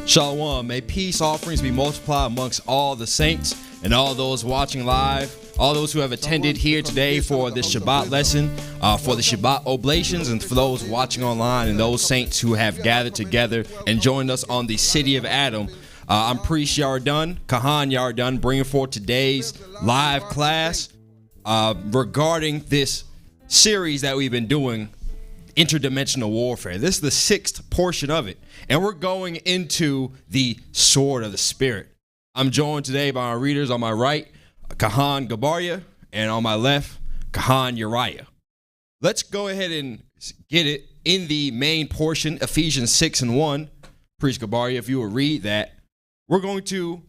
Shalom. May peace offerings be multiplied amongst all the saints and all those watching live, all those who have attended here today for this Shabbat lesson, for the Shabbat oblations, and for those watching online and those saints who have gathered together and joined us on the City of Adam. I'm Priest Yarden, Kahan Yarden, bringing forth today's live class regarding this series that we've been doing, Interdimensional Warfare. This is the 6th portion of it, and we're going into the Sword of the Spirit. I'm joined today by our readers. On my right, Kahan Gabaria, and on my left, Kahan Uriah. Let's go ahead and get it in the main portion, Ephesians 6:1. Priest Gabaria, if you will read that, we're going to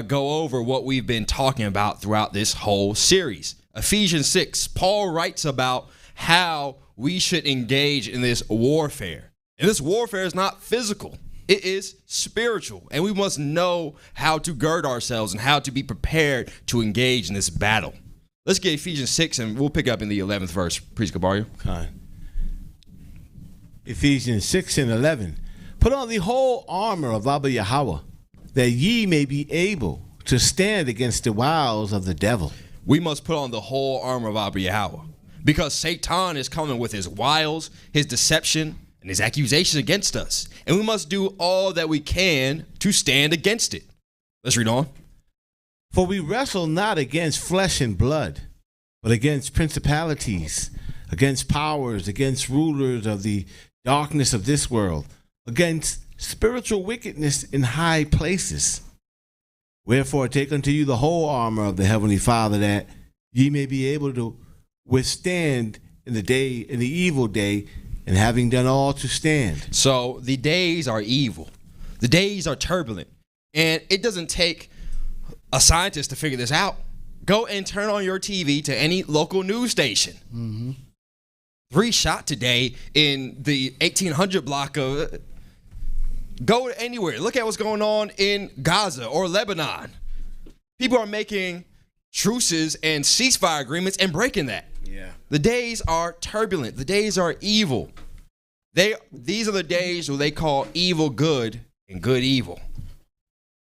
go over what we've been talking about throughout this whole series. Ephesians 6, Paul writes about how we should engage in this warfare. And this warfare is not physical. It is spiritual. And we must know how to gird ourselves and how to be prepared to engage in this battle. Let's get Ephesians 6, and we'll pick up in the 11th verse. Priest Gabario. Ephesians 6:11. Put on the whole armor of Abba Yahweh, that ye may be able to stand against the wiles of the devil. We must put on the whole armor of Abba Yahweh, because Satan is coming with his wiles, his deception, and his accusations against us. And we must do all that we can to stand against it. Let's read on. For we wrestle not against flesh and blood, but against principalities, against powers, against rulers of the darkness of this world, against spiritual wickedness in high places. Wherefore take unto you the whole armor of the heavenly Father, that ye may be able to withstand in the evil day, and having done all to stand. So the days are evil. The days are turbulent. And it doesn't take a scientist to figure this out. Go and turn on your TV to any local news station. Mm-hmm. 3 shot today in the 1800 block of... Go anywhere. Look at what's going on in Gaza or Lebanon. People are making truces and ceasefire agreements and breaking that. Yeah. The days are turbulent. The days are evil. These are the days where they call evil good and good evil.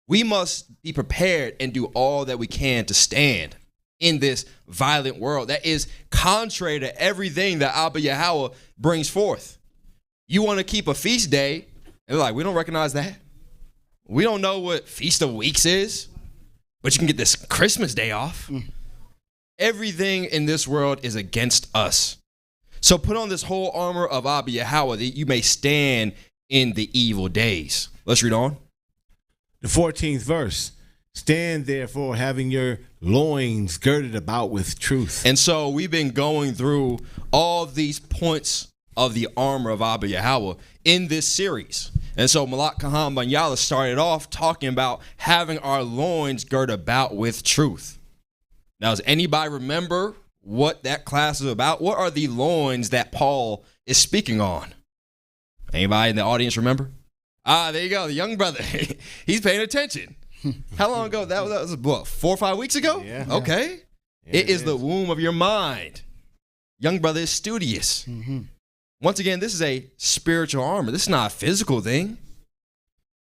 We must be prepared and do all that we can to stand in this violent world that is contrary to everything that Abba Yahweh brings forth. You want to keep a feast day, and they're like, we don't recognize that. We don't know what Feast of Weeks is, but you can get this Christmas day off. Everything in this world is against us. So put on this whole armor of Abba Yahweh, that you may stand in the evil days. Let's read on. The 14th verse. Stand therefore, having your loins girded about with truth. And so we've been going through all these points of the armor of Abba Yahweh in this series. And so Malak Kahan Banyala started off talking about having our loins girded about with truth. Now, does anybody remember what that class is about? What are the loins that Paul is speaking on? Anybody in the audience remember? There you go, the young brother. He's paying attention. How long ago? That was what, 4 or 5 weeks ago? Yeah. Okay. Yeah, it is the womb of your mind. Young brother is studious. Mm-hmm. Once again, this is a spiritual armor. This is not a physical thing.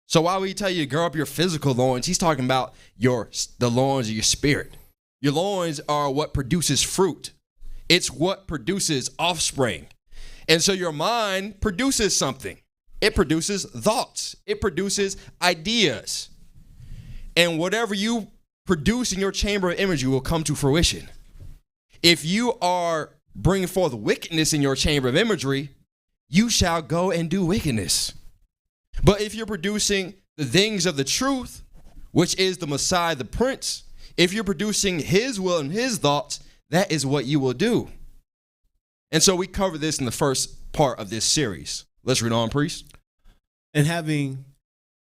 So while we tell you to gird up your physical loins, he's talking about the loins of your spirit. Your loins are what produces fruit. It's what produces offspring. And so your mind produces something. It produces thoughts. It produces ideas. And whatever you produce in your chamber of imagery will come to fruition. If you are bringing forth wickedness in your chamber of imagery, you shall go and do wickedness. But if you're producing the things of the truth, which is the Messiah, the Prince, if you're producing his will and his thoughts, that is what you will do. And so we covered this in the first part of this series. Let's read on, priest. And having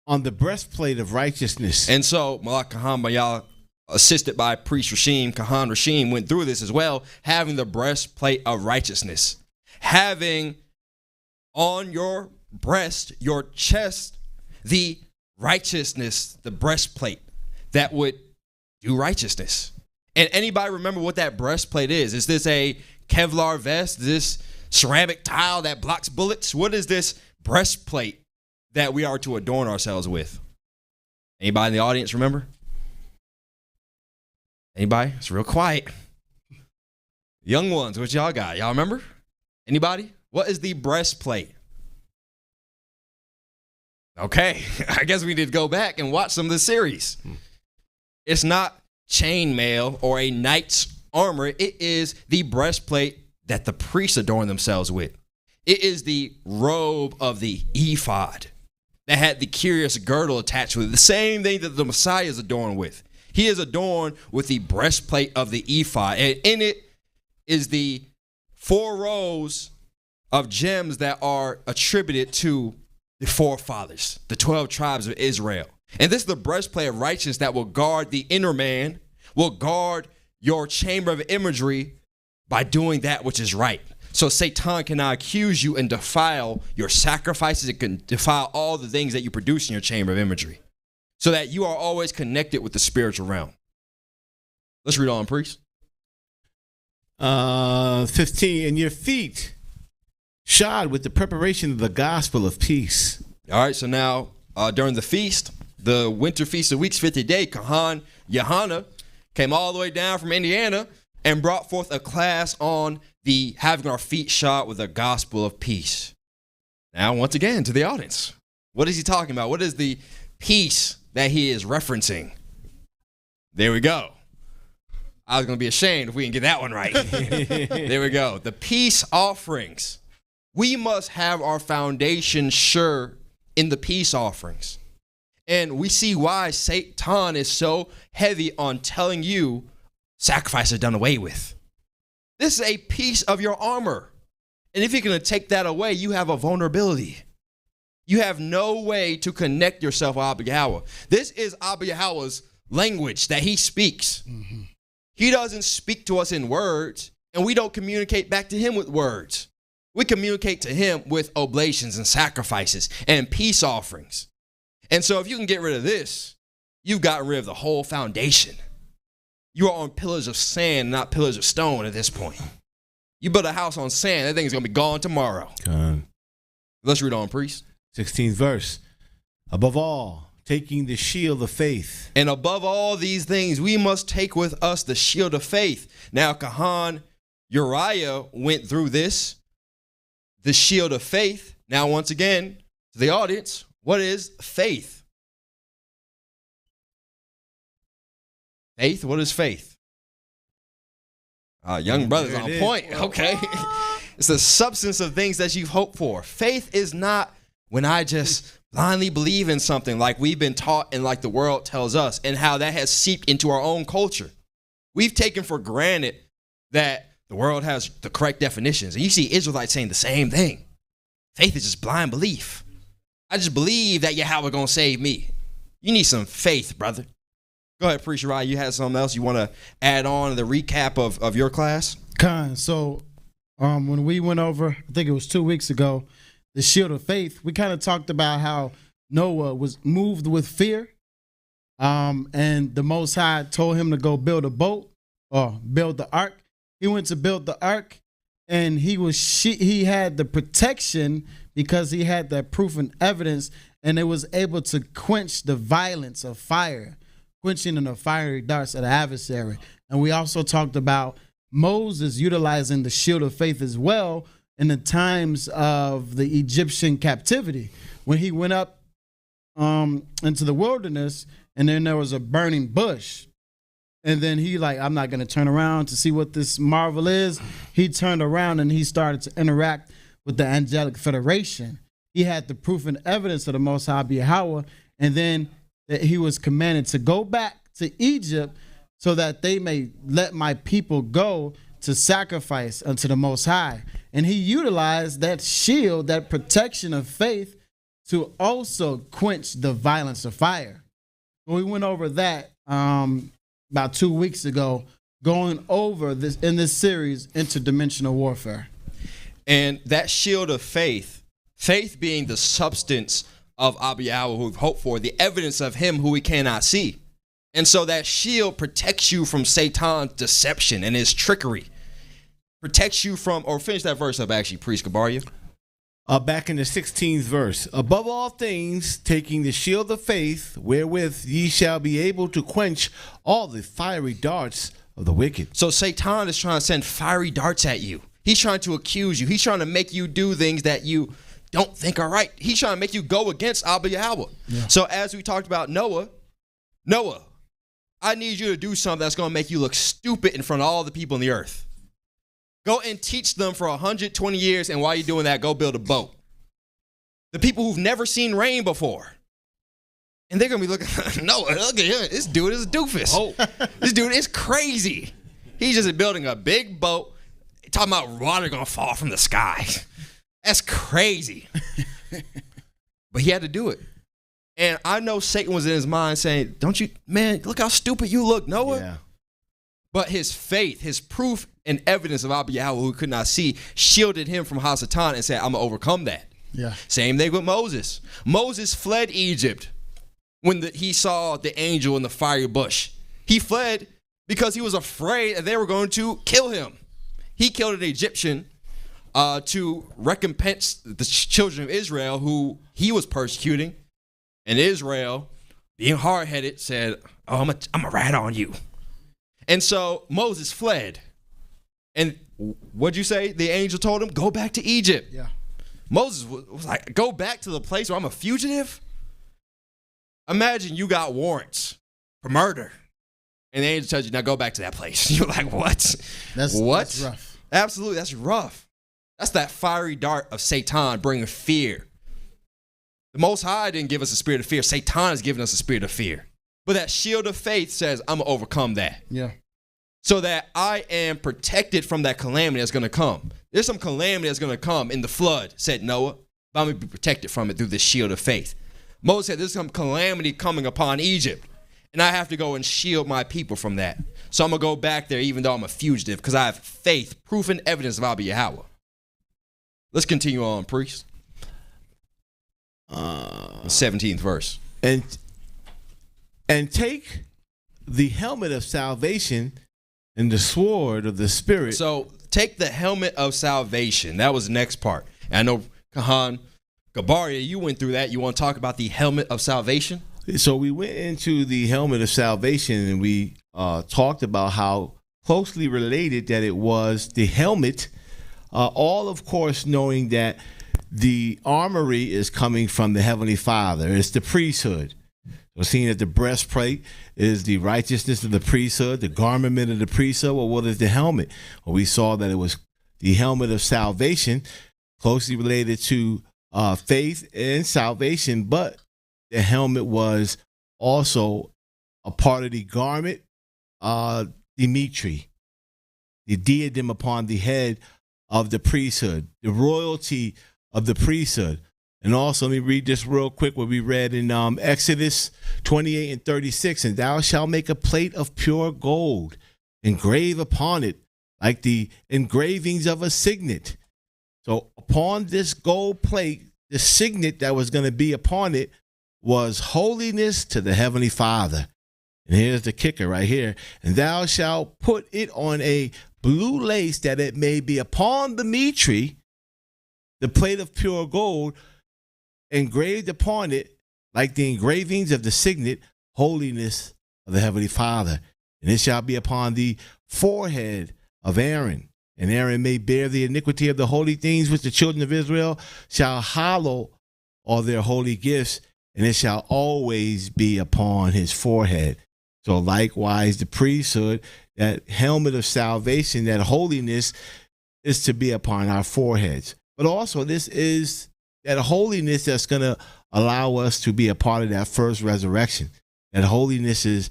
on the breastplate of righteousness. And so Malak Kahan Bayal, assisted by priest Rashim, Kahan Rashim, went through this as well, having the breastplate of righteousness. Having on your breast, your chest, the righteousness, the breastplate that would do righteousness. And anybody remember what that breastplate is? Is this a Kevlar vest? Is this ceramic tile that blocks bullets? What is this breastplate that we are to adorn ourselves with? Anybody in the audience remember? Anybody? It's real quiet. Young ones, what y'all got? Y'all remember? Anybody? What is the breastplate? Okay, I guess we did go back and watch some of the series. It's not chainmail or a knight's armor. It is the breastplate that the priests adorn themselves with. It is the robe of the ephod that had the curious girdle attached with it, the same thing that the Messiah is adorned with. He is adorned with the breastplate of the ephod, and in it is the 4 rows of gems that are attributed to the forefathers, the 12 tribes of Israel. And this is the breastplate of righteousness that will guard the inner man, will guard your chamber of imagery by doing that which is right. So Satan cannot accuse you and defile your sacrifices. It can defile all the things that you produce in your chamber of imagery, so that you are always connected with the spiritual realm. Let's read on, priest. 15, and your feet shod with the preparation of the gospel of peace. All right, so now during the feast, the winter feast of weeks, 50th day, Kahan Yohana came all the way down from Indiana and brought forth a class on the having our feet shod with the gospel of peace. Now, once again, to the audience, what is he talking about? What is the peace that he is referencing? There we go. I was going to be ashamed if we didn't get that one right. There we go. The peace offerings. We must have our foundation sure in the peace offerings. And we see why Satan is so heavy on telling you sacrifice are done away with. This is a piece of your armor. And if you're going to take that away, you have a vulnerability. You have no way to connect yourself with Abba Yahweh. This is Abba Yahweh's language that he speaks. Mm-hmm. He doesn't speak to us in words, and we don't communicate back to him with words. We communicate to him with oblations and sacrifices and peace offerings. And so if you can get rid of this, you've gotten rid of the whole foundation. You are on pillars of sand, not pillars of stone at this point. You build a house on sand, that thing's going to be gone tomorrow. Let's read on, priest. 16th verse. Above all, taking the shield of faith. And above all these things, we must take with us the shield of faith. Now, Kahan Uriah went through this, the shield of faith. Now, once again, to the audience, what is faith? Faith? What is faith? Young brothers on point. Okay. It's the substance of things that you've hoped for. Faith is not when I just blindly believe in something like we've been taught and like the world tells us, and how that has seeped into our own culture. We've taken for granted that the world has the correct definitions. And you see Israelites saying the same thing. Faith is just blind belief. I just believe that Yahweh going to save me. You need some faith, brother. Go ahead, Priest Uriah. You had something else you want to add on to the recap of your class? So when we went over, I think it was 2 weeks ago, the shield of faith, we kind of talked about how Noah was moved with fear. And the Most High told him to go build a boat or build the ark. He went to build the ark, and he had the protection because he had that proof and evidence, and it was able to quench the violence of fire, quenching in the fiery darts of the adversary. And we also talked about Moses utilizing the shield of faith as well in the times of the Egyptian captivity, when he went up into the wilderness, and then there was a burning bush. And then he I'm not going to turn around to see what this marvel is. He turned around and he started to interact with the angelic federation. He had the proof and evidence of the Most High Yahweh. And then he was commanded to go back to Egypt so that they may let my people go to sacrifice unto the Most High. And he utilized that shield, that protection of faith, to also quench the violence of fire. We went over that about 2 weeks ago, going over this in this series, interdimensional warfare. And that shield of faith, faith being the substance of Abba Yahweh who we've hoped for, the evidence of him who we cannot see. And so that shield protects you from Satan's deception and his trickery. Protects you from, or finish that verse up actually, Priest Kabaria. back in the 16th verse. Above all things, taking the shield of faith, wherewith ye shall be able to quench all the fiery darts of the wicked. So Satan is trying to send fiery darts at you. He's trying to accuse you. He's trying to make you do things that you don't think are right. He's trying to make you go against Abba Yahweh. Yeah. So as we talked about Noah, I need you to do something that's going to make you look stupid in front of all the people in the earth. Go and teach them for 120 years, and while you're doing that, go build a boat. The people who've never seen rain before. And they're going to be looking, Noah, look at him. This dude is a doofus. Oh. This dude is crazy. He's just building a big boat, talking about water going to fall from the sky. That's crazy. But he had to do it. And I know Satan was in his mind saying, don't you, man, look how stupid you look, Noah. Yeah. But his faith, his proof and evidence of Abba Yahweh, who could not see, shielded him from Hasatan and said, I'm going to overcome that. Yeah. Same thing with Moses. Moses fled Egypt when he saw the angel in the fiery bush. He fled because he was afraid that they were going to kill him. He killed an Egyptian to recompense the children of Israel who he was persecuting. And Israel, being hard-headed, said, oh, I'm a rat on you. And so Moses fled. And what'd you say? The angel told him, go back to Egypt. Yeah. Moses was like, go back to the place where I'm a fugitive? Imagine you got warrants for murder. And the angel tells you, now go back to that place. You're like, what? That's rough. Absolutely, that's rough. That's that fiery dart of Satan bringing fear. The Most High didn't give us a spirit of fear. Satan has given us a spirit of fear. But that shield of faith says, I'm going to overcome that. Yeah. So that I am protected from that calamity that's going to come. There's some calamity that's going to come in the flood, said Noah. But I'm going to be protected from it through this shield of faith. Moses said, there's some calamity coming upon Egypt. And I have to go and shield my people from that. So I'm going to go back there even though I'm a fugitive because I have faith, proof, and evidence of Abba Yahweh. Let's continue on, priest. 17th verse. And take the helmet of salvation and the sword of the Spirit. So take the helmet of salvation. That was the next part. And I know, Kahan, Gabaria, you went through that. You want to talk about the helmet of salvation? So we went into the helmet of salvation and we talked about how closely related that it was. The helmet, all of course knowing that the armory is coming from the Heavenly Father. It's the priesthood. So seeing that the breastplate is the righteousness of the priesthood, the garment of the priesthood. Well, what is the helmet? Well, we saw that it was the helmet of salvation, closely related to faith and salvation, but the helmet was also a part of the garment, Dimitri, the diadem upon the head of the priesthood, the royalty of the priesthood. And also, let me read this real quick, what we read in Exodus 28 and 36. And thou shalt make a plate of pure gold, engrave upon it like the engravings of a signet. So upon this gold plate, the signet that was going to be upon it was holiness to the Heavenly Father. And here's the kicker right here. And thou shalt put it on a blue lace that it may be upon the Dimitri, the plate of pure gold, engraved upon it like the engravings of the signet, holiness of the Heavenly Father. And it shall be upon the forehead of Aaron. And Aaron may bear the iniquity of the holy things which the children of Israel shall hallow all their holy gifts, and it shall always be upon his forehead. So likewise, the priesthood, that helmet of salvation, that holiness is to be upon our foreheads. But also this is that holiness that's going to allow us to be a part of that first resurrection. That holiness is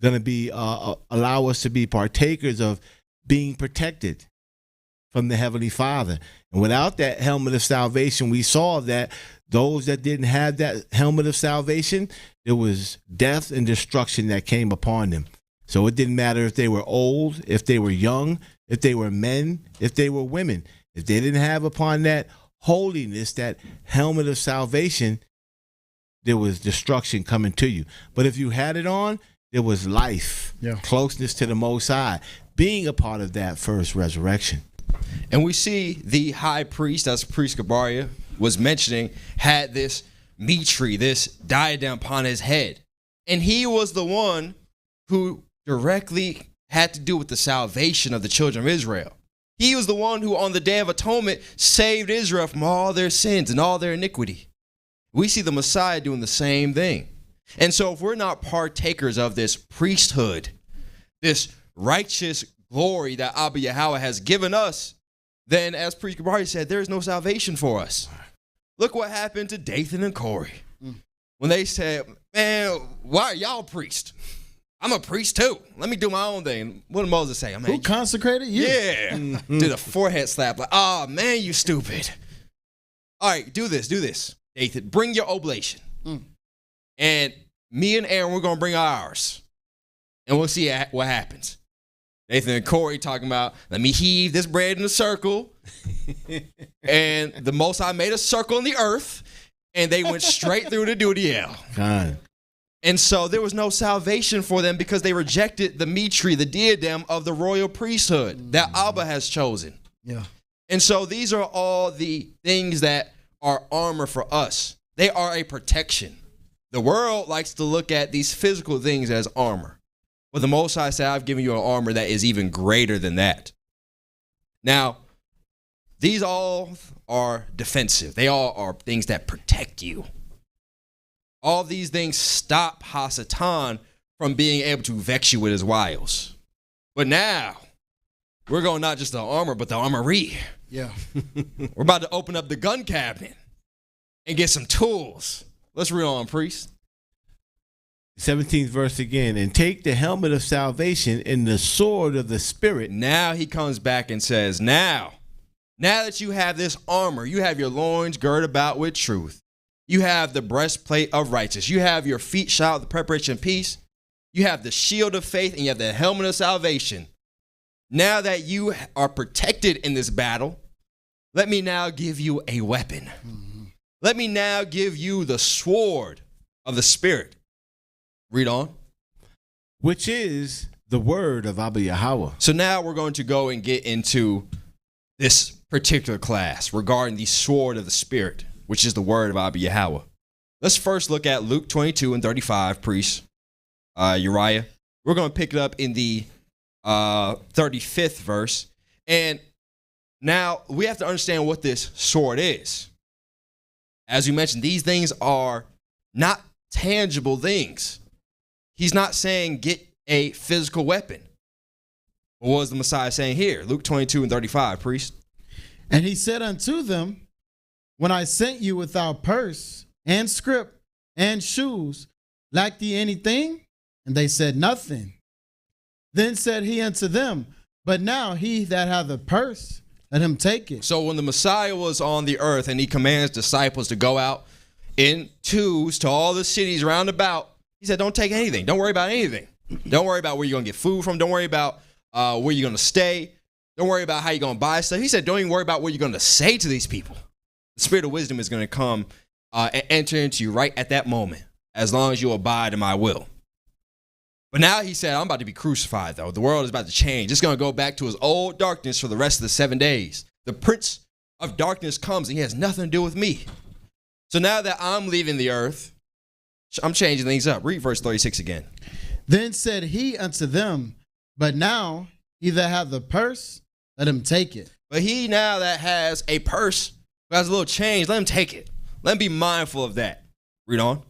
going to be allow us to be partakers of being protected from the Heavenly Father. And without that helmet of salvation, we saw that those that didn't have that helmet of salvation, there was death and destruction that came upon them. So it didn't matter if they were old, if they were young, if they were men, if they were women. If they didn't have upon that holiness, that helmet of salvation, there was destruction coming to you. But if you had it on, there was life, closeness to the Most High, being a part of that first resurrection. And we see the high priest, that's Priest Gabaria, was mentioning had this Peachtree, this diadem upon his head. And he was the one who directly had to do with the salvation of the children of Israel. He was the one who on the Day of Atonement saved Israel from all their sins and all their iniquity. We see the Messiah doing the same thing. And so if we're not partakers of this priesthood, this righteous glory that Abba Yahweh has given us, then as Priest Gabari said, there is no salvation for us. Look what happened to Dathan and Corey. When they said, man, why are y'all priests? I'm a priest too. Let me do my own thing. What did Moses say? Who consecrated you? Yeah. Did a forehead slap like, oh, man, you stupid. All right, do this. Dathan, bring your oblation. And me and Aaron, we're going to bring ours. And we'll see what happens. Nathan and Corey talking about, let me heave this bread in a circle. And the Most High made a circle in the earth. And they went straight through to Dudiel. God. And so there was no salvation for them because they rejected the Peachtree, the diadem of the royal priesthood that Abba has chosen. Yeah. And so these are all the things that are armor for us. They are a protection. The world likes to look at these physical things as armor. But the Most High said, I've given you an armor that is even greater than that. Now, these all are defensive. They all are things that protect you. All these things stop Hasatan from being able to vex you with his wiles. But now, we're going not just the armor, but the armory. Yeah. We're about to open up the gun cabinet and get some tools. Let's read on, priest. 17th verse again. And take the helmet of salvation and the sword of the Spirit. Now he comes back and says, now that you have this armor, you have your loins girt about with truth. You have the breastplate of righteousness. You have your feet shod with the preparation of peace. You have the shield of faith, and you have the helmet of salvation. Now that you are protected in this battle, let me now give you a weapon. Let me now give you the sword of the Spirit. Read on. Which is the word of Abba Yahweh. So now we're going to go and get into this particular class regarding the sword of the Spirit, which is the word of Abba Yahweh. Let's first look at Luke 22 and 35, priest Uriah. We're going to pick it up in the 35th verse. And now we have to understand what this sword is. As we mentioned, these things are not tangible things. He's not saying get a physical weapon. What was the Messiah saying here? Luke 22 and 35, priest. And he said unto them, when I sent you without purse and scrip and shoes, lacked ye anything? And they said, nothing. Then said he unto them, but now he that hath a purse, let him take it. So when the Messiah was on the earth and he commands disciples to go out in twos to all the cities round about, he said, don't take anything. Don't worry about anything. Don't worry about where you're going to get food from. Don't worry about where you're going to stay. Don't worry about how you're going to buy stuff. He said, don't even worry about what you're going to say to these people. The spirit of wisdom is going to come and enter into you right at that moment, as long as you abide in my will. But now he said, I'm about to be crucified, though. The world is about to change. It's going to go back to his old darkness for the rest of the 7 days. The prince of darkness comes, and he has nothing to do with me. So now that I'm leaving the earth, I'm changing things up. Read verse 36 again. Then said he unto them, but now he that hath the purse, let him take it. But he now that has a purse, who has a little change, let him take it. Let him be mindful of that. Read on.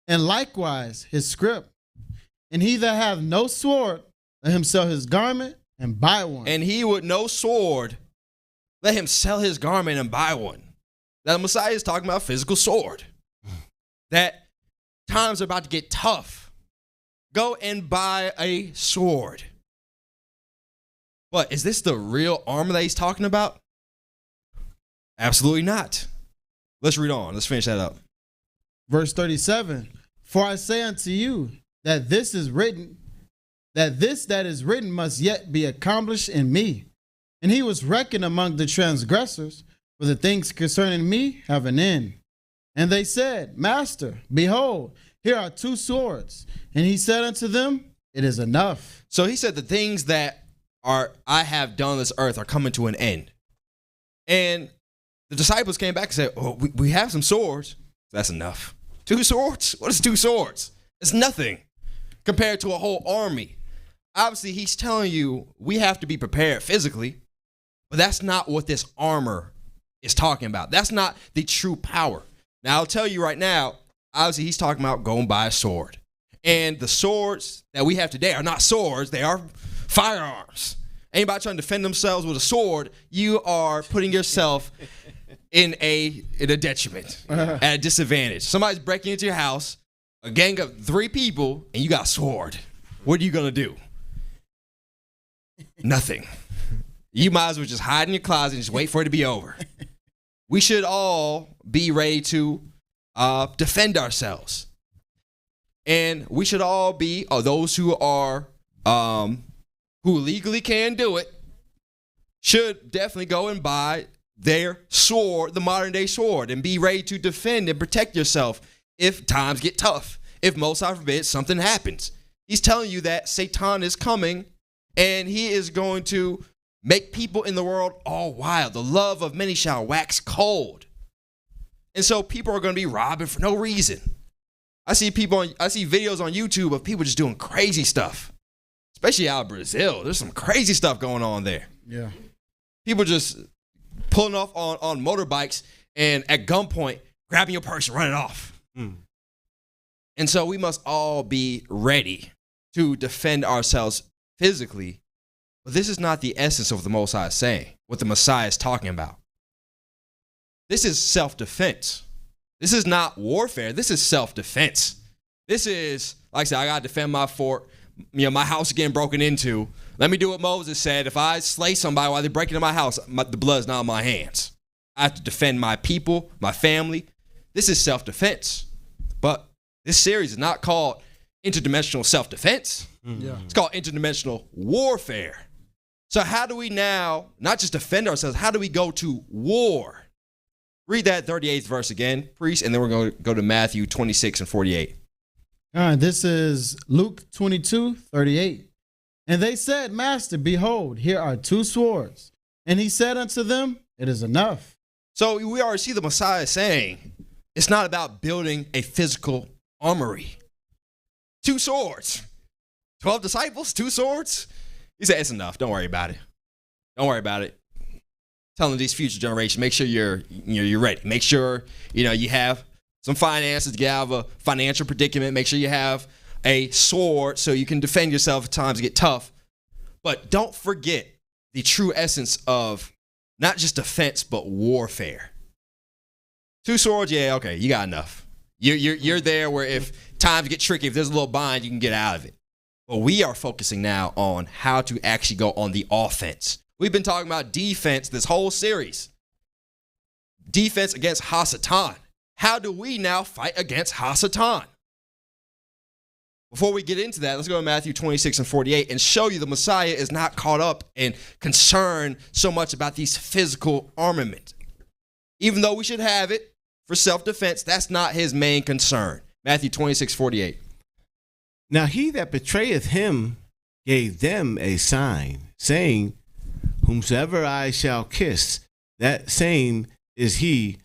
And likewise his scrip. And he that hath no sword, let him sell his garment and buy one. And he with no sword, let him sell his garment and buy one. Now the Messiah is talking about physical sword. That times are about to get tough. Go and buy a sword. But is this the real armor that he's talking about? Absolutely not. Let's read on. Let's finish that up. Verse 37. For I say unto you that this is written, that this that is written must yet be accomplished in me. And he was reckoned among the transgressors, for the things concerning me have an end. And they said, Master, behold, here are 2 swords. And he said unto them, it is enough. So he said the things that I have done on this earth are coming to an end. And the disciples came back and said, oh, we have some swords. That's enough. 2 swords? What is 2 swords? It's nothing compared to a whole army. Obviously, he's telling you we have to be prepared physically, but that's not what this armor is talking about. That's not the true power. Now, I'll tell you right now, obviously, he's talking about going by a sword. And the swords that we have today are not swords. They are firearms. Anybody trying to defend themselves with a sword, you are putting yourself in a detriment, at a disadvantage. Somebody's breaking into your house, a gang of 3 people, and you got a sword. What are you going to do? Nothing. You might as well just hide in your closet and just wait for it to be over. We should all be ready to defend ourselves. And we should all be, those who are, who legally can do it, should definitely go and buy their sword, the modern day sword, and be ready to defend and protect yourself if times get tough. If most I forbid something happens. He's telling you that Satan is coming and he is going to make people in the world all wild. The love of many shall wax cold. And so people are going to be robbing for no reason. I see videos on YouTube of people just doing crazy stuff, especially out of Brazil. There's some crazy stuff going on there. Yeah. People just pulling off on motorbikes and at gunpoint, grabbing your purse and running off. And so we must all be ready to defend ourselves physically. But this is not the essence of what the Most High is saying, what the Messiah is talking about. This is self-defense. This is not warfare. This is self-defense. This is, like I said, I got to defend my fort. My house is getting broken into. Let me do what Moses said. If I slay somebody while they're breaking into my house, the blood's not on my hands. I have to defend my people, my family. This is self-defense. But this series is not called interdimensional self-defense. Yeah. It's called interdimensional warfare. So how do we now not just defend ourselves, how do we go to war? Read that 38th verse again, priest, and then we're going to go to Matthew 26 and 48. All right, this is Luke 22:38. And they said, Master, behold, here are 2 swords. And he said unto them, it is enough. So we already see the Messiah saying, it's not about building a physical armory. 2 swords. 12 disciples, 2 swords. He said, it's enough. Don't worry about it. Don't worry about it. Telling these future generations, make sure you're ready. Make sure, you have some finances to get out of a financial predicament. Make sure you have a sword so you can defend yourself if times get tough. But don't forget the true essence of not just defense, but warfare. 2 swords, yeah, okay, you got enough. You're there where if times get tricky, if there's a little bind, you can get out of it. But we are focusing now on how to actually go on the offense. We've been talking about defense this whole series. Defense against Hasatan. How do we now fight against Hasatan? Before we get into that, let's go to Matthew 26 and 48 and show you the Messiah is not caught up and concerned so much about these physical armament. Even though we should have it for self-defense, that's not his main concern. Matthew 26:48. Now he that betrayeth him gave them a sign, saying, whomsoever I shall kiss, that same is he,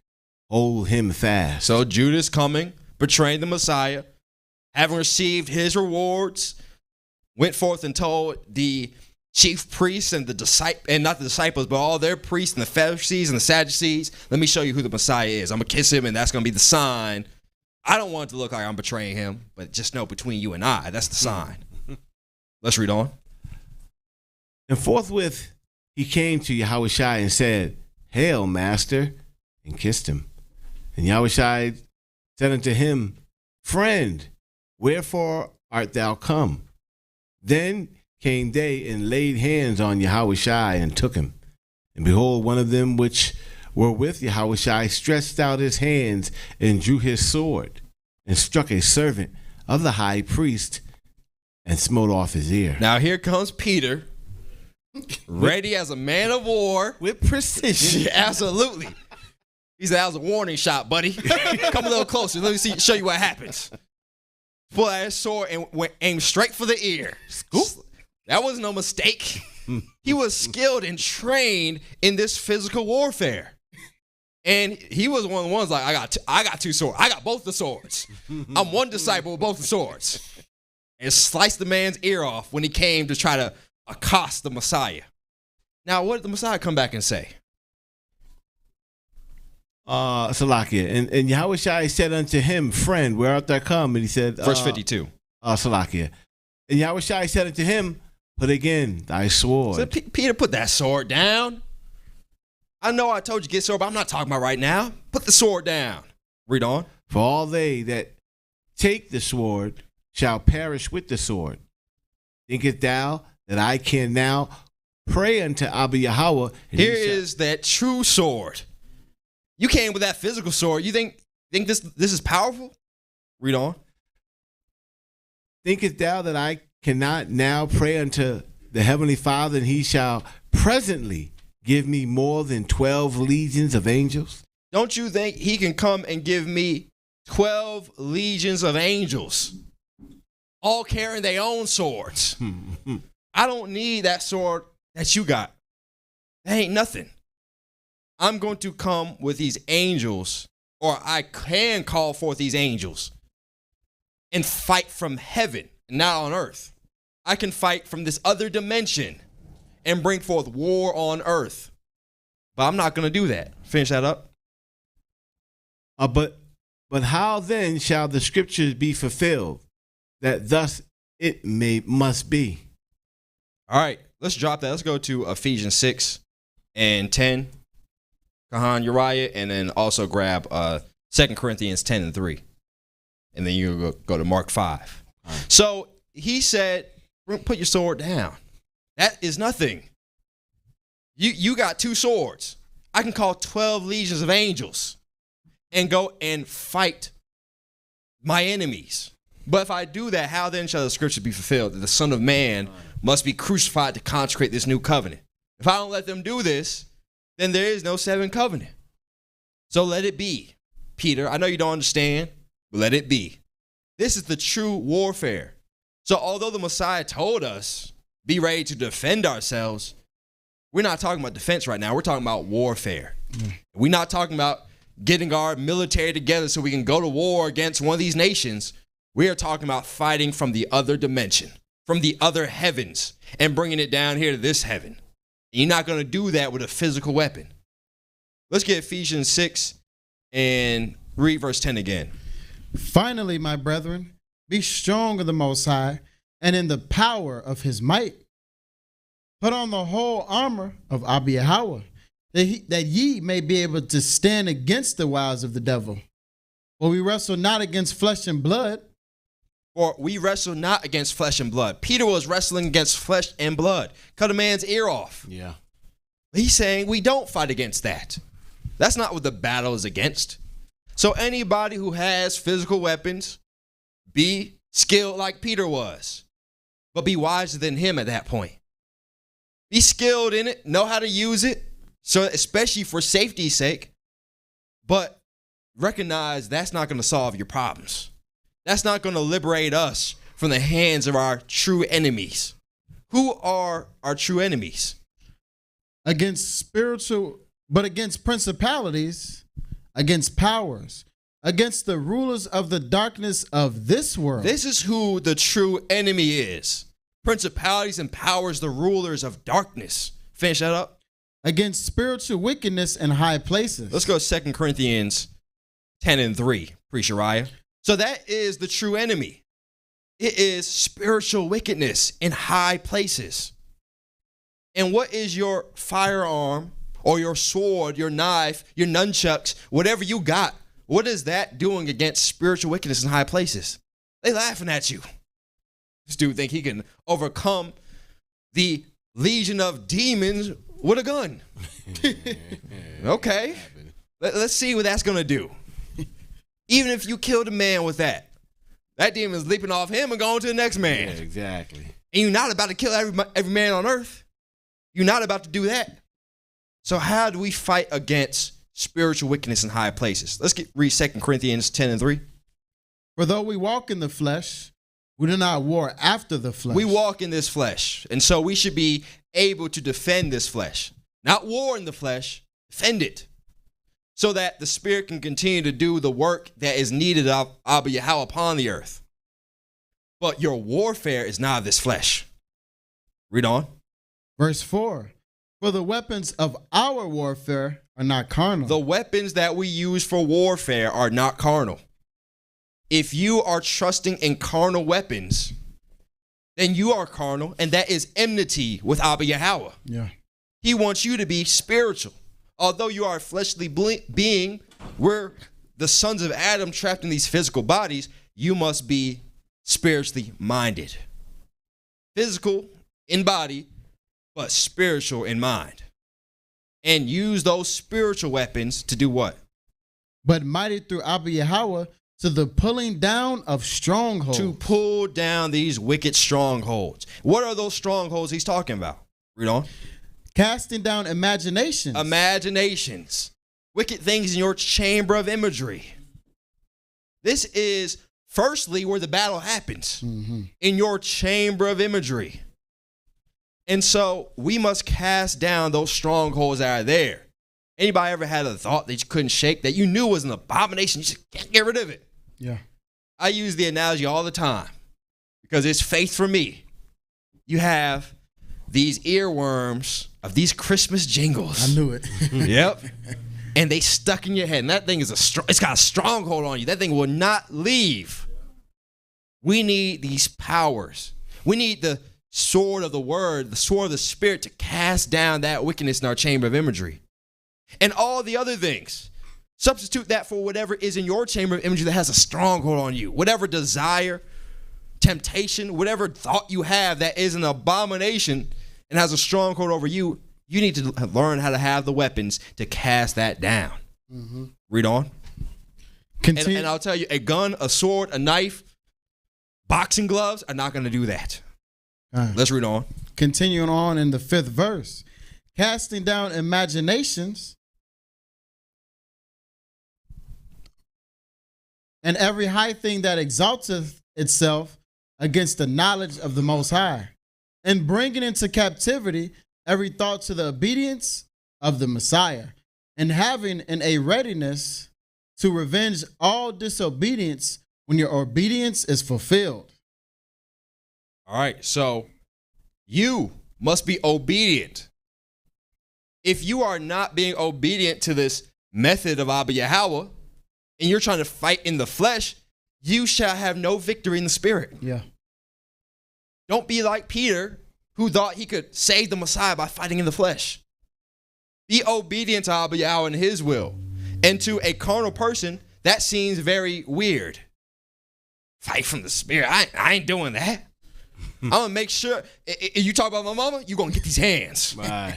hold him fast. So Judas coming, betraying the Messiah, having received his rewards, went forth and told the chief priests and not the disciples, but all their priests and the Pharisees and the Sadducees, let me show you who the Messiah is. I'm going to kiss him, and that's going to be the sign. I don't want it to look like I'm betraying him, but just know between you and I, that's the sign. Let's read on. And forthwith he came to Yahushua and said, Hail, Master, and kissed him. And Yahushua said unto him, Friend, wherefore art thou come? Then came they and laid hands on Yahushua and took him. And behold, one of them which were with Yahushua stretched out his hands and drew his sword and struck a servant of the high priest and smote off his ear. Now here comes Peter, ready as a man of war. With precision. Absolutely. He said, that was a warning shot, buddy. Come a little closer. Let me show you what happens. Pull out his sword and aimed straight for the ear. Scoop. That was no mistake. He was skilled and trained in this physical warfare. And he was one of the ones like, I got two swords. I got both the swords. I'm one disciple with both the swords. And sliced the man's ear off when he came to try to accost the Messiah. Now, what did the Messiah come back and say? Salakia. And Yahushua said unto him, friend, where art thou come? And he said, Verse 52. Salakia. And Yahushua said unto him, put again thy sword. So Peter, put that sword down. I know I told you to get sword, but I'm not talking about right now. Put the sword down. Read on. For all they that take the sword shall perish with the sword. Thinkest thou that I can now pray unto Abba Yahweh? Here is that true sword. You came with that physical sword. You think this is powerful? Read on. Thinkest thou that I cannot now pray unto the Heavenly Father, and he shall presently give me more than 12 legions of angels? Don't you think he can come and give me 12 legions of angels, all carrying their own swords? I don't need that sword that you got. That ain't nothing. I'm going to come with these angels, or I can call forth these angels and fight from heaven, not on earth. I can fight from this other dimension and bring forth war on earth. But I'm not going to do that. Finish that up. But how then shall the scriptures be fulfilled, that thus it must be? All right, let's drop that. Let's go to Ephesians 6 and 10. Kahan, Uriah, and then also grab 2 Corinthians 10 and 3. And then you go to Mark 5. Right. So he said, put your sword down. That is nothing. You got two swords. I can call 12 legions of angels and go and fight my enemies. But if I do that, how then shall the scripture be fulfilled? That the Son of Man must be crucified to consecrate this new covenant. If I don't let them do this, then there is no seventh covenant. So let it be. Peter, I know you don't understand, but let it be. This is the true warfare. So although the Messiah told us, be ready to defend ourselves, we're not talking about defense right now. We're talking about warfare. We're not talking about getting our military together so we can go to war against one of these nations. We are talking about fighting from the other dimension, from the other heavens, and bringing it down here to this heaven. You're not going to do that with a physical weapon. Let's get Ephesians 6 and read verse 10 again. Finally, my brethren, be strong in the Most High and in the power of his might. Put on the whole armor of Abba Yahweh, that ye may be able to stand against the wiles of the devil. For we wrestle not against flesh and blood. For we wrestle not against flesh and blood. Peter was wrestling against flesh and blood. Cut a man's ear off. Yeah. He's saying we don't fight against that. That's not what the battle is against. So anybody who has physical weapons, be skilled like Peter was, but be wiser than him at that point. Be skilled in it, know how to use it, so especially for safety's sake, but recognize that's not going to solve your problems. That's not going to liberate us from the hands of our true enemies. Who are our true enemies? Against principalities, against powers, against the rulers of the darkness of this world. This is who the true enemy is. Principalities and powers, the rulers of darkness. Finish that up. Against spiritual wickedness in high places. Let's go 2 Corinthians 10 and 3, Priest Uriah. So that is the true enemy. It is spiritual wickedness in high places. And what is your firearm or your sword, your knife, your nunchucks, whatever you got? What is that doing against spiritual wickedness in high places? They laughing at you. This dude think he can overcome the legion of demons with a gun. Okay. Let's see what that's going to do. Even if you killed a man with that demon's leaping off him and going to the next man. Yeah, exactly. And you're not about to kill every man on earth. You're not about to do that. So how do we fight against spiritual wickedness in high places? Let's read 2 Corinthians 10 and 3. For though we walk in the flesh, we do not war after the flesh. We walk in this flesh. And so we should be able to defend this flesh. Not war in the flesh, defend it. so that the Spirit can continue to do the work that is needed of Abba Yahweh upon the earth. But your warfare is not of this flesh. Read on. Verse 4. For the weapons of our warfare are not carnal. The weapons that we use for warfare are not carnal. If you are trusting in carnal weapons, then you are carnal, and that is enmity with Abba Yahweh. Yeah. He wants you to be spiritual. Although you are a fleshly being, we're the sons of Adam trapped in these physical bodies, you must be spiritually minded. Physical in body, but spiritual in mind. And use those spiritual weapons to do what? But mighty through Abba Yahweh to the pulling down of strongholds. To pull down these wicked strongholds. What are those strongholds he's talking about? Read on. Casting down imaginations. Imaginations. Wicked things in your chamber of imagery. This is firstly where the battle happens. In your chamber of imagery. And so we must cast down those strongholds that are there. Anybody ever had a thought that you couldn't shake, that you knew was an abomination? You just can't get rid of it. Yeah. I use the analogy all the time because it's faith for me. You have these earworms of these Christmas jingles. I knew it. Yep. And they stuck in your head. And that thing is it's got a stronghold on you. That thing will not leave. We need these powers. We need the sword of the word, the sword of the Spirit to cast down that wickedness in our chamber of imagery. And all the other things. Substitute that for whatever is in your chamber of imagery that has a stronghold on you. Whatever desire, temptation, whatever thought you have that is an abomination and has a stronghold over you, you need to learn how to have the weapons to cast that down. Read on. And I'll tell you, a gun, a sword, a knife, boxing gloves are not going to do that. Let's read on. Continuing on in the 5th verse. Casting down imaginations and every high thing that exalteth itself against the knowledge of the Most High, and bringing into captivity every thought to the obedience of the Messiah, and having in a readiness to revenge all disobedience when your obedience is fulfilled. All right, so you must be obedient. If you are not being obedient to this method of Abba Yahweh, and you're trying to fight in the flesh, you shall have no victory in the spirit. Yeah. Don't be like Peter, who thought he could save the Messiah by fighting in the flesh. Be obedient to Abba Yahweh and his will. And to a carnal person, that seems very weird. Fight from the spirit. I ain't doing that. I'm going to make sure, you talk about my mama, you're going to get these hands. Bye.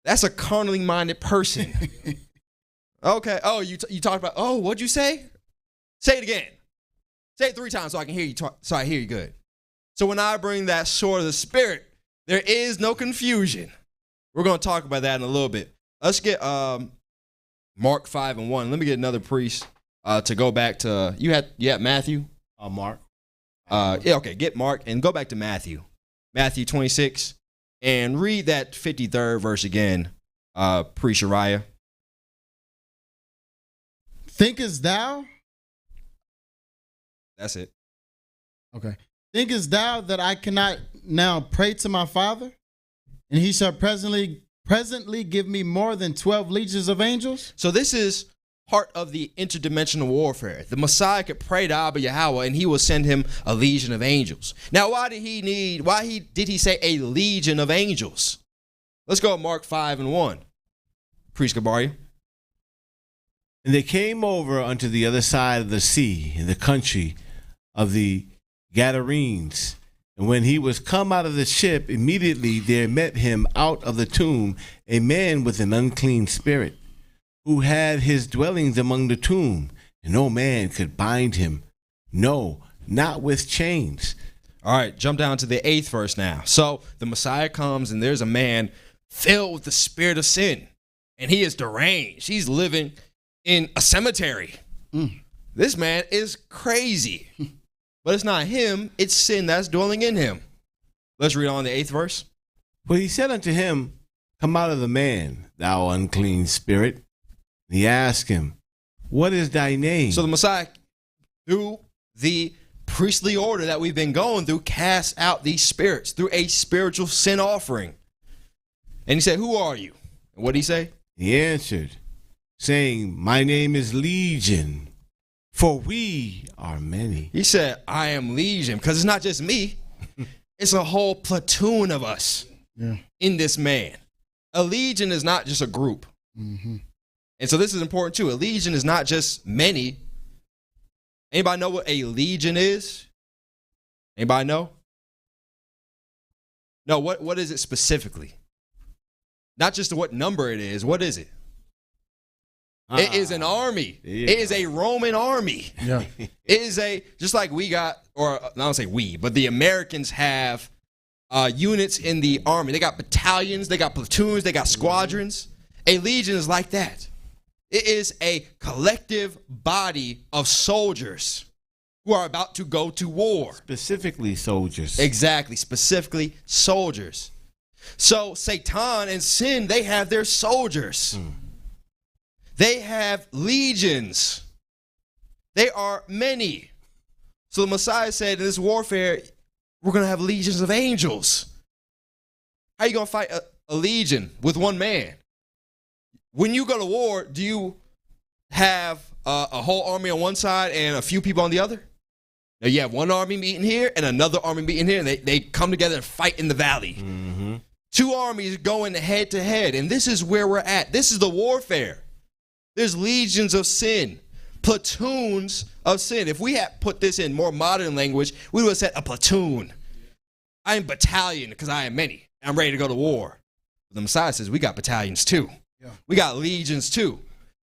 That's a carnally minded person. Okay. Oh, you talked about, oh, what'd you say? Say it again. Say it 3 times so I can hear you so I hear you good. So when I bring that sword of the Spirit, there is no confusion. We're going to talk about that in a little bit. Let's get Mark 5:1. Let me get another priest to go back to, you had Matthew? Mark. Yeah, okay, get Mark and go back to Matthew. Matthew 26 and read that 53rd verse again, Priest Uriah. Thinkest thou? That's it. Okay. Thinkest thou that I cannot now pray to my Father, and he shall presently give me more than 12 legions of angels? So this is part of the interdimensional warfare. The Messiah could pray to Abba Yahweh, and he will send him a legion of angels. Now, why did he say a legion of angels? Let's go to Mark 5:1. Priest Gabaria. And they came over unto the other side of the sea, in the country of the Gadarenes. And when he was come out of the ship, immediately there met him out of the tomb a man with an unclean spirit, who had his dwellings among the tomb, and no man could bind him, no, not with chains. All right, jump down to the 8th verse now. So the Messiah comes, and there's a man filled with the spirit of sin, and he is deranged. He's living in a cemetery. This man is crazy. But it's not him, it's sin that's dwelling in him. Let's read on the 8th verse. For he said unto him, Come out of the man, thou unclean spirit. And he asked him, what is thy name? So the Messiah, through the priestly order that we've been going through, cast out these spirits through a spiritual sin offering. And he said, who are you? And what did he say? He answered, saying, my name is Legion, for we are many. He said, I am Legion, because it's not just me. It's a whole platoon of us in this man. A legion is not just a group. Mm-hmm. And so this is important too. A legion is not just many. Anybody know what a legion is? Anybody know? No, what is it specifically? Not just what number it is. What is it? It is an army. Yeah. It is a Roman army. Yeah. It is just like we got, or I don't say we, but the Americans have units in the army. They got battalions, they got platoons, they got squadrons. A legion is like that. It is a collective body of soldiers who are about to go to war. Specifically soldiers. Exactly, specifically soldiers. So Satan and sin, they have their soldiers. They have legions. They are many. So the Messiah said in this warfare, we're going to have legions of angels. How are you going to fight a legion with one man? When you go to war, do you have a whole army on one side and a few people on the other? Now you have one army meeting here and another army meeting here, and they come together and fight in the valley. Mm-hmm. Two armies going head to head, and this is where we're at. This is the warfare. There's legions of sin, platoons of sin. If we had put this in more modern language, we would have said a platoon. I am battalion because I am many. I'm ready to go to war. But the Messiah says we got battalions too. Yeah. We got legions too.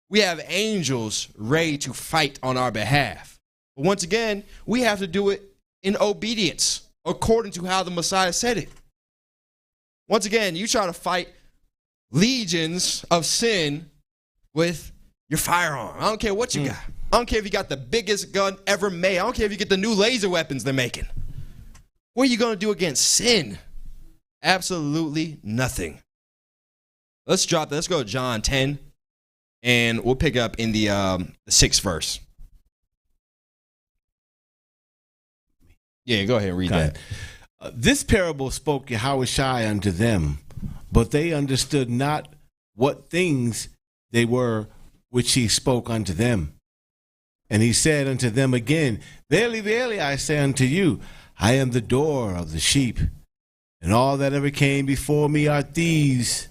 We have angels ready to fight on our behalf. But once again, we have to do it in obedience according to how the Messiah said it. Once again, you try to fight legions of sin with your firearm. I don't care what you got. I don't care if you got the biggest gun ever made. I don't care if you get the new laser weapons they're making. What are you going to do against sin? Absolutely nothing. Let's drop that. Let's go to John 10, and we'll pick up in the 6th verse. Yeah, go ahead and read that. This parable spoke Yahushua unto them, but they understood not what things they were which he spoke unto them. And he said unto them again, verily, verily, I say unto you, I am the door of the sheep, and all that ever came before me are thieves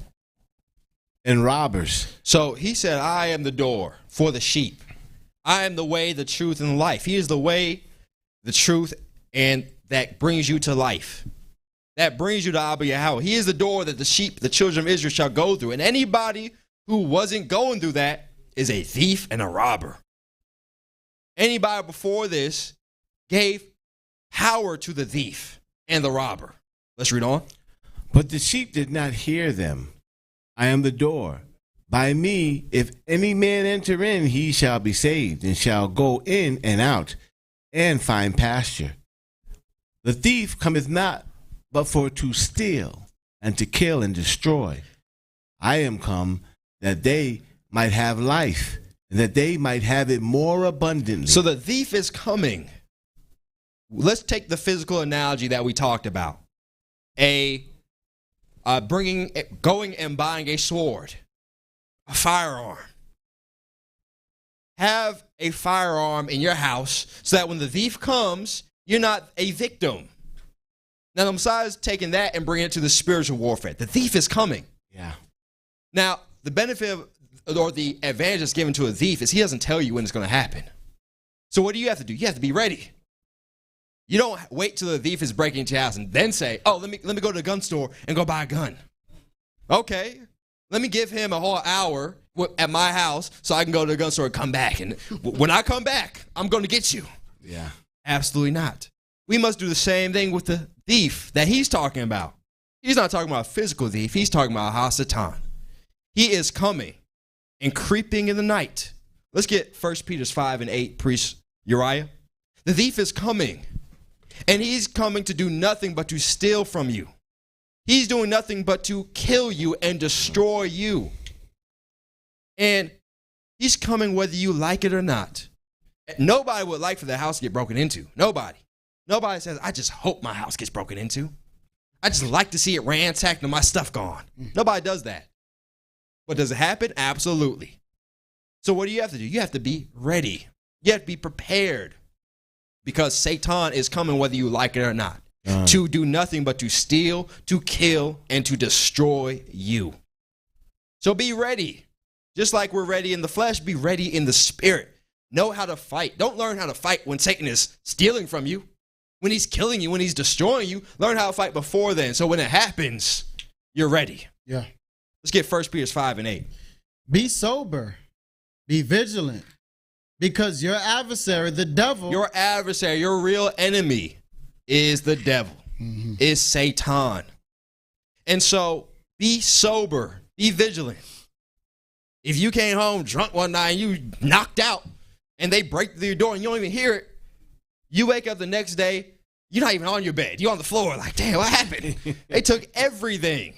and robbers. So he said, I am the door for the sheep. I am the way, the truth, and the life. He is the way, the truth, and that brings you to life. That brings you to Abba Yahweh. He is the door that the sheep, the children of Israel, shall go through. And anybody who wasn't going through that is a thief and a robber. Anybody before this gave power to the thief and the robber. Let's read on. But the sheep did not hear them. I am the door. By me, if any man enter in, he shall be saved, and shall go in and out, and find pasture. The thief cometh not, but for to steal, and to kill, and destroy. I am come, that they might have life, and that they might have it more abundantly. So the thief is coming. Let's take the physical analogy that we talked about. Going and buying a sword, a firearm. Have a firearm in your house so that when the thief comes, you're not a victim. Now the Messiah is taking that and bringing it to the spiritual warfare. The thief is coming. Yeah. Now, the benefit or the advantage that's given to a thief is he doesn't tell you when it's going to happen. So what do you have to do? You have to be ready. You don't wait till the thief is breaking into your house and then say, oh, let me go to the gun store and go buy a gun. Okay, let me give him a whole hour at my house so I can go to the gun store and come back. And when I come back, I'm going to get you. Yeah. Absolutely not. We must do the same thing with the thief that he's talking about. He's not talking about a physical thief. He's talking about Hasatan. He is coming and creeping in the night. Let's get 1 Peter 5:8, priest Uriah. The thief is coming, and he's coming to do nothing but to steal from you. He's doing nothing but to kill you and destroy you. And He's coming whether you like it or not. Nobody would like for their house to get broken into. Nobody. Nobody says, I just hope my house gets broken into. I just like to see it ransacked and my stuff gone. Nobody does that. But does it happen? Absolutely. So what do you have to do? You have to be ready. You have to be prepared. Because Satan is coming whether you like it or not. To do nothing but to steal, to kill, and to destroy you. So be ready. Just like we're ready in the flesh, be ready in the spirit. Know how to fight. Don't learn how to fight when Satan is stealing from you. When he's killing you, when he's destroying you, learn how to fight before then. So when it happens, you're ready. Yeah. Let's get 1 Peter 5:8. Be sober. Be vigilant. Because your adversary, the devil. Your adversary, your real enemy is the devil, is Satan. And so be sober. Be vigilant. If you came home drunk one night and you knocked out and they break through your door and you don't even hear it, you wake up the next day, you're not even on your bed. You're on the floor like, damn, what happened? They took everything.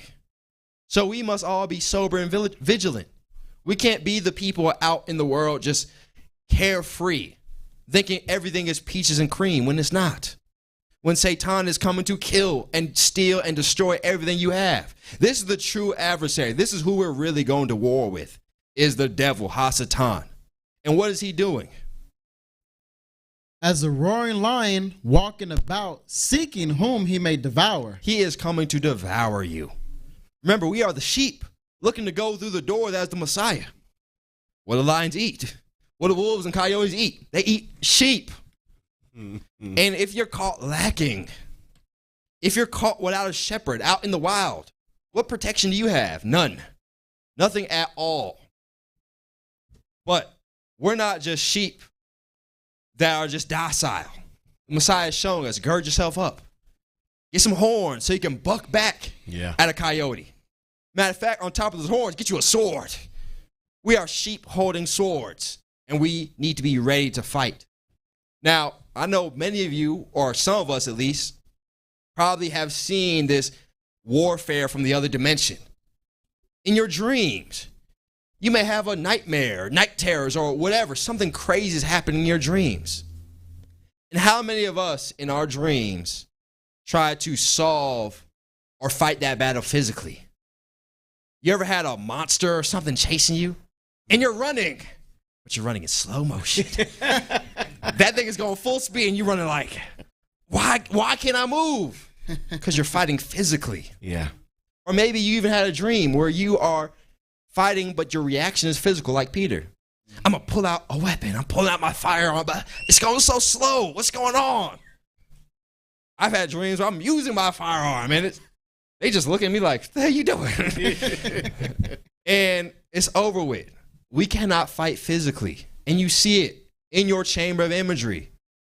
So we must all be sober and vigilant. We can't be the people out in the world just carefree, thinking everything is peaches and cream when it's not. When Satan is coming to kill and steal and destroy everything you have. This is the true adversary. This is who we're really going to war with, is the devil, Satan. And what is he doing? As a roaring lion walking about, seeking whom he may devour. He is coming to devour you. Remember, we are the sheep looking to go through the door that's the Messiah. What do lions eat? What do wolves and coyotes eat? They eat sheep. And if you're caught lacking, if you're caught without a shepherd out in the wild, what protection do you have? None. Nothing at all. But we're not just sheep that are just docile. The Messiah is showing us, gird yourself up. Get some horns so you can buck back at a coyote. Matter of fact, on top of those horns, get you a sword. We are sheep holding swords, and we need to be ready to fight. Now, I know many of you, or some of us at least, probably have seen this warfare from the other dimension. In your dreams, you may have a nightmare, night terrors, or whatever. Something crazy is happening in your dreams. And how many of us in our dreams try to solve or fight that battle physically? You ever had a monster or something chasing you? And you're running, but you're running in slow motion. That thing is going full speed and you're running like, why can't I move? Because you're fighting physically. Yeah. Or maybe you even had a dream where you are fighting, but your reaction is physical, like Peter. I'm going to pull out a weapon. I'm pulling out my firearm, but it's going so slow. What's going on? I've had dreams where I'm using my firearm and they just look at me like, what the hell you doing? And it's over with. We cannot fight physically. And you see it in your chamber of imagery.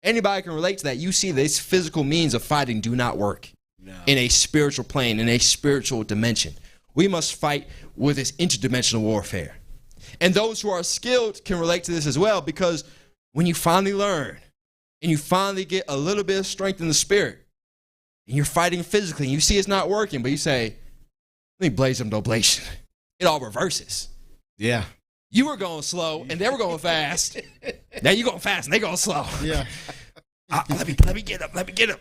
Anybody can relate to that. You see this physical means of fighting do not work in a spiritual plane, in a spiritual dimension. We must fight with this interdimensional warfare. And those who are skilled can relate to this as well, because when you finally learn and you finally get a little bit of strength in the spirit and you're fighting physically and you see it's not working, but you say, let me blaze them to oblation. It all reverses. Yeah. You were going slow and they were going fast. Now you're going fast and they're going slow. Yeah. Let me get up. Let me get up.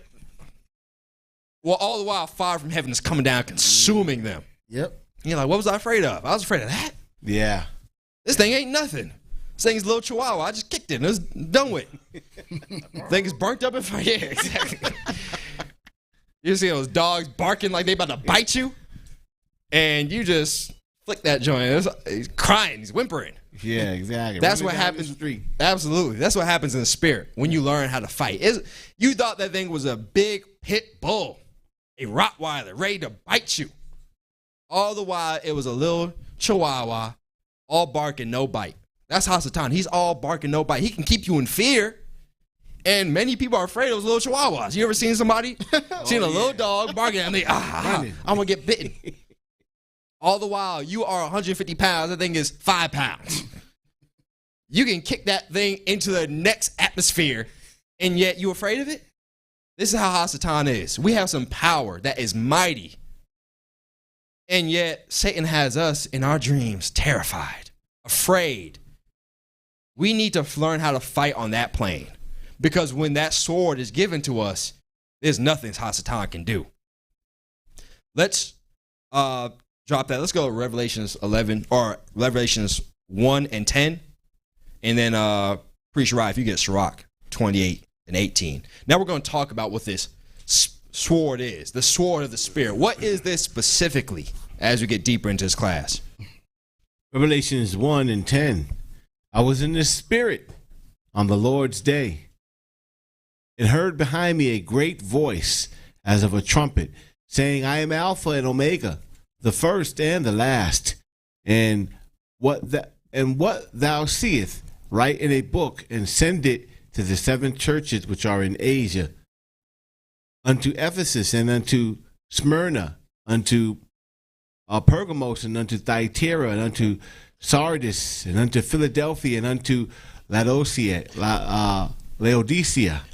Well, all the while, fire from heaven is coming down, consuming them. Yep. And you're like, what was I afraid of? I was afraid of that. Yeah. This thing ain't nothing. This thing's a little chihuahua. I just kicked it and it's done with. Thing is burnt up in fire. Yeah, exactly. You see those dogs barking like they about to bite you, and you just flick that joint. He's crying. He's whimpering. Yeah, exactly. That's what happens. Absolutely. That's what happens in the spirit when you learn how to fight. You thought that thing was a big pit bull, a Rottweiler ready to bite you. All the while, it was a little chihuahua, all barking, no bite. That's Satan. He's all barking, no bite. He can keep you in fear. And many people are afraid of those little chihuahuas. You ever seen somebody? Seen a little dog barking at me? I'm going to get bitten. All the while, you are 150 pounds. That thing is 5 pounds. You can kick that thing into the next atmosphere, and yet you afraid of it? This is how Satan is. We have some power that is mighty. And yet, Satan has us in our dreams terrified, afraid, We need to learn how to fight on that plane. Because when that sword is given to us, there's nothing Hasatan can do. Let's drop that. Let's go to Revelations 11 or Revelations 1 and 10. And then Pre-Shirah, if you get Sirach 28 and 18. Now we're going to talk about what this sword is, the sword of the Spirit. What is this specifically as we get deeper into this class? Revelations 1 and 10. I was in the Spirit on the Lord's day, and heard behind me a great voice as of a trumpet, saying, I am Alpha and Omega, the first and the last. And what thou seest, write in a book, and send it to the 7 churches which are in Asia, unto Ephesus, and unto Smyrna, unto Pergamos, and unto Thyatira, and unto Sardis, and unto Philadelphia, and unto Laodicea.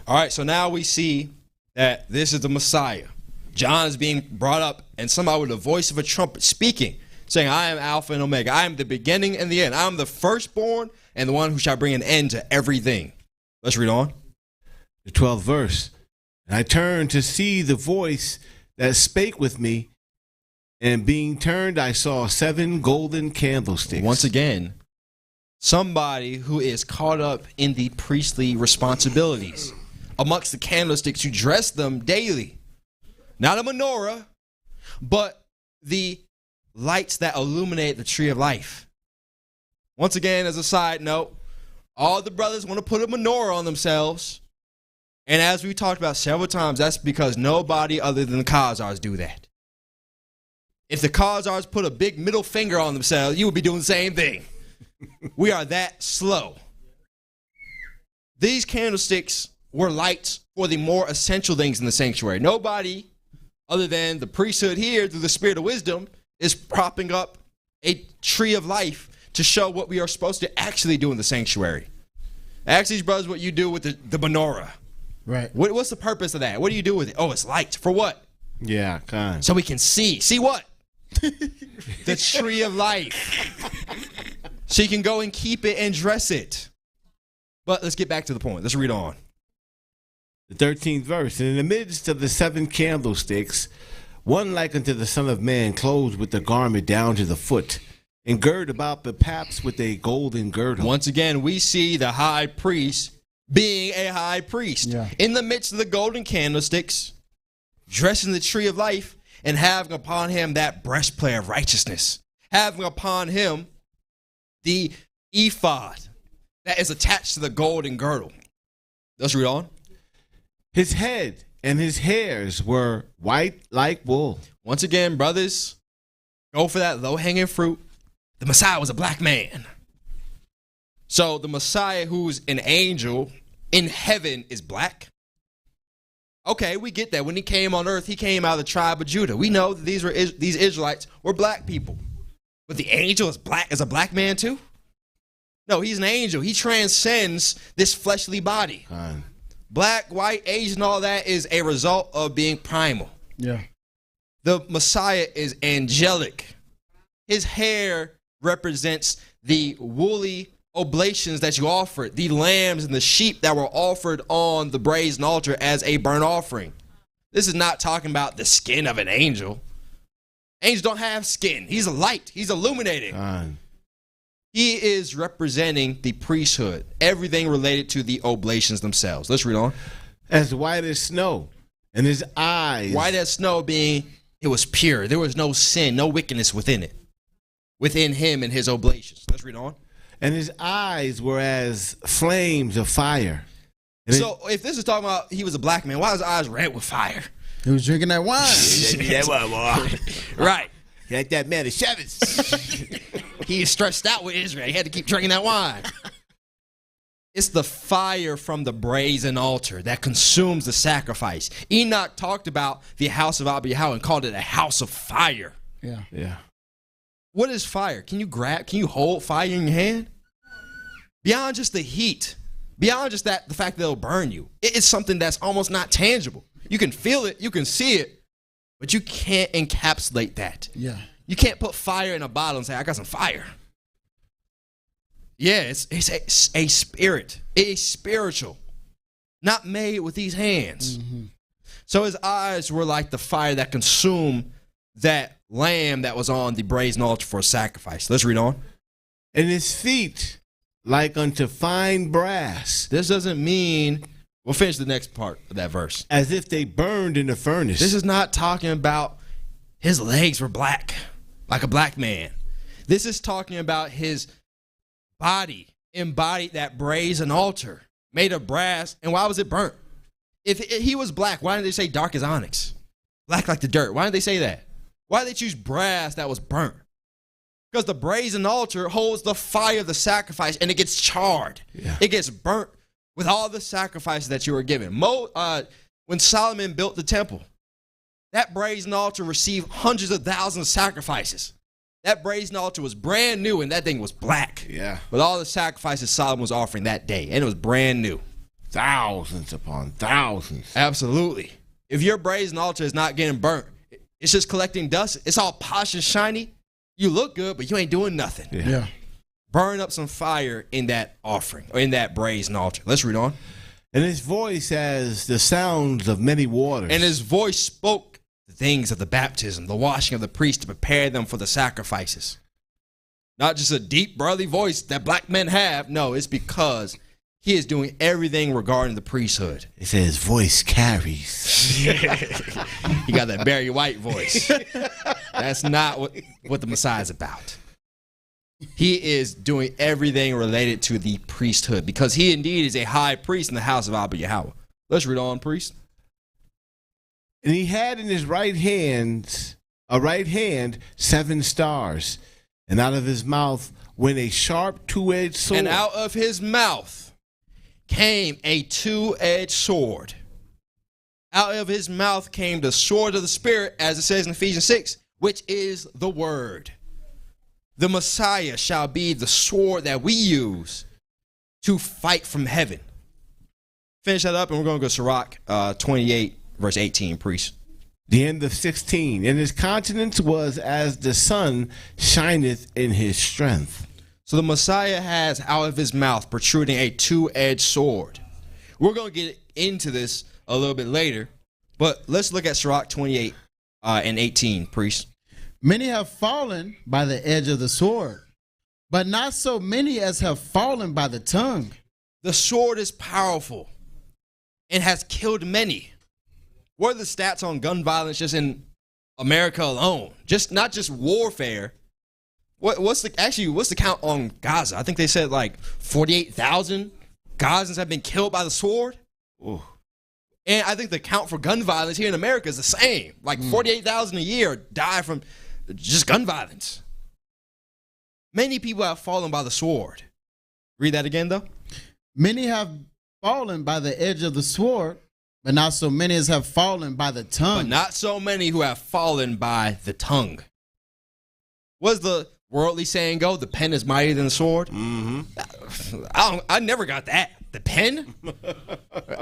All right, so now we see that this is the Messiah. John is being brought up, and somebody with the voice of a trumpet speaking, saying, I am Alpha and Omega. I am the beginning and the end. I am the firstborn and the one who shall bring an end to everything. Let's read on. The 12th verse. And I turned to see the voice that spake with me, and being turned, I saw 7 golden candlesticks. Once again, somebody who is caught up in the priestly responsibilities. Amongst the candlesticks, you dress them daily. Not a menorah, but the lights that illuminate the tree of life. Once again, as a side note, all the brothers want to put a menorah on themselves. And as we talked about several times, that's because nobody other than the Khazars do that. If the Khazars put a big middle finger on themselves, you would be doing the same thing. We are that slow. These candlesticks were lights for the more essential things in the sanctuary. Nobody other than the priesthood here, through the Spirit of wisdom, is propping up a tree of life to show what we are supposed to actually do in the sanctuary. Ask these brothers what you do with the menorah. Right. What's the purpose of that? What do you do with it? Oh, it's light. For what? Yeah, kind. So we can see. See what? The tree of life. So you can go and keep it and dress it. But let's get back to the point. Let's read on. The 13th verse. And in the midst of the 7 candlesticks, one like unto the Son of Man, clothed with the garment down to the foot, and girt about the paps with a golden girdle. Once again, we see the high priest being a high priest. Yeah. In the midst of the golden candlesticks, dressing the tree of life, and having upon him that breastplate of righteousness. Having upon him the ephod that is attached to the golden girdle. Let's read on. His head and his hairs were white like wool. Once again, brothers, go for that low-hanging fruit. The Messiah was a black man. So the Messiah, who's an angel in heaven, is black. Okay, we get that. When he came on earth, he came out of the tribe of Judah. We know that these Israelites were black people. But the angel is a black man too? No, he's an angel. He transcends this fleshly body. Black, white, Asian, all that is a result of being primal. Yeah. The Messiah is angelic. His hair represents the woolly oblations that you offered, the lambs and the sheep that were offered on the brazen altar as a burnt offering. This is not talking about the skin of an angel. Angels don't have skin. He's a light. He's illuminating. He is representing the priesthood, everything related to the oblations themselves. Let's read on. As white as snow, and his eyes. White as snow being, it was pure. There was no sin, no wickedness within it, within him and his oblations. Let's read on. And his eyes were as flames of fire. And so if this is talking about he was a black man, why are his eyes red with fire? He was drinking that wine. Right. Like that man of Shabbos. He is stressed out with Israel. He had to keep drinking that wine. It's the fire from the brazen altar that consumes the sacrifice. Enoch talked about the house of Abiyah and called it a house of fire. Yeah. Yeah. What is fire? Can you hold fire in your hand? Beyond just the heat, beyond just the fact that it'll burn you, it's something that's almost not tangible. You can feel it, you can see it, but you can't encapsulate that. Yeah. You can't put fire in a bottle and say, I got some fire. Yeah, it's a spirit, a spiritual, not made with these hands. Mm-hmm. So his eyes were like the fire that consumed that lamb that was on the brazen altar for a sacrifice. Let's read on. And his feet like unto fine brass. This doesn't mean, we'll finish the next part of that verse. As if they burned in the furnace. This is not talking about his legs were black, like a black man. This is talking about his body embodied that brazen altar made of brass. And why was it burnt? If he was black, why didn't they say dark as onyx? Black like the dirt. Why didn't they say that? Why did they choose brass that was burnt? Because the brazen altar holds the fire of the sacrifice and it gets charred. Yeah. It gets burnt with all the sacrifices that you were given. When Solomon built the temple, that brazen altar received hundreds of thousands of sacrifices. That brazen altar was brand new and that thing was black. Yeah. With all the sacrifices Solomon was offering that day. And it was brand new. Thousands upon thousands. Absolutely. If your brazen altar is not getting burnt, it's just collecting dust. It's all polished and shiny. You look good, but you ain't doing nothing. Yeah. Burn up some fire in that offering, or in that brazen altar. Let's read on. And his voice has the sounds of many waters. And his voice spoke the things of the baptism, the washing of the priest to prepare them for the sacrifices. Not just a deep, brotherly voice that black men have. No, it's because he is doing everything regarding the priesthood. It says voice carries. He got that Barry White voice. That's not what the Messiah is about. He is doing everything related to the priesthood because he indeed is a high priest in the house of Abba Yahweh. Let's read on, priest. And he had in his right hand 7 stars, and out of his mouth went a sharp two-edged sword. And out of his mouth came a two-edged sword. Out of his mouth came the sword of the Spirit, as it says in Ephesians 6, which is the word. The Messiah shall be the sword that we use to fight from heaven. Finish that up, and we're going to go to Sirach 28, verse 18, priest. The end of 16. And his countenance was as the sun shineth in his strength. So the Messiah has out of his mouth protruding a two-edged sword. We're going to get into this a little bit later, but let's look at Sirach 28 and 18, priest. Many have fallen by the edge of the sword, but not so many as have fallen by the tongue. The sword is powerful and has killed many. What are the stats on gun violence just in America alone? Not just warfare. What's the count on Gaza? I think they said like 48,000 Gazans have been killed by the sword. Ooh. And I think the count for gun violence here in America is the same. Like 48,000 a year die from just gun violence. Many people have fallen by the sword. Read that again, though. Many have fallen by the edge of the sword, but not so many as have fallen by the tongue. But not so many who have fallen by the tongue. What does the worldly saying go? The pen is mightier than the sword. Mm-hmm. I never got that. The pen?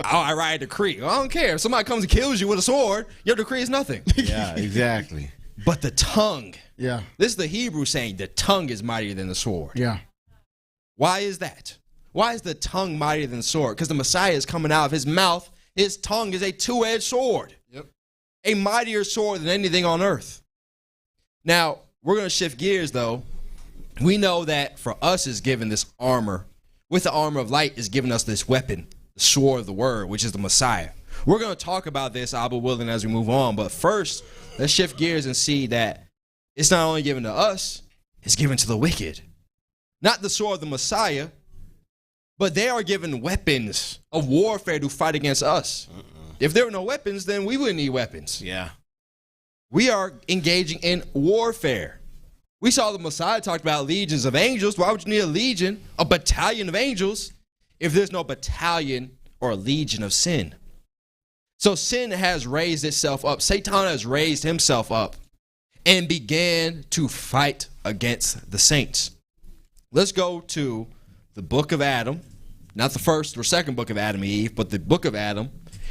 I write a decree. I don't care. If somebody comes and kills you with a sword, your decree is nothing. Yeah, exactly. But the tongue. Yeah. This is the Hebrew saying the tongue is mightier than the sword. Yeah. Why is that? Why is the tongue mightier than the sword? Because the Messiah is coming out of his mouth. His tongue is a two-edged sword. Yep. A mightier sword than anything on earth. Now, we're going to shift gears, though. We know that for us is given this armor. With the armor of light is given us this weapon, the sword of the word, which is the Messiah. We're going to talk about this, Abba willing, as we move on. But first, let's shift gears and see that it's not only given to us, it's given to the wicked. Not the sword of the Messiah, but they are given weapons of warfare to fight against us. If there were no weapons, then we wouldn't need weapons. Yeah. We are engaging in warfare. We saw the Messiah talked about legions of angels. Why would you need a legion, a battalion of angels, if there's no battalion or a legion of sin? So sin has raised itself up. Satan has raised himself up and began to fight against the saints. Let's go to the book of Adam, not the first or second book of Adam and Eve, but the book of Adam.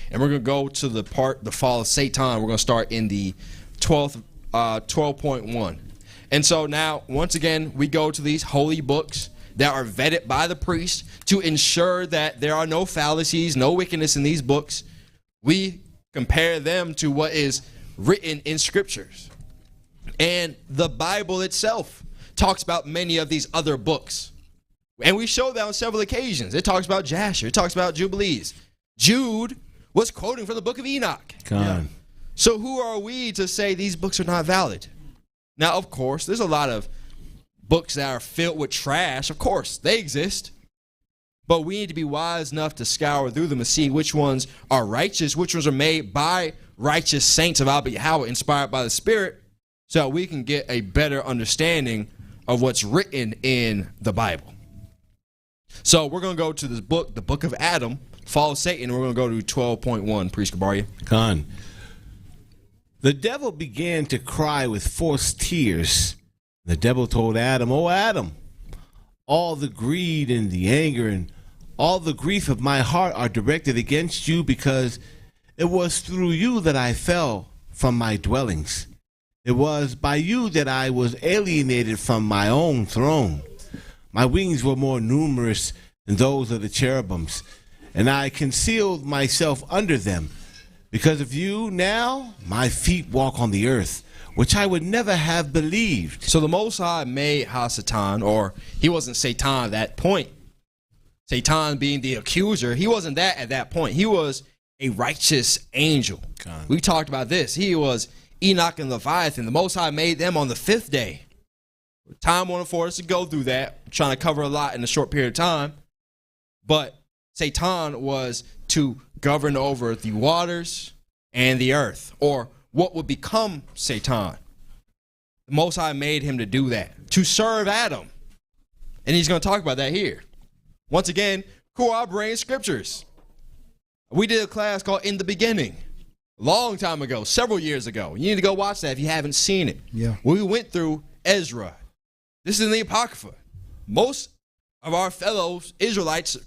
And we're going to go to the fall of Satan. We're going to start in the 12.1. And so now, once again, we go to these holy books that are vetted by the priest to ensure that there are no fallacies, no wickedness in these books. We compare them to what is written in scriptures. And the Bible itself talks about many of these other books. And we show that on several occasions. It talks about Jasher. It talks about Jubilees. Jude was quoting from the book of Enoch. So who are we to say these books are not valid? Now, of course, there's a lot of books that are filled with trash. Of course, they exist. But we need to be wise enough to scour through them and see which ones are righteous, which ones are made by righteous saints of Yahweh, inspired by the Spirit, so that we can get a better understanding of what's written in the Bible. So we're going to go to this book, the book of Adam, Fall of Satan. We're going to go to 12.1, Priest Kabaria. The devil began to cry with forced tears. The devil told Adam, "O Adam, all the greed and the anger and all the grief of my heart are directed against you, because it was through you that I fell from my dwellings. It was by you that I was alienated from my own throne. My wings were more numerous than those of the cherubims, and I concealed myself under them. Because of you, now my feet walk on the earth, which I would never have believed." So the Most High made Satan, or he wasn't Satan at that point. Satan being the accuser, he wasn't that at that point. He was a righteous angel. We talked about this. He was Enoch and Leviathan. The Most High made them on the 5th day. Time won't afford us to go through that. I'm trying to cover a lot in a short period of time. But Satan was to govern over the waters and the earth, or what would become Satan. The Most High made him to do that, to serve Adam. And he's going to talk about that here. Once again, corroborating scriptures. We did a class called In the Beginning, a long time ago, several years ago. You need to go watch that if you haven't seen it. We went through Ezra. This is in the Apocrypha. Most of our fellow Israelites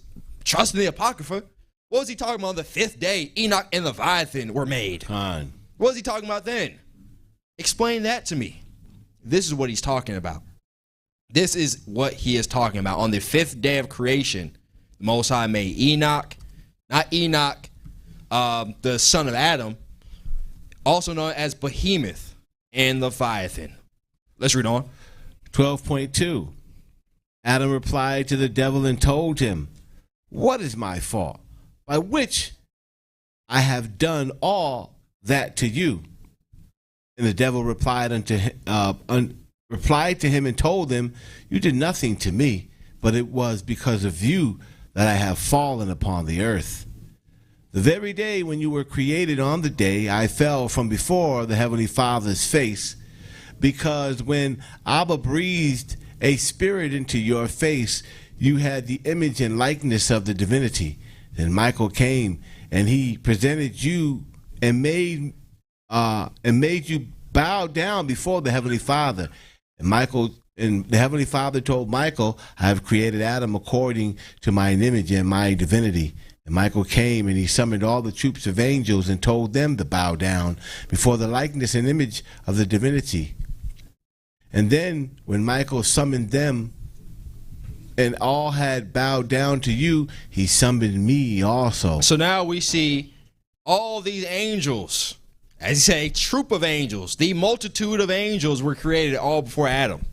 trust in the Apocrypha. What was he talking about on the 5th day? Enoch and Leviathan were made. What was he talking about then? Explain that to me. This is what he's talking about. This is what he is talking about. On the 5th day of creation, the Most High made Enoch, not Enoch, the son of Adam, also known as Behemoth and Leviathan. Let's read on. 12.2. Adam replied to the devil and told him, "What is my fault, by which I have done all that to you?" And the devil replied to him and told him, "You did nothing to me, but it was because of you that I have fallen upon the earth. The very day when you were created, on the day I fell from before the Heavenly Father's face, because when Abba breathed a spirit into your face, you had the image and likeness of the divinity. Then Michael came, and he presented you and made you bow down before the Heavenly Father. And the Heavenly Father told Michael, I have created Adam according to mine image and my divinity. And Michael came, and he summoned all the troops of angels and told them to bow down before the likeness and image of the divinity. And then when Michael summoned them, and all had bowed down to you, he summoned me also." So now we see all these angels, as you say, a troop of angels, the multitude of angels were created all before Adam.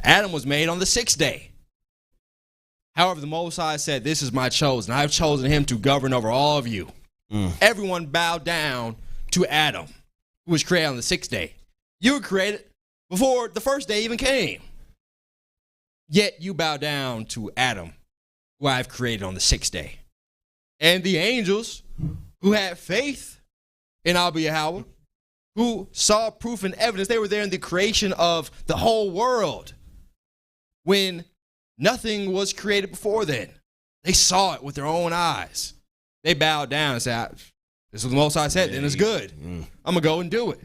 Adam was made on the 6th day. However, the Most High said, "This is my chosen. I have chosen him to govern over all of you." Everyone bowed down to Adam, who was created on the 6th day. You were created before the 1st day even came. Yet you bow down to Adam, who I have created on the 6th day. And the angels who had faith in Yahweh, who saw proof and evidence, they were there in the creation of the whole world when nothing was created before then. They saw it with their own eyes. They bowed down and said, "This is what the Most High said, then it's good. I'm going to go and do it."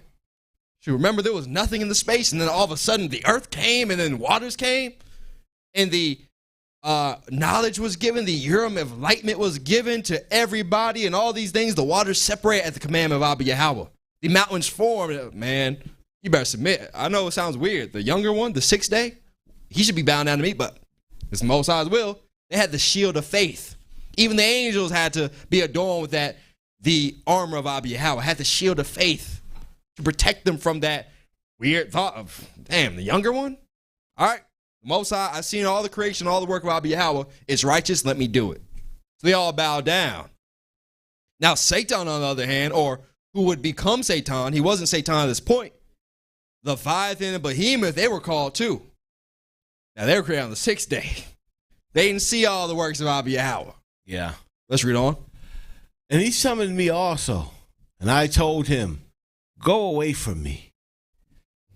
So remember, there was nothing in the space, and then all of a sudden the earth came, and then waters came. And the knowledge was given, the Urim of enlightenment was given to everybody, and all these things, the waters separate at the commandment of Yahweh. The mountains formed. Man, you better submit. I know it sounds weird. The younger one, the 6th day, he should be bound down to me, but It's the Most High's will. They had the shield of faith. Even the angels had to be adorned with that, the armor of Abba Yahweh, had the shield of faith to protect them from that weird thought of, damn, the younger one? All right, the Most High, I've seen all the creation, all the work of Abba Yahweh. It's righteous, let me do it. So they all bow down. Now, Satan, on the other hand, or who would become Satan, he wasn't Satan at this point. Leviathan and Behemoth, they were called too. Now, they were created on the 6th day. They didn't see all the works of Abba Yahweh. Yeah. Let's read on. And he summoned me also, and I told him, go away from me,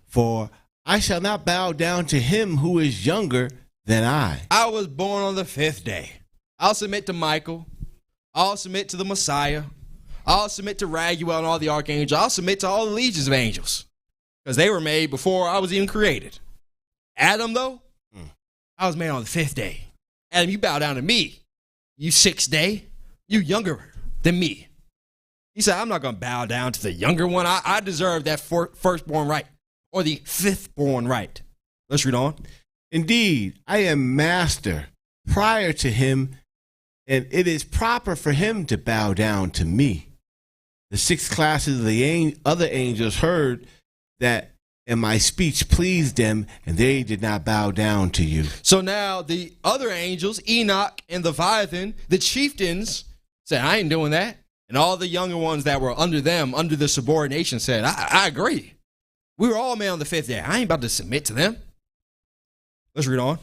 for I shall not bow down to him who is younger than I. I was born on the 5th day. I'll submit to Michael. I'll submit to the Messiah. I'll submit to Raguel and all the archangels. I'll submit to all the legions of angels, because they were made before I was even created. Adam, though, I was made on the 5th day. Adam, you bow down to me. You 6th day. You younger than me. He said, I'm not going to bow down to the younger one. I deserve that firstborn right, or the 5th-born right. Let's read on. Indeed, I am master prior to him, and it is proper for him to bow down to me. The 6 classes of the other angels heard that, and my speech pleased them, and they did not bow down to you. So now the other angels, Enoch and Leviathan, the chieftains, said, I ain't doing that. And all the younger ones that were under them, under the subordination, said, I agree. We were all made on the 5th day. I ain't about to submit to them. Let's read on.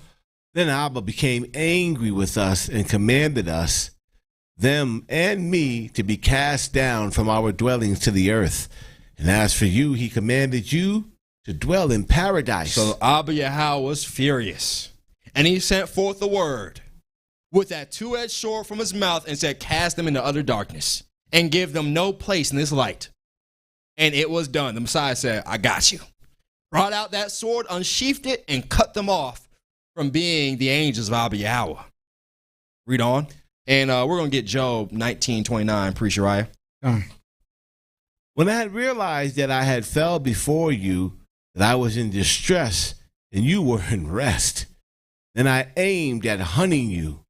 Then Abba became angry with us and commanded us, them and me, to be cast down from our dwellings to the earth. And as for you, he commanded you to dwell in paradise. So Abba Yahweh was furious, and he sent forth the word with that 2-edged sword from his mouth and said, cast them into utter darkness and give them no place in this light. And it was done. The Messiah said, I got you. Brought out that sword, unsheathed it, and cut them off from being the angels of Abba Yahweh. Read on. And we're going to get Job 19:29, Priest Uriah. When I had realized that I had fell before you, that I was in distress, and you were in rest, then I aimed at hunting you,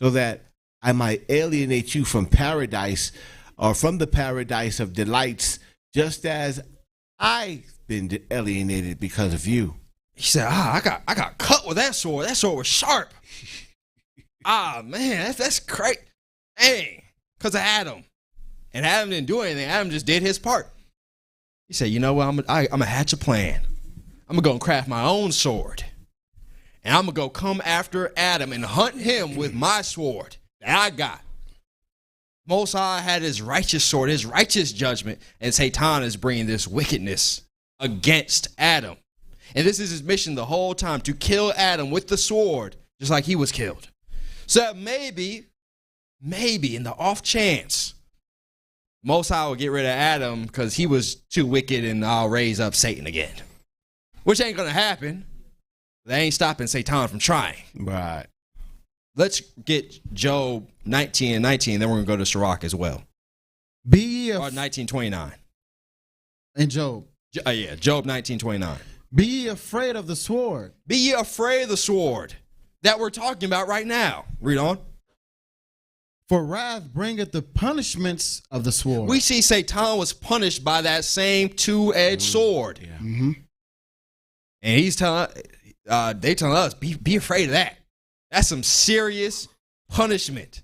so that I might alienate you from paradise, or from the paradise of delights, just as I've been alienated because of you. He said, I got cut with that sword. That sword was sharp. Man, that's great. Dang, because of Adam. And Adam didn't do anything. Adam just did his part. He said, you know what? I'm going to hatch a plan. I'm going to go and craft my own sword. And I'm going to go come after Adam and hunt him with my sword that I got. Most High had his righteous sword, his righteous judgment, and Satan is bringing this wickedness against Adam. And this is his mission the whole time, to kill Adam with the sword, just like he was killed. So that maybe in the off chance, Most High will get rid of Adam because he was too wicked, and I'll raise up Satan again. Which ain't going to happen. That ain't stopping Satan from trying. Right. Let's get Job 19:19, then we're going to go to Sirach as well. Be ye Or 19:29. and Job. Job 19:29. Be ye afraid of the sword. Be ye afraid of the sword that we're talking about right now. Read on. For wrath bringeth the punishments of the sword. We see Satan was punished by that same 2-edged sword. Yeah. Mm-hmm. And he's telling, they telling us, be afraid of that. That's some serious punishment.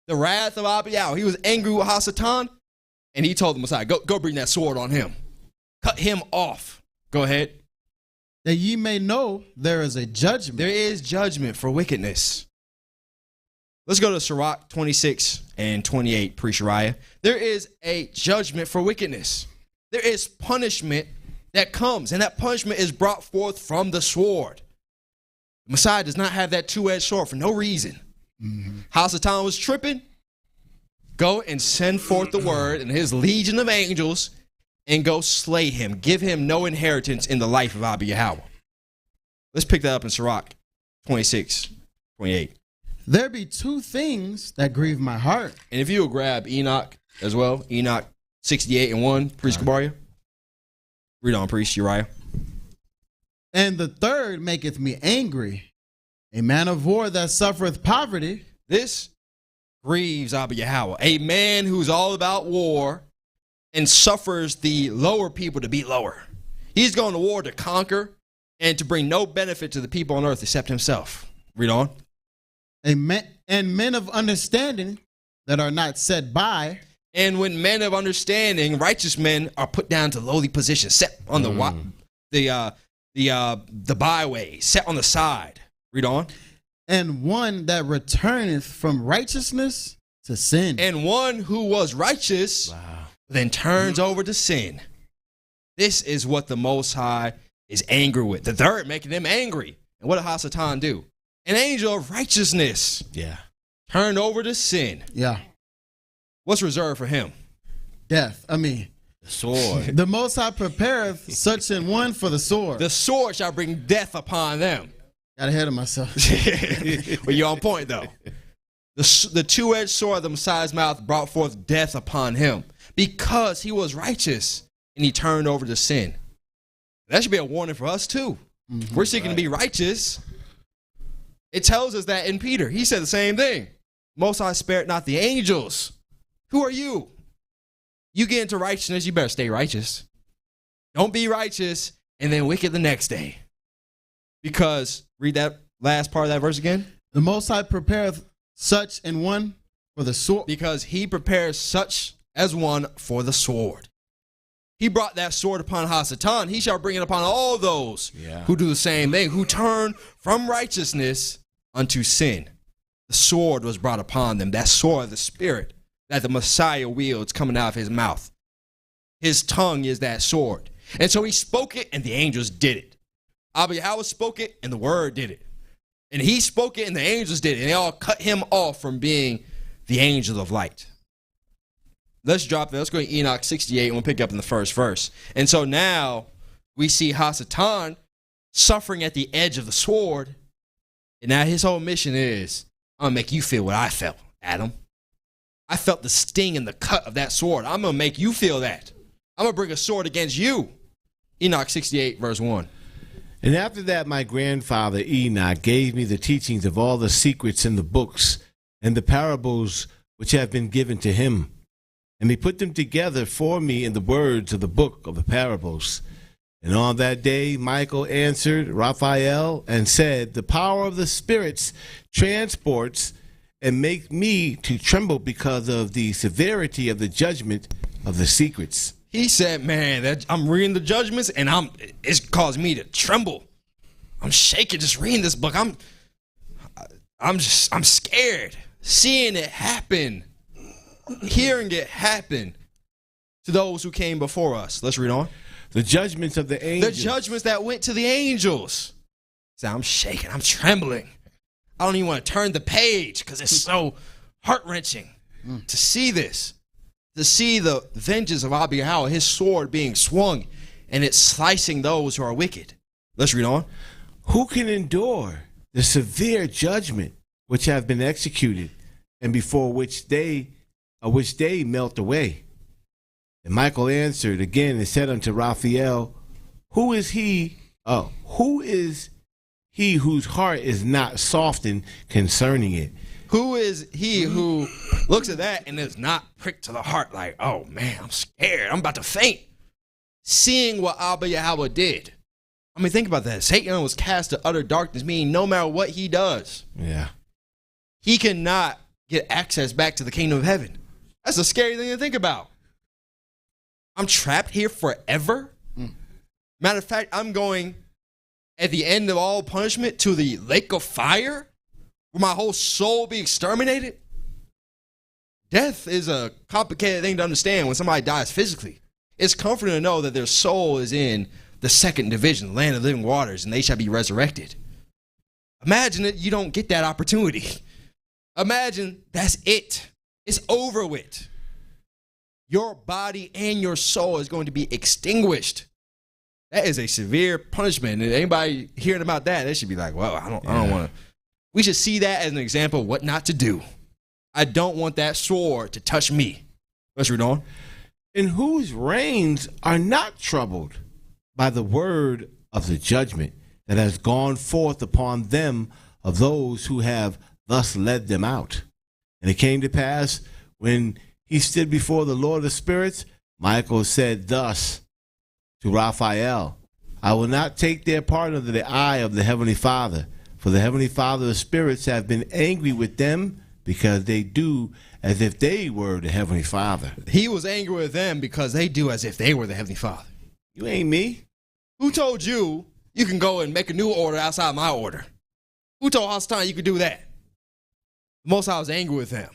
The wrath of Abba Yahweh. He was angry with Hasatan, and he told the Messiah, go bring that sword on him. Cut him off. Go ahead. That ye may know there is a judgment. There is judgment for wickedness. Let's go to Sirach 26 and 28, Priest Uriah. There is a judgment for wickedness. There is punishment that comes, and that punishment is brought forth from the sword. The Messiah does not have that 2-edged sword for no reason. Mm-hmm. Hasatan was tripping. Go and send forth the word and his legion of angels and go slay him. Give him no inheritance in the life of Abba Yahweh. Let's pick that up in Sirach 26, 28. There be 2 things that grieve my heart. And if you will grab Enoch as well, Enoch 68 and 1, Priest Kabaria. Read on, Priest Uriah. And the third maketh me angry, A man of war that suffereth poverty. This grieves Abba Yahweh. A man who's all about war and suffers the lower people to be lower. He's going to war to conquer and to bring no benefit to the people on earth except himself. Read on. And men of understanding that are not set by. And when men of understanding, righteous men, are put down to lowly positions, set on the byway, set on the side. Read on. And one that returneth from righteousness to sin. And one who was righteous then turns over to sin. This is what the Most High is angry with. The third making them angry. And what did Hasatan do? An angel of righteousness. Yeah. Turned over to sin. Yeah. What's reserved for him? Death. The sword. The Most High prepareth such an one for the sword. The sword shall bring death upon them. Got ahead of myself. Well, you're on point, though. The two-edged sword of the Messiah's mouth brought forth death upon him because he was righteous and he turned over to sin. That should be a warning for us, too. Mm-hmm. We're seeking to be righteous. It tells us that in Peter. He said the same thing. Most High spared not the angels. Who are you? You get into righteousness, you better stay righteous. Don't be righteous and then wicked the next day. Because, read that last part of that verse again. The Most High prepareth such an one for the sword. Because he prepares such as one for the sword. He brought that sword upon Hasatan. He shall bring it upon all those who do the same thing, who turn from righteousness unto sin. The sword was brought upon them, that sword of the Spirit that the Messiah wields coming out of his mouth. His tongue is that sword. And so he spoke it, and the angels did it. Abba Yahweh spoke it, and the word did it. And he spoke it, and the angels did it. And they all cut him off from being the angel of light. Let's drop that. Let's go to Enoch 68, and we'll pick up in the first verse. And so now we see Hasatan suffering at the edge of the sword. And now his whole mission is, I'm going to make you feel what I felt, Adam. I felt the sting and the cut of that sword. I'm going to make you feel that. I'm going to bring a sword against you. Enoch 68, verse 1. And after that, my grandfather Enoch gave me the teachings of all the secrets in the books and the parables which have been given to him. And he put them together for me in the words of the book of the parables. And on that day, Michael answered Raphael and said, the power of the spirits transports and make me to tremble because of the severity of the judgment of the secrets. He said, man, I'm reading the judgments and it's caused me to tremble. I'm shaking just reading this book. I'm scared. Seeing it happen, hearing it happen to those who came before us. Let's read on. The judgments of the angels. The judgments that went to the angels. So I'm shaking. I'm trembling. I don't even want to turn the page because it's so heart-wrenching to see this. To see the vengeance of Abba Yahweh, his sword being swung and it's slicing those who are wicked. Let's read on. Who can endure the severe judgment which have been executed and before which they melt away? And Michael answered again and said unto Raphael, who is he whose heart is not softened concerning it? Who is he who looks at that and is not pricked to the heart like, oh man, I'm scared, I'm about to faint, seeing what Abba Yahweh did? I mean, think about that. Satan was cast to utter darkness, meaning no matter what he does, he cannot get access back to the kingdom of heaven. That's a scary thing to think about. I'm trapped here forever. Matter of fact, I'm going at the end of all punishment to the lake of fire where my whole soul will be exterminated. Death is a complicated thing to understand when somebody dies physically. It's comforting to know that their soul is in the second division, the land of living waters, and they shall be resurrected. Imagine that you don't get that opportunity. Imagine that's it. It's over with. Your body and your soul is going to be extinguished. That is a severe punishment. And anybody hearing about that, they should be like, well, I don't want to. We should see that as an example of what not to do. I don't want that sword to touch me. Let's read on. In whose reigns are not troubled by the word of the judgment that has gone forth upon them of those who have thus led them out. And it came to pass, when he stood before the Lord of spirits, Michael said thus to Raphael, I will not take their part under the eye of the Heavenly Father, for the Heavenly Father of spirits have been angry with them, because they do as if they were the Heavenly Father. He was angry with them because they do as if they were the Heavenly Father. You ain't me. Who told you you can go and make a new order outside my order? Who told Hasatan you could do that? The Most High was angry with them.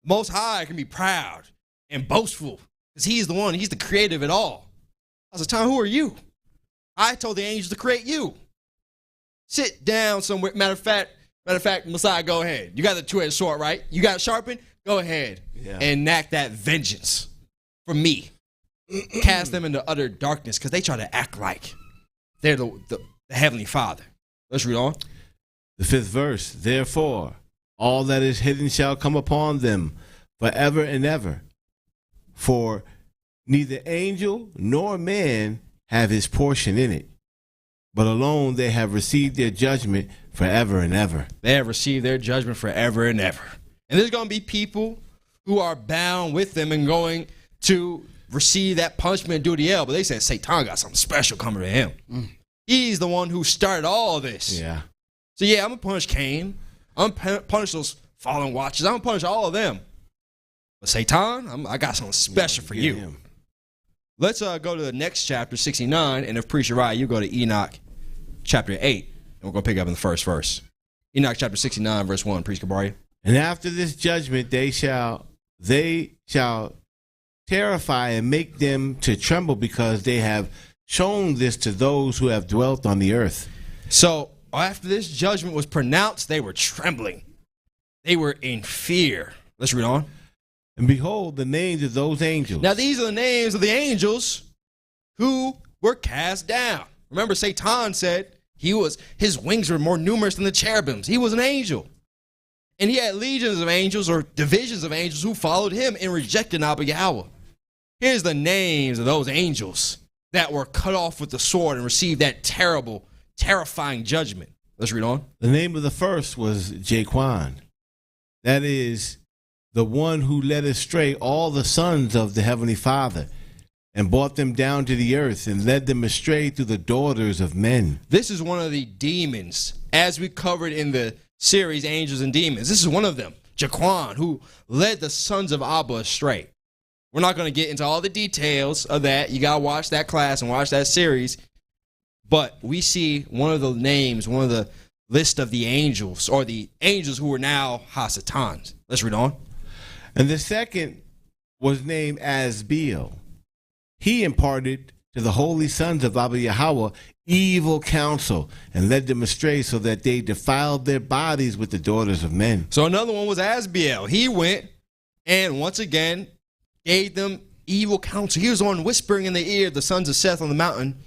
The Most High can be proud and boastful because he's the one, he's the creator of it all. Hasatan, who are you? I told the angels to create you. Sit down somewhere. Matter of fact, Messiah, go ahead. You got the two-edged sword, right? You got it sharpened? Go ahead and enact that vengeance for me. Cast them into utter darkness because they try to act like they're the Heavenly Father. Let's read on. The 5th verse, therefore, all that is hidden shall come upon them forever and ever. For neither angel nor man have his portion in it, but alone they have received their judgment forever and ever. They have received their judgment forever and ever. And there's going to be people who are bound with them and going to receive that punishment and do the hell. But they said Satan got something special coming to him. He's the one who started all of this. Yeah. So yeah, I'm going to punish Cain. I'm going to punish those fallen watchers. I'm going to punish all of them. But Satan, I got something special for you. Him. Let's go to the next chapter, 69. And if Priest Uriah, you go to Enoch chapter 8. And we're going to pick up in the first verse. Enoch chapter 69, verse 1. Priest Kabari. And after this judgment they shall terrify and make them to tremble, because they have shown this to those who have dwelt on the earth. So after this judgment was pronounced, they were trembling. They were in fear. Let's read on. And behold, the names of those angels. Now these are the names of the angels who were cast down. Remember, Satan said his wings were more numerous than the cherubims. He was an angel. And he had legions of angels, or divisions of angels, who followed him and rejected Abba Yahweh. Here's the names of those angels that were cut off with the sword and received that terrible, terrifying judgment. Let's read on. The name of the first was Jaquan. That is, the one who led astray all the sons of the Heavenly Father, and brought them down to the earth, and led them astray through the daughters of men. This is one of the demons, as we covered in the series Angels and Demons. This is one of them, Jaquan, who led the sons of Abba astray. We're not going to get into all the details of that. You got to watch that class and watch that series. But we see one of the names, one of the list of the angels, or the angels who are now Hasatans. Let's read on. And the second was named Asbeel. He imparted to the holy sons of Abba Yahweh evil counsel, and led them astray, so that they defiled their bodies with the daughters of men. So another one was Asbeel. He went and once again gave them evil counsel. He was the one whispering in the ear of the sons of Seth on the mountain.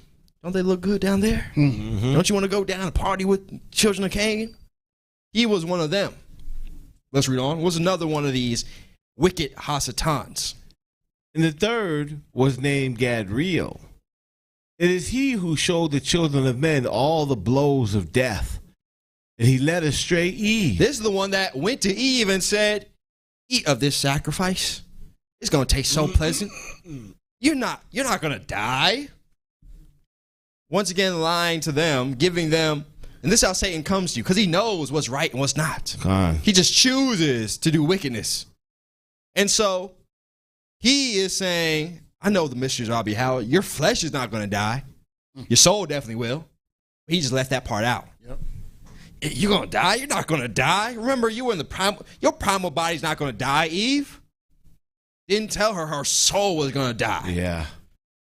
Don't they look good down there? Mm-hmm. Don't you want to go down and party with children of Cain? He was one of them. Let's read on. Was another one of these wicked Hasatans. And the third was named Gadriel. It is he who showed the children of men all the blows of death, and he led astray Eve. This is the one that went to Eve and said, eat of this sacrifice. It's going to taste so pleasant. You're not going to die. Once again, lying to them, giving them, and this is how Satan comes to you, because he knows what's right and what's not. He just chooses to do wickedness. And so he is saying, I know the mysteries of Abba Yahweh. Your flesh is not going to die. Your soul definitely will. He just left that part out. Yep. You're going to die? You're not going to die. Remember, you were in the primal. Your primal body's not going to die, Eve. Didn't tell her soul was going to die. Yeah.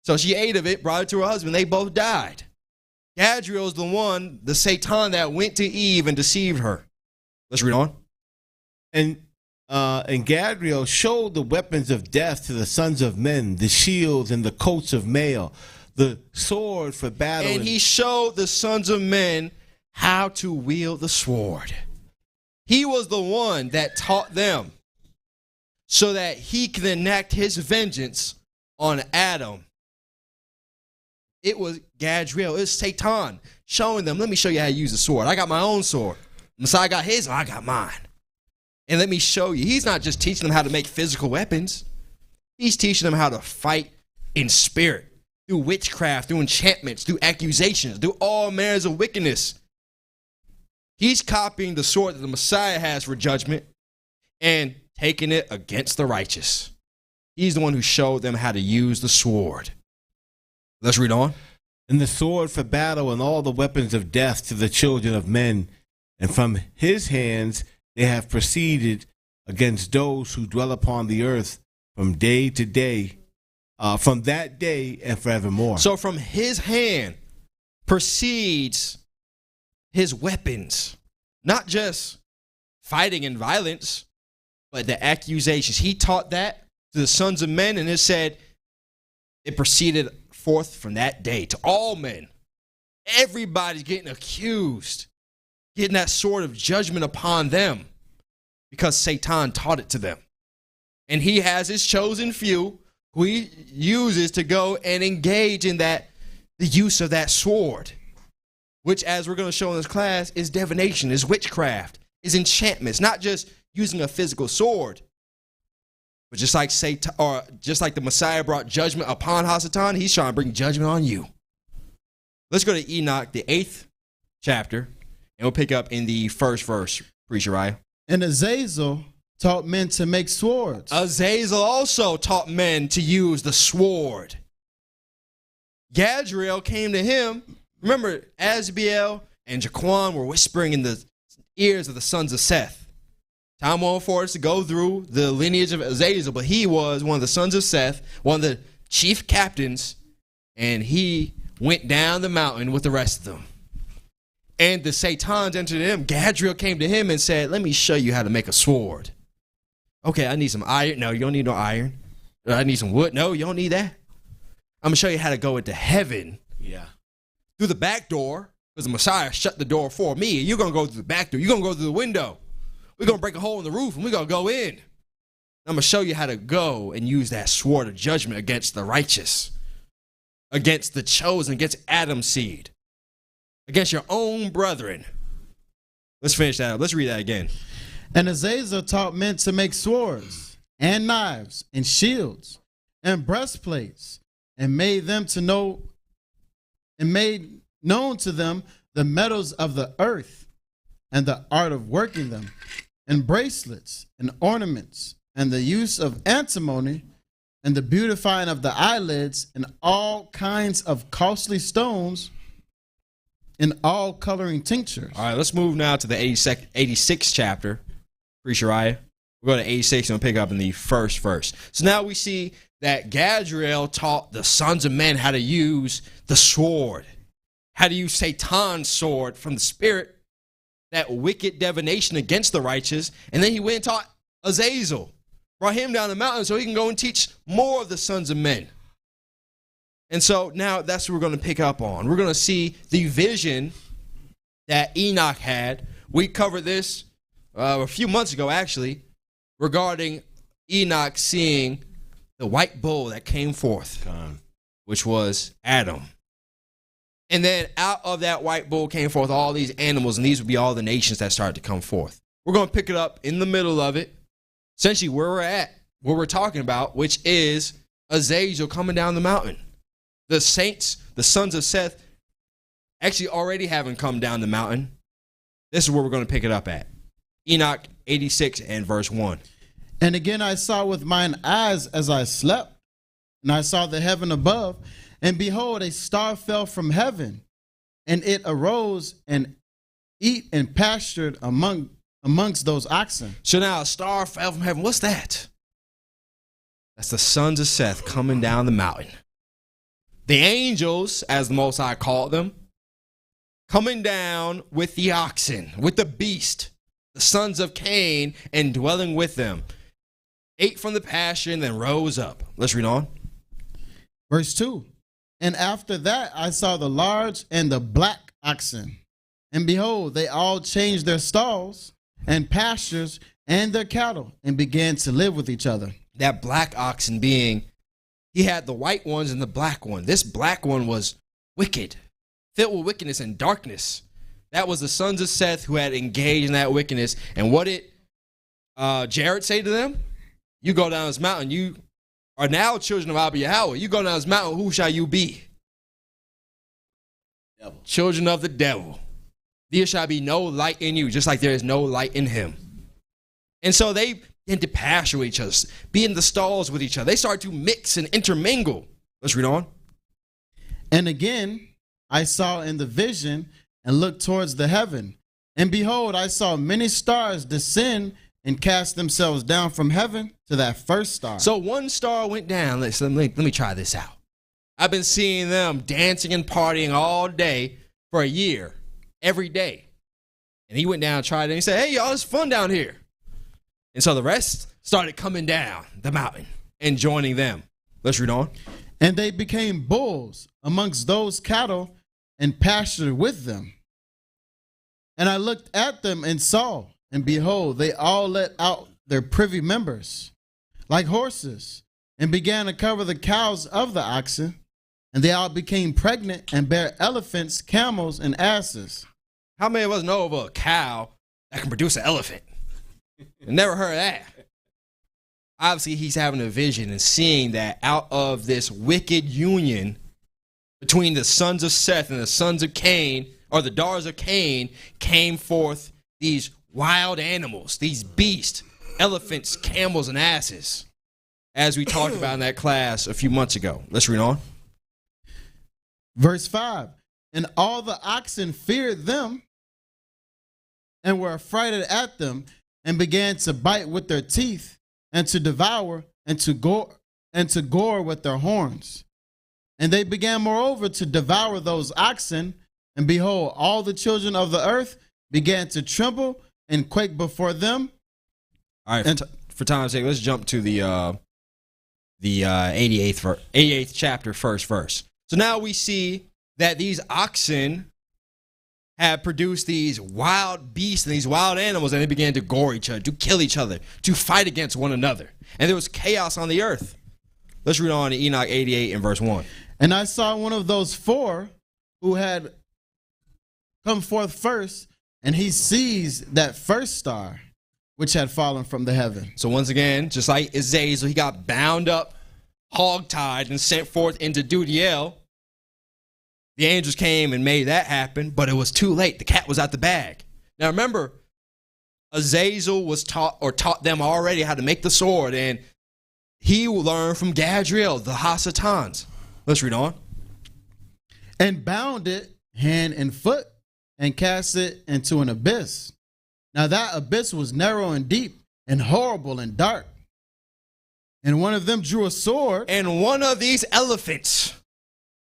So she ate of it, brought it to her husband. They both died. Gadriel's the one, the Satan that went to Eve and deceived her. Let's read on. And Gadriel showed the weapons of death to the sons of men, the shields and the coats of mail, the sword for battle. And he showed the sons of men how to wield the sword. He was the one that taught them so that he can enact his vengeance on Adam. It was Gadriel, it was Satan showing them, let me show you how to use the sword. I got my own sword. Messiah got his, I got mine. And let me show you, he's not just teaching them how to make physical weapons. He's teaching them how to fight in spirit, through witchcraft, through enchantments, through accusations, through all manners of wickedness. He's copying the sword that the Messiah has for judgment and taking it against the righteous. He's the one who showed them how to use the sword. Let's read on. And the sword for battle and all the weapons of death to the children of men, and from his hands they have proceeded against those who dwell upon the earth from day to day, from that day and forevermore. So from his hand proceeds his weapons, not just fighting and violence, but the accusations. He taught that to the sons of men, and it said it proceeded forth from that day to all men. Everybody's getting accused, getting that sword of judgment upon them because Satan taught it to them. And he has his chosen few who he uses to go and engage in that, the use of that sword, which, as we're going to show in this class, is divination, is witchcraft, is enchantments, not just using a physical sword, but just like Satan, or just like the Messiah brought judgment upon Hasatan, he's trying to bring judgment on you. Let's go to Enoch, the 8th chapter, and we'll pick up in the first verse, Priest Uriah. And Azazel taught men to make swords. Azazel also taught men to use the sword. Gadriel came to him. Remember, Asbiel and Jaquan were whispering in the ears of the sons of Seth. Time won't for us to go through the lineage of Azazel, but he was one of the sons of Seth, one of the chief captains, and he went down the mountain with the rest of them. And the Satans entered him. Gadriel came to him and said, let me show you how to make a sword. Okay, I need some iron. No, you don't need no iron. I need some wood. No, you don't need that. I'm going to show you how to go into heaven. Yeah. Through the back door, because the Messiah shut the door for me. You're going to go through the back door. You're going to go through the window. We're going to break a hole in the roof, and we're going to go in. I'm going to show you how to go and use that sword of judgment against the righteous, against the chosen, against Adam's seed, against your own brethren. Let's finish that up. Let's read that again. And Azazel taught men to make swords and knives and shields and breastplates, and made them to know, and made known to them the metals of the earth and the art of working them, and bracelets and ornaments, and the use of antimony, and the beautifying of the eyelids, and all kinds of costly stones, and all coloring tinctures. All right, let's move now to the 86th chapter. Priest Uriah. We'll go to 86 and we'll pick up in the first verse. So now we see that Gadriel taught the sons of men how to use the sword, how to use Satan's sword from the spirit, that wicked divination against the righteous. And then he went and taught Azazel, brought him down the mountain so he can go and teach more of the sons of men. And so now that's what we're going to pick up on. We're going to see the vision that Enoch had. We covered this a few months ago, actually, regarding Enoch seeing the white bull that came forth, which was Adam. And then out of that white bull came forth all these animals, and these would be all the nations that started to come forth. We're going to pick it up in the middle of it, essentially where we're at, what we're talking about, which is Azazel coming down the mountain. The saints, the sons of Seth, actually already having come down the mountain. This is where we're going to pick it up at. Enoch 86 and verse 1. And again I saw with mine eyes as I slept, and I saw the heaven above, and behold, a star fell from heaven, and it arose and eat and pastured amongst those oxen. So now a star fell from heaven. What's that? That's the sons of Seth coming down the mountain. The angels, as the Most High called them, coming down with the oxen, with the beast, the sons of Cain, and dwelling with them. Ate from the pasture and then rose up. Let's read on. Verse 2. And after that I saw the large and the black oxen. And behold, they all changed their stalls and pastures and their cattle, and began to live with each other. That black oxen being, he had the white ones and the black one. This black one was wicked, filled with wickedness and darkness. That was the sons of Seth who had engaged in that wickedness. And what did Jared say to them? You go down this mountain. You are now children of Abba Yahweh. You go down this mountain, who shall you be? Devil. Children of the devil. There shall be no light in you, just like there is no light in him. And so they began to pasture with each other, be in the stalls with each other. They started to mix and intermingle. Let's read on. And again, I saw in the vision and looked towards the heaven. And behold, I saw many stars descend and cast themselves down from heaven to that first star. So one star went down. Let me try this out. I've been seeing them dancing and partying all day for a year, every day. And he went down and tried it, and he said, hey, y'all, it's fun down here. And so the rest started coming down the mountain and joining them. Let's read on. And they became bulls amongst those cattle and pastured with them. And I looked at them and saw, and behold, they all let out their privy members like horses, and began to cover the cows of the oxen. And they all became pregnant and bare elephants, camels, and asses. How many of us know of a cow that can produce an elephant? I never heard of that. Obviously, he's having a vision and seeing that out of this wicked union between the sons of Seth and the sons of Cain, or the daughters of Cain, came forth these wild animals, these beasts, elephants, camels, and asses, as we talked about in that class a few months ago. Let's read on. Verse 5, and all the oxen feared them and were affrighted at them and began to bite with their teeth and to devour and to gore with their horns. And they began moreover to devour those oxen, and behold, all the children of the earth began to tremble and quake before them. All right, for time's sake, let's jump to the 88th chapter, first verse. So now we see that these oxen have produced these wild beasts and these wild animals, and they began to gore each other, to kill each other, to fight against one another. And there was chaos on the earth. Let's read on to Enoch 88 and verse 1. And I saw one of those four who had come forth first, and he seized that first star which had fallen from the heaven. So once again, just like Azazel, he got bound up, hogtied, and sent forth into Dudiel. The angels came and made that happen, but it was too late. The cat was out the bag. Now remember, Azazel was taught them already how to make the sword, and he learned from Gadriel, the Hasatans. Let's read on. And bound it hand and foot and cast it into an abyss. Now that abyss was narrow and deep and horrible and dark. And one of them drew a sword. And one of these elephants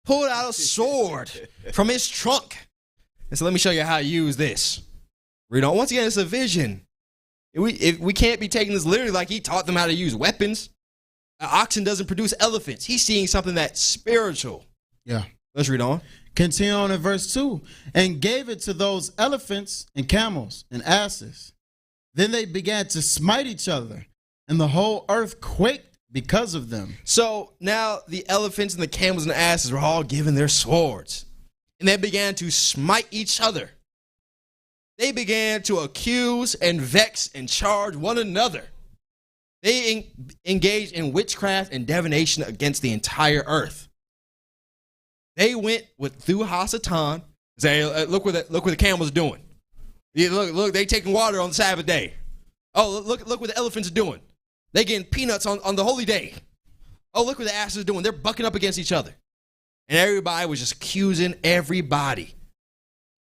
pulled out a sword from his trunk. And so let me show you how to use this. Read on. Once again, it's a vision. We can't be taking this literally like he taught them how to use weapons. An oxen doesn't produce elephants. He's seeing something that's spiritual. Yeah. Let's read on. Continue on in verse 2. And gave it to those elephants and camels and asses. Then they began to smite each other, and the whole earth quaked because of them. So now the elephants and the camels and the asses were all given their swords, and they began to smite each other. They began to accuse and vex and charge one another. They engaged in witchcraft and divination against the entire earth. They went through Hasatan and say, look what the camels are doing. Yeah, look, they taking water on the Sabbath day. Oh, look what the elephants are doing. They getting peanuts on the holy day. Oh, look what the asses are doing. They're bucking up against each other. And everybody was just accusing everybody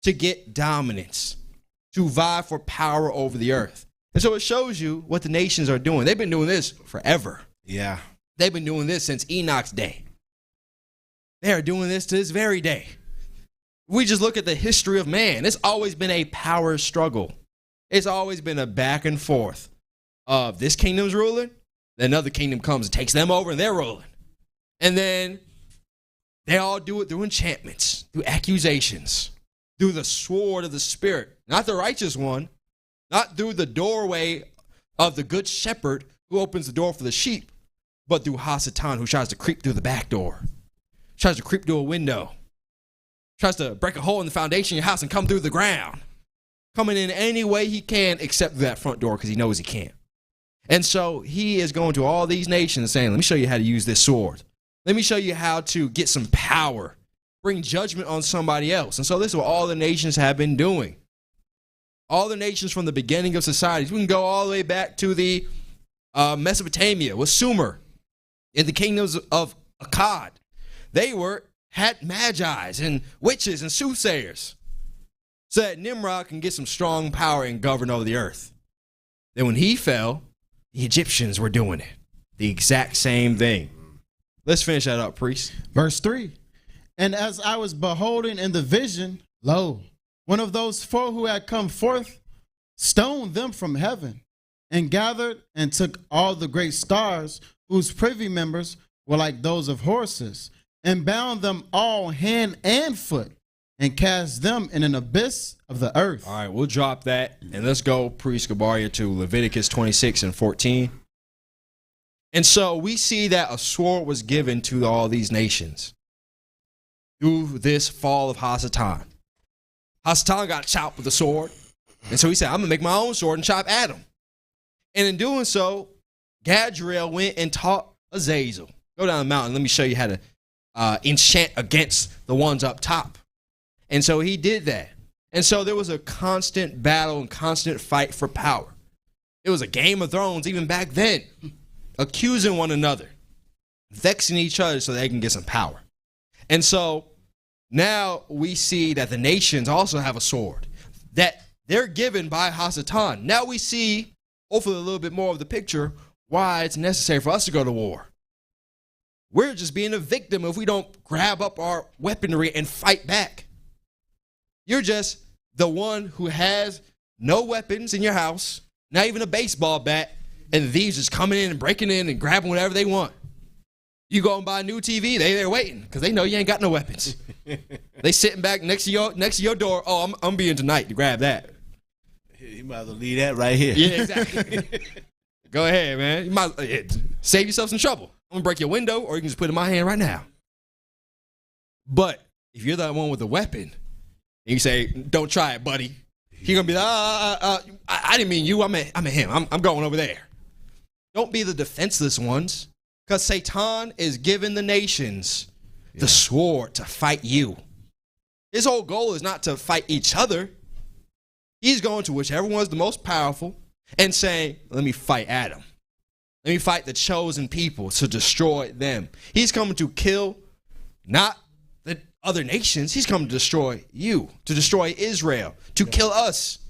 to get dominance, to vie for power over the earth. And so it shows you what the nations are doing. They've been doing this forever. Yeah. They've been doing this since Enoch's day. They are doing this to this very day. We just look at the history of man. It's always been a power struggle. It's always been a back and forth of this kingdom's ruling, then another kingdom comes and takes them over and they're ruling. And then they all do it through enchantments, through accusations, through the sword of the Spirit, not the righteous one, not through the doorway of the good shepherd who opens the door for the sheep, but through Hasatan, who tries to creep through the back door, tries to creep through a window, tries to break a hole in the foundation of your house and come through the ground. Coming in any way he can except that front door because he knows he can't. And so he is going to all these nations saying, let me show you how to use this sword. Let me show you how to get some power, bring judgment on somebody else. And so this is what all the nations have been doing. All the nations from the beginning of societies. We can go all the way back to the Mesopotamia with Sumer in the kingdoms of Akkad. They had magi's and witches and soothsayers so that Nimrod can get some strong power and govern over the earth. Then when he fell, the Egyptians were doing it. The exact same thing. Let's finish that up, priest. Verse 3. And as I was beholding in the vision, lo, one of those four who had come forth stoned them from heaven, and gathered and took all the great stars, whose privy members were like those of horses, and bound them all hand and foot, and cast them in an abyss of the earth. All right, we'll drop that, and let's go, Priest Gabaria, to Leviticus 26 and 14. And so we see that a sword was given to all these nations through this fall of Hasatan. Hasatan got chopped with a sword, and so he said, I'm going to make my own sword and chop Adam. And in doing so, Gadriel went and taught Azazel. Go down the mountain, let me show you how to enchant against the ones up top. And so he did that. And so there was a constant battle and constant fight for power. It was a Game of Thrones even back then, accusing one another, vexing each other so they can get some power. And so now we see that the nations also have a sword that they're given by Hasatan. Now we see, hopefully a little bit more of the picture, why it's necessary for us to go to war. We're just being a victim if we don't grab up our weaponry and fight back. You're just the one who has no weapons in your house, not even a baseball bat, and the thieves just coming in and breaking in and grabbing whatever they want. You go and buy a new TV, they're waiting because they know you ain't got no weapons. They sitting back next to your door. Oh, I'm being tonight to grab that. You might as well leave that right here. Yeah, exactly. Go ahead, man. You might save yourself some trouble. I'm gonna break your window, or you can just put it in my hand right now. But if you're the one with the weapon, and you say, "Don't try it, buddy," he's gonna be like, I didn't mean you. I meant him. I'm going over there. Don't be the defenseless ones, because Satan is giving the nations the sword to fight you. His whole goal is not to fight each other. He's going to whichever one's the most powerful and saying, let me fight Adam. Let me fight the chosen people to destroy them. He's coming to kill not the other nations. He's coming to destroy you, to destroy Israel, to kill us,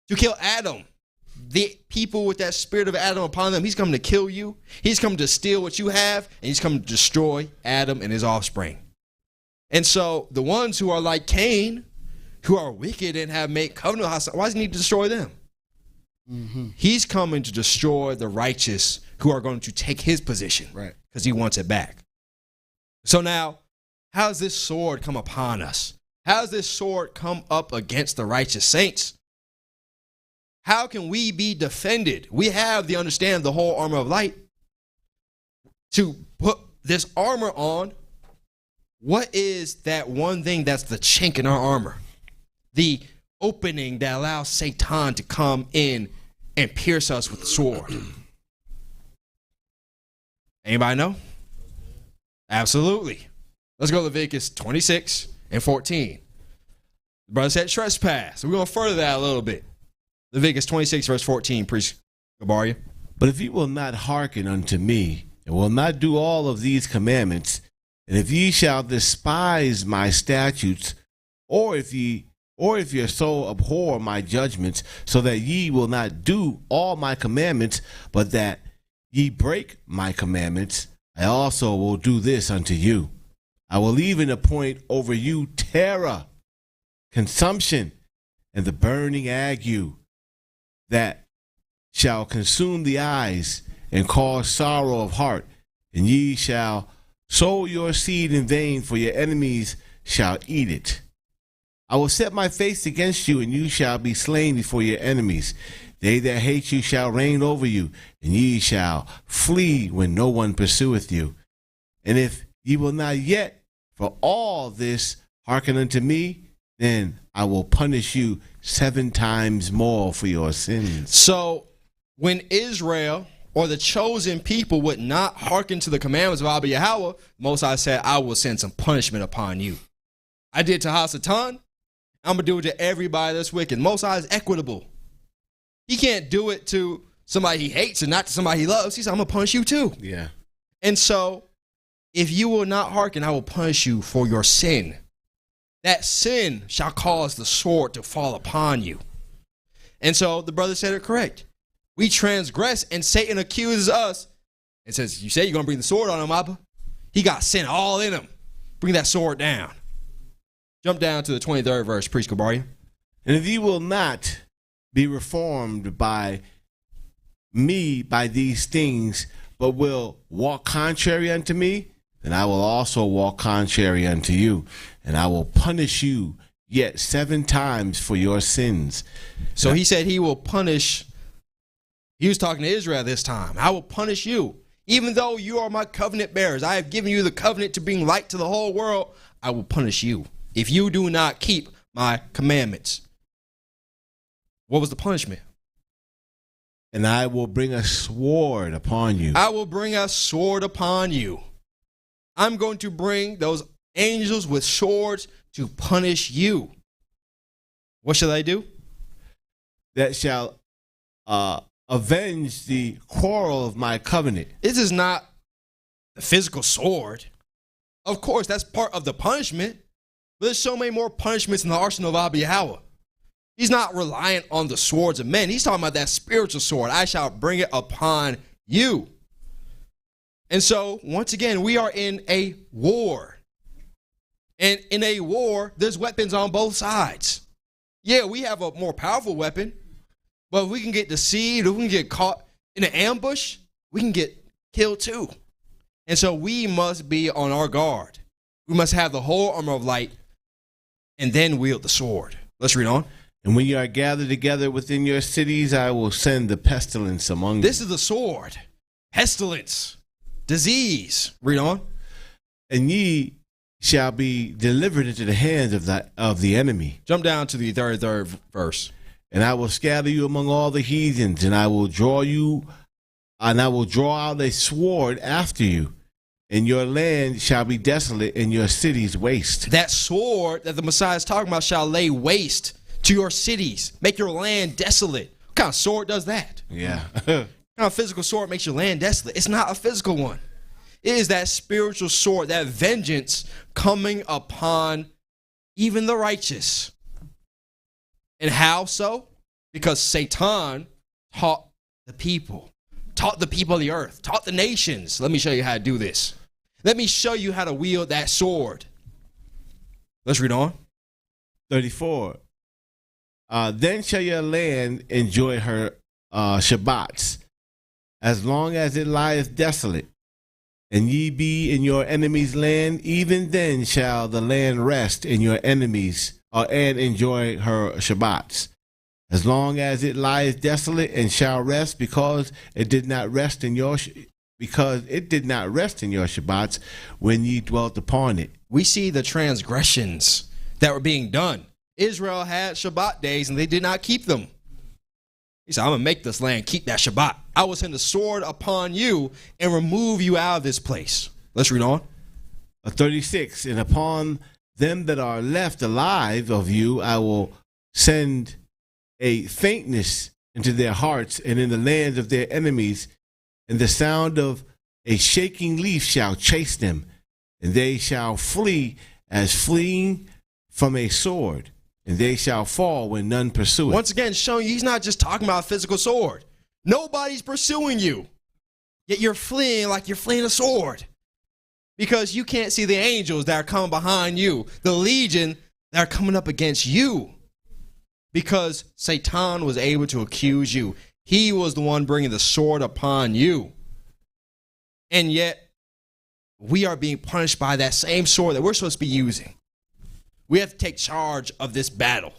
to kill Adam. The people with that spirit of Adam upon them, he's coming to kill you. He's coming to steal what you have, and he's coming to destroy Adam and his offspring. And so the ones who are like Cain, who are wicked and have made covenant with Hasatan, why does he need to destroy them? Mm-hmm. He's coming to destroy the righteous who are going to take his position, right? Because he wants it back. So now, how does this sword come upon us? How does this sword come up against the righteous saints? How can we be defended? We have the understanding, the whole armor of light. To put this armor on, what is that one thing that's the chink in our armor? The opening that allows Satan to come in and pierce us with the sword. Anybody know? Absolutely. Let's go to Leviticus 26 and 14. The brother said trespass. We're going to further that a little bit. Leviticus 26 verse 14, Priest Gabaria. But if ye will not hearken unto me, and will not do all of these commandments, and if ye shall despise my statutes, or if your soul abhor my judgments, so that ye will not do all my commandments, but that ye break my commandments, I also will do this unto you. I will even appoint over you terror, consumption, and the burning ague, that shall consume the eyes and cause sorrow of heart, and ye shall sow your seed in vain, for your enemies shall eat it. I will set my face against you, and you shall be slain before your enemies. They that hate you shall reign over you, and ye shall flee when no one pursueth you. And if ye will not yet for all this hearken unto me, then I will punish you 7 times more for your sins. So when Israel or the chosen people would not hearken to the commandments of Abba Yahweh, Most High said, I will send some punishment upon you. I did to Hasatan. I'm going to do it to everybody that's wicked. Most High is equitable. He can't do it to somebody he hates and not to somebody he loves. He said, I'm going to punish you too. Yeah. And so if you will not hearken, I will punish you for your sin. That sin shall cause the sword to fall upon you. And so the brother said it correct. We transgress and Satan accuses us and says, you say you're going to bring the sword on him, Abba? He got sin all in him. Bring that sword down. Jump down to the 23rd verse, Priest Gabaria. And if ye will not be reformed by me by these things, but will walk contrary unto me, then I will also walk contrary unto you, and I will punish you yet 7 times for your sins. So he said he will punish. He was talking to Israel this time. I will punish you. Even though you are my covenant bearers, I have given you the covenant to bring light to the whole world, I will punish you if you do not keep my commandments. What was the punishment? And I will bring a sword upon you. I will bring a sword upon you. I'm going to bring those angels with swords to punish you. What shall they do? That shall avenge the quarrel of my covenant. This is not a physical sword. Of course, that's part of the punishment. But there's so many more punishments in the arsenal of Abba Yahweh. He's not reliant on the swords of men. He's talking about that spiritual sword. I shall bring it upon you. And so, once again, we are in a war. And in a war, there's weapons on both sides. Yeah, we have a more powerful weapon. But if we can get deceived, if we can get caught in an ambush, we can get killed too. And so we must be on our guard. We must have the whole armor of light and then wield the sword. Let's read on. And when you are gathered together within your cities, I will send the pestilence among you. This is the sword. Pestilence. Disease. Read on. And ye shall be delivered into the hands of the enemy. Jump down to the third verse. And I will scatter you among all the heathens, and I will draw out a sword after you, and your land shall be desolate, and your cities waste. That sword that the Messiah is talking about shall lay waste to your cities, make your land desolate. What kind of sword does that? Yeah. What kind of physical sword makes your land desolate? It's not a physical one. It is that spiritual sword, that vengeance coming upon even the righteous. And how so? Because Satan taught the people of the earth, taught the nations. Let me show you how to do this. Let me show you how to wield that sword. Let's read on. 34. Then shall your land enjoy her Shabbats, as long as it lieth desolate, and ye be in your enemy's land, even then shall the land rest in your enemies, and enjoy her Shabbats, as long as it lieth desolate, and shall rest, because it did not rest in your Shabbats when ye dwelt upon it. We see the transgressions that were being done. Israel had Shabbat days and they did not keep them. He said, I'm going to make this land keep that Shabbat. I will send a sword upon you and remove you out of this place. Let's read on. 36. And upon them that are left alive of you, I will send a faintness into their hearts, and in the land of their enemies, and the sound of a shaking leaf shall chase them, and they shall flee as fleeing from a sword, and they shall fall when none pursue it. Once again, showing you he's not just talking about a physical sword. Nobody's pursuing you, yet you're fleeing like you're fleeing a sword, because you can't see the angels that are coming behind you, the legion that are coming up against you, because Satan was able to accuse you. He was the one bringing the sword upon you. And yet, we are being punished by that same sword that we're supposed to be using. We have to take charge of this battle.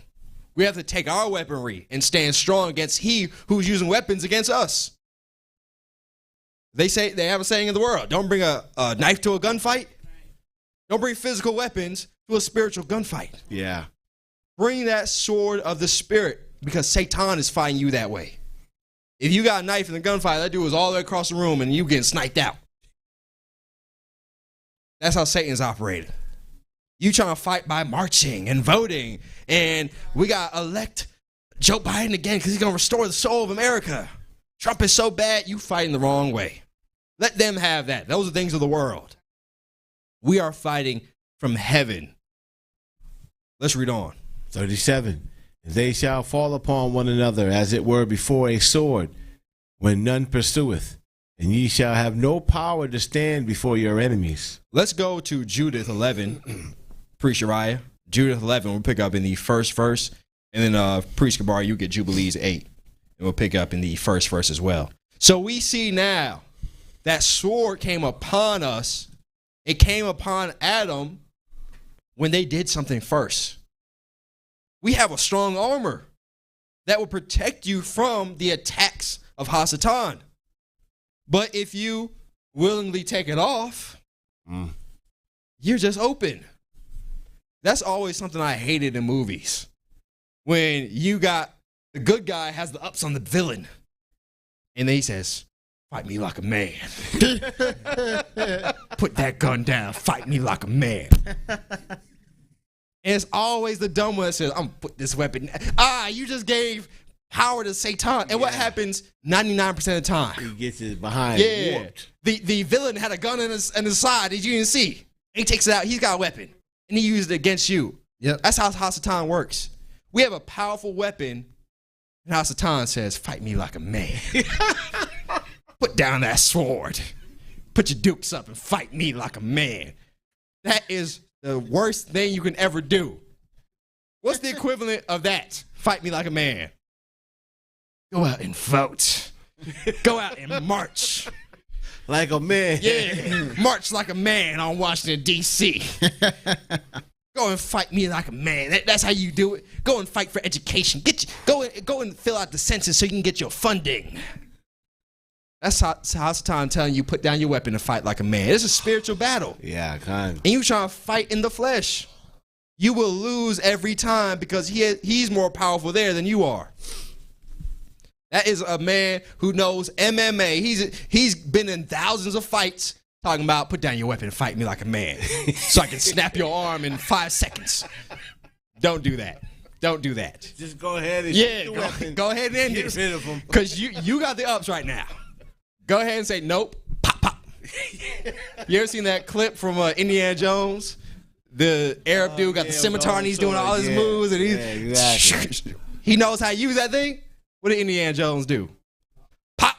We have to take our weaponry and stand strong against he who's using weapons against us. They have a saying in the world, don't bring a knife to a gunfight. Don't bring physical weapons to a spiritual gunfight. Yeah. Bring that sword of the spirit, because Satan is fighting you that way. If you got a knife in the gunfight, that dude was all the way across the room and you getting sniped out. That's how Satan's operated. You trying to fight by marching and voting, and we got elect Joe Biden again because he's going to restore the soul of America. Trump is so bad, you fighting the wrong way. Let them have that. Those are things of the world. We are fighting from heaven. Let's read on. 37. They shall fall upon one another as it were before a sword, when none pursueth, and ye shall have no power to stand before your enemies. Let's go to Judith 11. Priest Uriah. Judith 11, we'll pick up in the first verse. And then Priest Kabar, you get Jubilees 8. And we'll pick up in the first verse as well. So we see now that sword came upon us. It came upon Adam when they did something first. We have a strong armor that will protect you from the attacks of Hasatan. But if you willingly take it off, you're just open. That's always something I hated in movies. When you got the good guy has the ups on the villain, and then he says, fight me like a man. Put that gun down, fight me like a man. And it's always the dumb one that says, I'm gonna put this weapon. You just gave power to Satan. And what happens 99% of the time? He gets his behind warped. The villain had a gun in his side that you didn't see. And he takes it out. He's got a weapon. And he used it against you. Yep. That's how Hasatan works. We have a powerful weapon. And Hasatan says, fight me like a man. Put down that sword. Put your dukes up and fight me like a man. That is the worst thing you can ever do. What's the equivalent of that? Fight me like a man. Go out and vote. Go out and march. Like a man. Yeah, march like a man on Washington, D.C. Go and fight me like a man. That's how you do it. Go and fight for education. Go and fill out the census so you can get your funding. That's how Satan telling you put down your weapon and fight like a man. It's a spiritual battle. Yeah, kind of. And you trying to fight in the flesh. You will lose every time because he's more powerful there than you are. That is a man who knows MMA. He's been in thousands of fights talking about put down your weapon and fight me like a man so I can snap your arm in 5 seconds. Don't do that. Don't do that. Just go ahead and go ahead and end get this. rid of him. Because you got the ups right now. Go ahead and say nope. Pop, pop. You ever seen that clip from Indiana Jones? The Arab dude got the scimitar and he's doing all his moves and exactly. He knows how to use that thing. What did Indiana Jones do? Pop.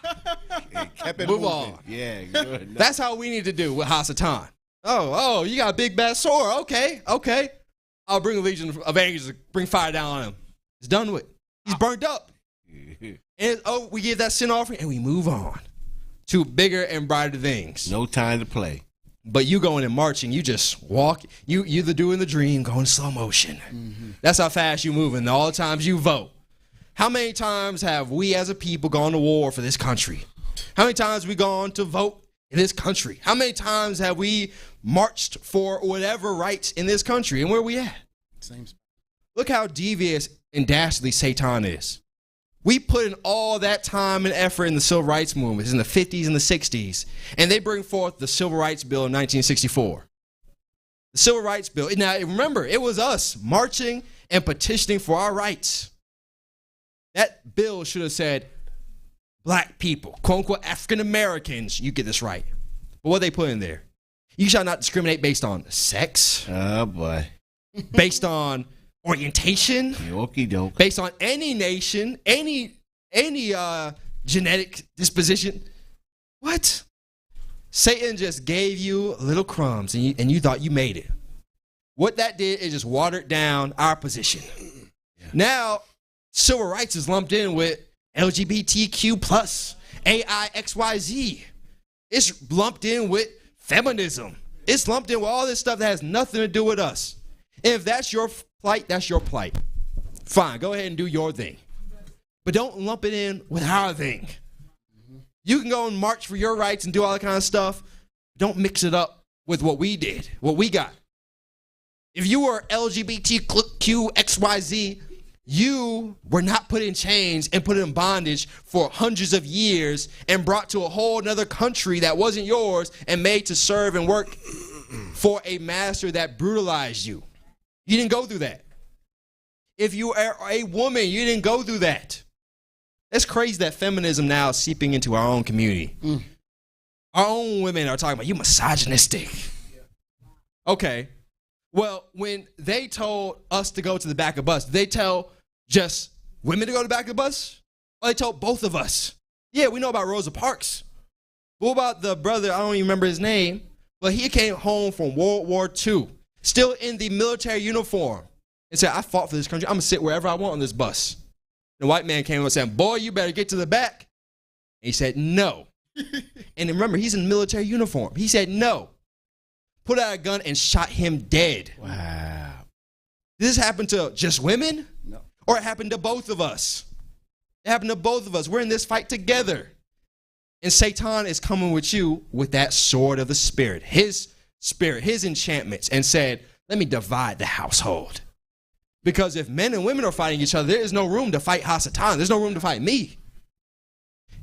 Kept it Move moving. on. Yeah, good. That's how we need to do with Hasatan. Oh, you got a big bad sword. Okay. I'll bring a legion of angels to bring fire down on him. It's done with. He's burnt up. And we give that sin offering and we move on to bigger and brighter things. No time to play. But you going and marching, you just walk. You're doing the dream, going slow motion. Mm-hmm. That's how fast you moving. All the times you vote. How many times have we as a people gone to war for this country? How many times have we gone to vote in this country? How many times have we marched for whatever rights in this country? And where we at? Same. Look how devious and dastardly Satan is. We put in all that time and effort in the civil rights movement in the 50s and the 60s, and they bring forth the Civil Rights Bill in 1964. The Civil Rights Bill. Now, remember, it was us marching and petitioning for our rights. That bill should have said, black people, quote unquote, African Americans, you get this right. But what they put in there? You shall not discriminate based on sex. Oh, boy. Based on orientation. Okie doke. Based on any nation, any genetic disposition. What? Satan just gave you little crumbs and you thought you made it. What that did is just watered down our position. Yeah. Now, civil rights is lumped in with LGBTQ plus, AIXYZ. It's lumped in with feminism. It's lumped in with all this stuff that has nothing to do with us. And if that's your plight, that's your plight. Fine, go ahead and do your thing. But don't lump it in with our thing. You can go and march for your rights and do all that kind of stuff. Don't mix it up with what we did, what we got. If you were LGBTQXYZ, you were not put in chains and put in bondage for hundreds of years and brought to a whole nother country that wasn't yours and made to serve and work for a master that brutalized you. You didn't go through that. If you are a woman, you didn't go through that. It's crazy that feminism now is seeping into our own community. Our own women are talking about, you misogynistic. Okay. Well, when they told us to go to the back of the bus, they tell just women to go to the back of the bus? Or they told both of us? Yeah, we know about Rosa Parks. What about the brother, I don't even remember his name, but he came home from World War II, still in the military uniform, and said, I fought for this country. I'm going to sit wherever I want on this bus. The white man came up and said, boy, you better get to the back. And he said, no. And remember, he's in military uniform. He said, no. Put out a gun and shot him dead. Wow. Did this happen to just women? No. Or it happened to both of us? It happened to both of us. We're in this fight together. And Satan is coming with you with that sword of the spirit, his enchantments, and said, let me divide the household. Because if men and women are fighting each other, there is no room to fight Hasatan. There's no room to fight me.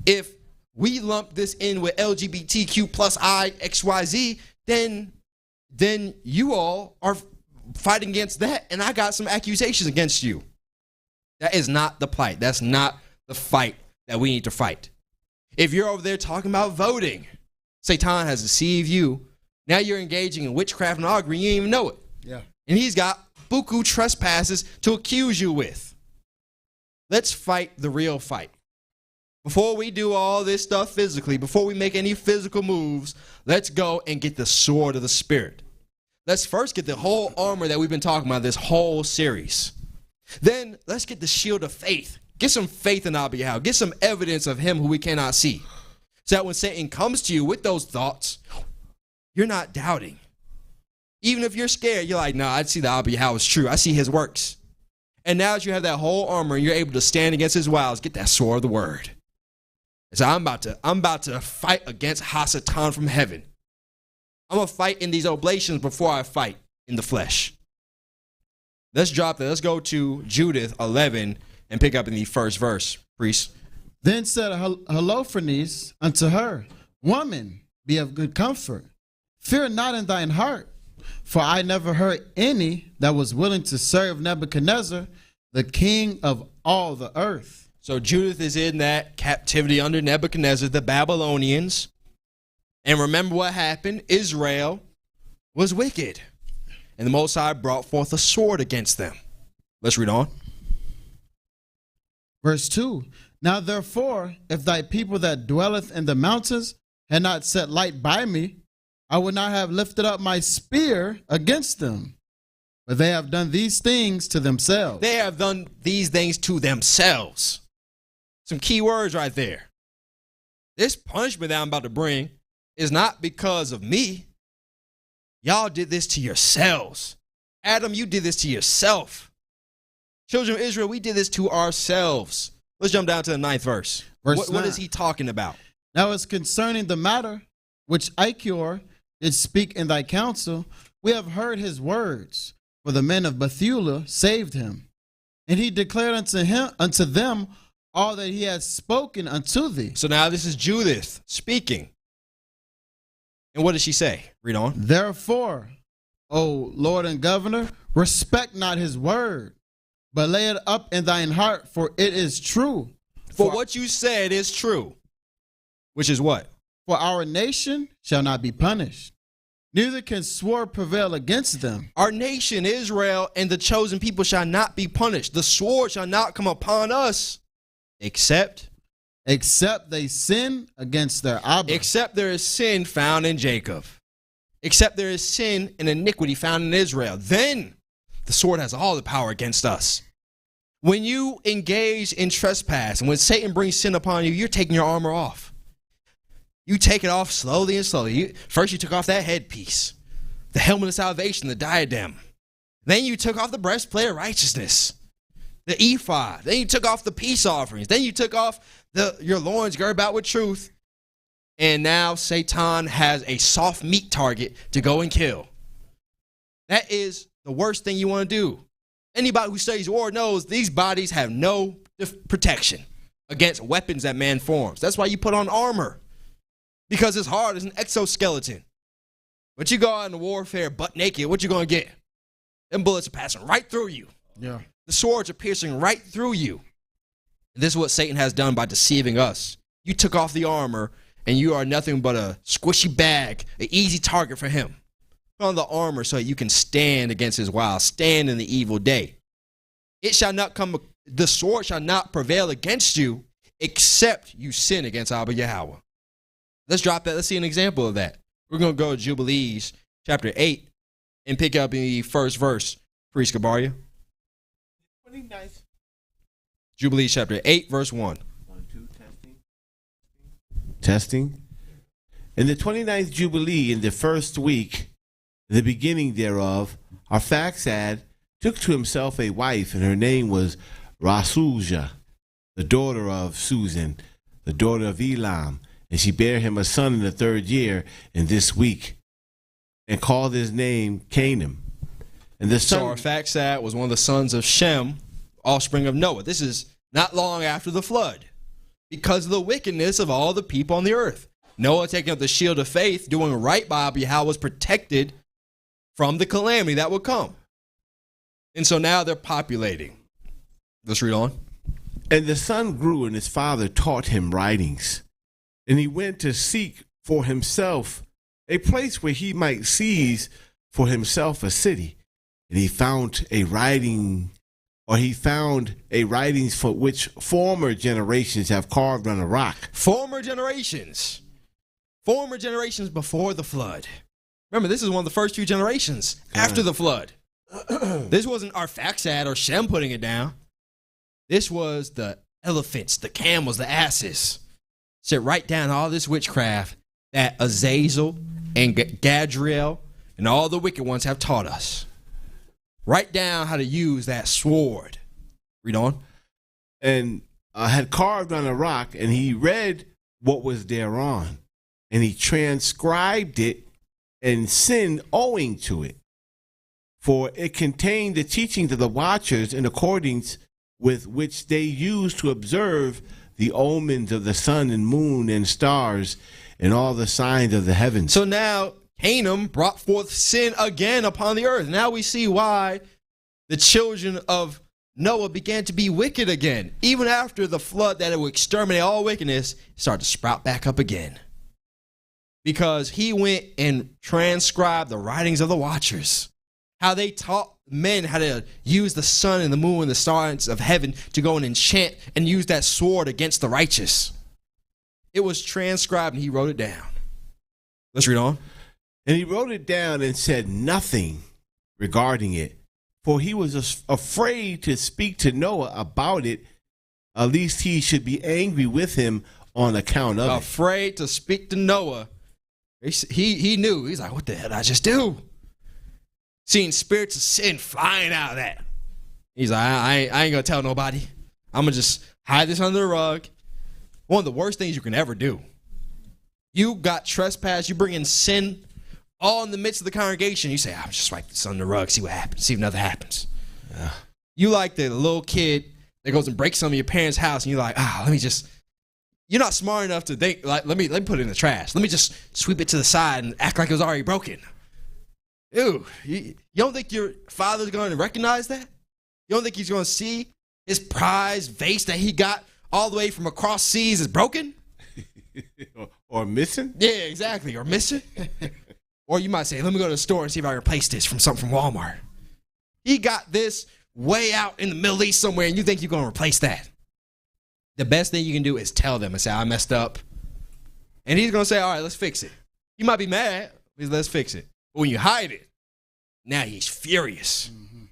If we lump this in with LGBTQ plus I, XYZ, then you all are fighting against that, and I got some accusations against you. That is not the plight. That's not the fight that we need to fight. If you're over there talking about voting, Satan has deceived you. Now you're engaging in witchcraft and augury. You didn't even know it. Yeah. And he's got buku trespasses to accuse you with. Let's fight the real fight. Before we do all this stuff physically, before we make any physical moves, let's go and get the sword of the Spirit. Let's first get the whole armor that we've been talking about this whole series. Then let's get the shield of faith. Get some faith in our behalf. Get some evidence of him who we cannot see. So that when Satan comes to you with those thoughts, you're not doubting. Even if you're scared, you're like, nah, I see that how it's true. I see his works. And now that you have that whole armor and you're able to stand against his wiles, get that sword of the word. So I'm about to fight against Hasatan from heaven. I'm going to fight in these oblations before I fight in the flesh. Let's drop that. Let's go to Judith 11 and pick up in the first verse, priest. Then said Holofernes unto her, Woman, be of good comfort. Fear not in thine heart, for I never heard any that was willing to serve Nebuchadnezzar, the king of all the earth. So Judith is in that captivity under Nebuchadnezzar, the Babylonians. And remember what happened? Israel was wicked. And the Most High brought forth a sword against them. Let's read on. Verse 2. Now therefore, if thy people that dwelleth in the mountains had not set light by me, I would not have lifted up my spear against them. But they have done these things to themselves. They have done these things to themselves. Some key words right there. This punishment that I'm about to bring is not because of me. Y'all did this to yourselves. Adam, you did this to yourself. Children of Israel, we did this to ourselves. Let's jump down to the 9th verse. What is he talking about? Now as concerning the matter which Ichor did speak in thy counsel, we have heard his words, for the men of Bethulah saved him. And he declared unto them all that he had spoken unto thee. So now this is Judith speaking. And what does she say? Read on. Therefore, O Lord and Governor, respect not his word, but lay it up in thine heart, for it is true. For what you said is true. Which is what? For our nation shall not be punished, neither can sword prevail against them. Our nation, Israel, and the chosen people shall not be punished. The sword shall not come upon us, except they sin against their Abba. Except there is sin found in Jacob. Except there is sin and iniquity found in Israel. Then the sword has all the power against us. When you engage in trespass and when Satan brings sin upon you, you're taking your armor off. You take it off slowly and slowly. First you took off that headpiece, the helmet of salvation, the diadem. Then you took off the breastplate of righteousness, the ephod. Then you took off the peace offerings. Then you took off your loins girt about with truth. And now Satan has a soft meat target to go and kill. That is the worst thing you want to do. Anybody who studies war knows these bodies have no protection against weapons that man forms. That's why you put on armor, because it's hard as an exoskeleton. But you go out into warfare butt naked, what you going to get? Them bullets are passing right through you. Yeah. The swords are piercing right through you. This is what Satan has done by deceiving us. You took off the armor, and you are nothing but a squishy bag, an easy target for him. Put on the armor so that you can stand against his wiles, stand in the evil day. It shall not come, the sword shall not prevail against you, except you sin against Abba Yahweh. Let's drop that. Let's see an example of that. We're going to go to Jubilees chapter 8 and pick up in the first verse. Priest Gabaria. 29th. Jubilees chapter 8, verse 1. 1, 2, testing. In the 29th Jubilee, in the first week, the beginning thereof, Arphaxad took to himself a wife, and her name was Rasuja, the daughter of Susan, the daughter of Elam. And she bare him a son in the 3rd year in this week, and called his name Canaan. And the son. So Arphaxad was one of the sons of Shem, offspring of Noah. This is not long after the flood, because of the wickedness of all the people on the earth. Noah, taking up the shield of faith, doing right by Yahweh, was protected from the calamity that would come. And so now they're populating. Let's read on. And the son grew, and his father taught him writings. And he went to seek for himself a place where he might seize for himself a city. And he found a writings for which former generations have carved on a rock. Former generations before the flood. Remember, this is one of the first few generations after the flood. This wasn't Arphaxad or Shem putting it down. This was the elephants, the camels, the asses. Sit right down all this witchcraft that Azazel and Gadriel and all the wicked ones have taught us. Write down how to use that sword. Read on. And had carved on a rock, and he read what was thereon, and he transcribed it, and sinned owing to it. For it contained the teachings of the watchers in accordance with which they used to observe the omens of the sun and moon and stars and all the signs of the heavens. So now Canaan brought forth sin again upon the earth. Now we see why the children of Noah began to be wicked again. Even after the flood that it would exterminate all wickedness, it started to sprout back up again. Because he went and transcribed the writings of the watchers. How they taught men how to use the sun and the moon and the stars of heaven to go and enchant and use that sword against the righteous. It was transcribed and he wrote it down. Let's read on. And he wrote it down and said nothing regarding it, for he was afraid to speak to Noah about it, lest he should be angry with him on account of it. Afraid to speak to Noah. He knew. He's like, what the hell did I just do? Seeing spirits of sin flying out of that. He's like, I ain't going to tell nobody. I'm going to just hide this under the rug. One of the worst things you can ever do. You got trespassed. You bring in sin all in the midst of the congregation. You say, I'm just wipe this under the rug, see what happens, see if nothing happens. Yeah. You like the little kid that goes and breaks some of your parents' house, and you're like, you're not smart enough to think, like, let me put it in the trash. Let me just sweep it to the side and act like it was already broken. Ew, you don't think your father's going to recognize that? You don't think he's going to see his prized vase that he got all the way from across seas is broken? Or missing? Yeah, exactly, or missing. Or you might say, let me go to the store and see if I can replace this from something from Walmart. He got this way out in the Middle East somewhere, and you think you're going to replace that. The best thing you can do is tell them and say, I messed up. And he's going to say, all right, let's fix it. You might be mad, but let's fix it. But when you hide it, now he's furious. Mm-hmm.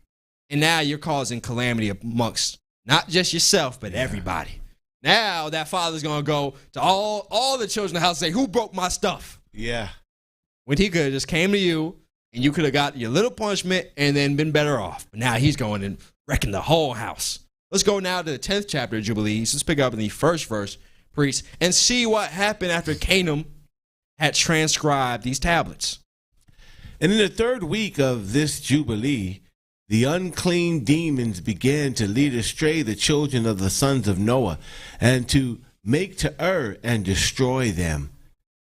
And now you're causing calamity amongst not just yourself, but everybody. Now that father's going to go to all the children in the house and say, who broke my stuff? Yeah. When he could have just came to you and you could have got your little punishment and then been better off. But now he's going and wrecking the whole house. Let's go now to the 10th chapter of Jubilees. Let's pick up in the first verse, priest, and see what happened after Canaan had transcribed these tablets. And in the third week of this Jubilee, the unclean demons began to lead astray the children of the sons of Noah, and to make to err and destroy them.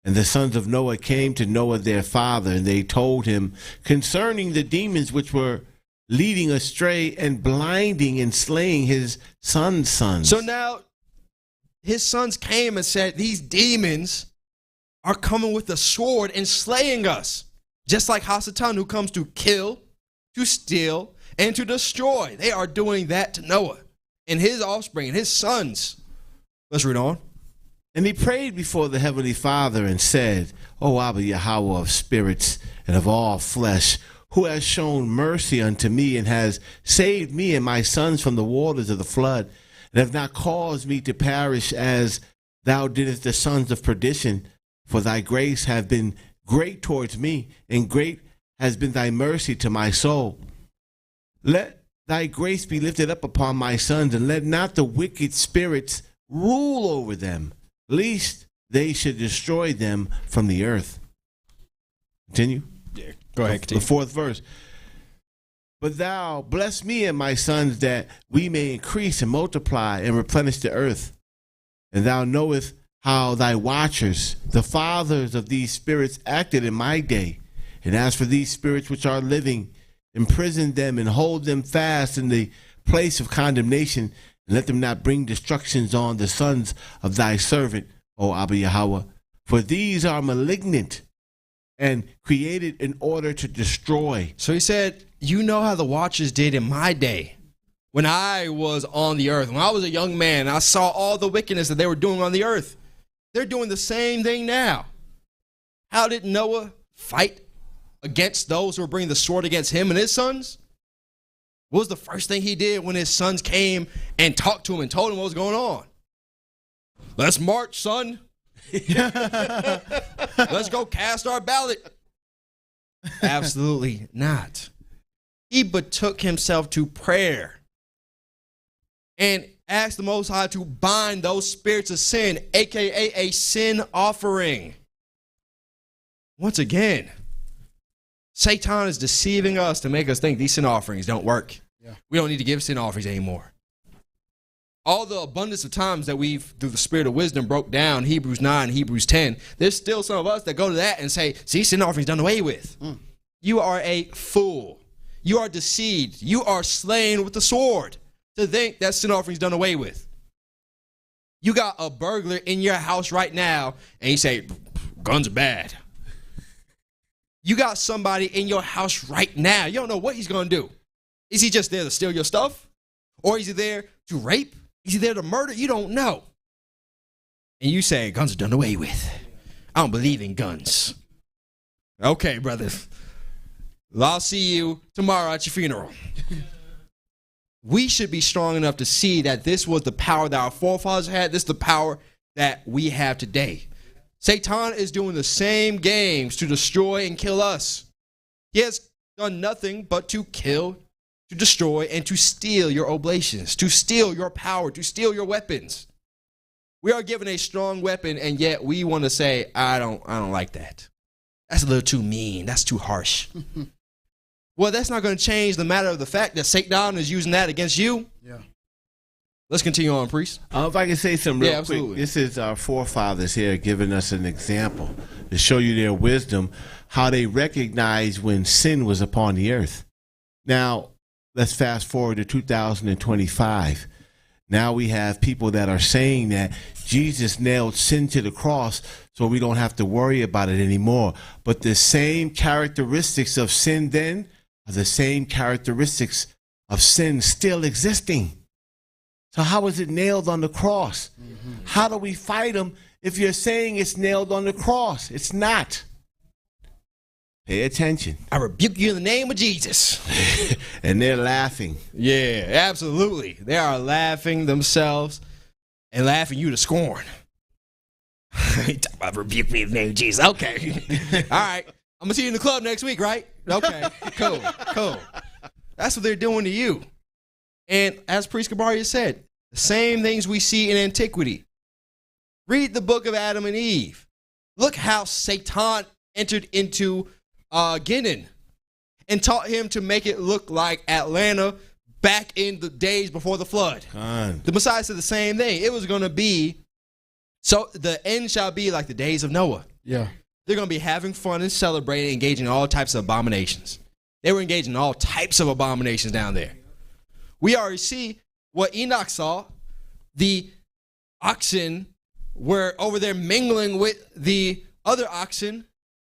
And the sons of Noah came to Noah their father, and they told him concerning the demons which were leading astray and blinding and slaying his sons' sons. So now his sons came and said, these demons are coming with a sword and slaying us. Just like Hasatan, who comes to kill, to steal, and to destroy. They are doing that to Noah and his offspring and his sons. Let's read on. And he prayed before the Heavenly Father and said, O Abba Yahweh of spirits and of all flesh, who has shown mercy unto me and has saved me and my sons from the waters of the flood, and have not caused me to perish as thou didst the sons of perdition. For thy grace have been great towards me, and great has been thy mercy to my soul. Let thy grace be lifted up upon my sons, and let not the wicked spirits rule over them, lest they should destroy them from the earth. Continue. Yeah, go ahead. Continue. The fourth verse. But thou bless me and my sons, that we may increase and multiply and replenish the earth. And thou knowest how thy watchers, the fathers of these spirits, acted in my day. And as for these spirits which are living, imprison them and hold them fast in the place of condemnation, and let them not bring destructions on the sons of thy servant, O Abba Yahweh. For these are malignant and created in order to destroy. So he said, you know how the watchers did in my day. When I was on the earth, when I was a young man, I saw all the wickedness that they were doing on the earth. They're doing the same thing now. How did Noah fight against those who were bringing the sword against him and his sons? What was the first thing he did when his sons came and talked to him and told him what was going on? Let's march, son. Let's go cast our ballot. Absolutely not. He betook himself to prayer and asked the Most High to bind those spirits of sin, aka a sin offering. Once again, Satan is deceiving us to make us think these sin offerings don't work. Yeah. We don't need to give sin offerings anymore. All the abundance of times that we've, through the spirit of wisdom, broke down Hebrews 9, Hebrews 10, there's still some of us that go to that and say, see, sin offerings done away with. You are a fool. You are deceived. You are slain with the sword to think that sin offerings done away with. You got a burglar in your house right now, and you say, guns are bad. You got somebody in your house right now. You don't know what he's going to do. Is he just there to steal your stuff? Or is he there to rape? Is he there to murder? You don't know. And you say, guns are done away with. I don't believe in guns. Okay, brother. Well, I'll see you tomorrow at your funeral. We should be strong enough to see that this was the power that our forefathers had. This is the power that we have today. Satan is doing the same games to destroy and kill us. He has done nothing but to kill, to destroy, and to steal your oblations, to steal your power, to steal your weapons. We are given a strong weapon, and yet we want to say, I don't like that. That's a little too mean. That's too harsh. Well, that's not going to change the matter of the fact that Satan is using that against you. Yeah. Let's continue on, priest. If I can say something real quick. This is our forefathers here giving us an example to show you their wisdom, how they recognized when sin was upon the earth. Now, let's fast forward to 2025. Now we have people that are saying that Jesus nailed sin to the cross so we don't have to worry about it anymore. But the same characteristics of sin then are the same characteristics of sin still existing. So how is it nailed on the cross? How do we fight them if you're saying it's nailed on the cross? It's not. Pay attention. I rebuke you in the name of Jesus. And they're laughing. Yeah, absolutely. They are laughing themselves and laughing you to scorn. I rebuke me in the name of Jesus. Okay. All right. I'm going to see you in the club next week, right? Okay. Cool. That's what they're doing to you. And as Priest Kabari said, the same things we see in antiquity. Read the book of Adam and Eve. Look how Satan entered into Guinan and taught him to make it look like Atlanta back in the days before the flood. The Messiah said the same thing. It was going to be, so the end shall be like the days of Noah. Yeah. They're going to be having fun and celebrating, engaging in all types of abominations. They were engaging in all types of abominations down there. We already see what Enoch saw. The oxen were over there mingling with the other oxen.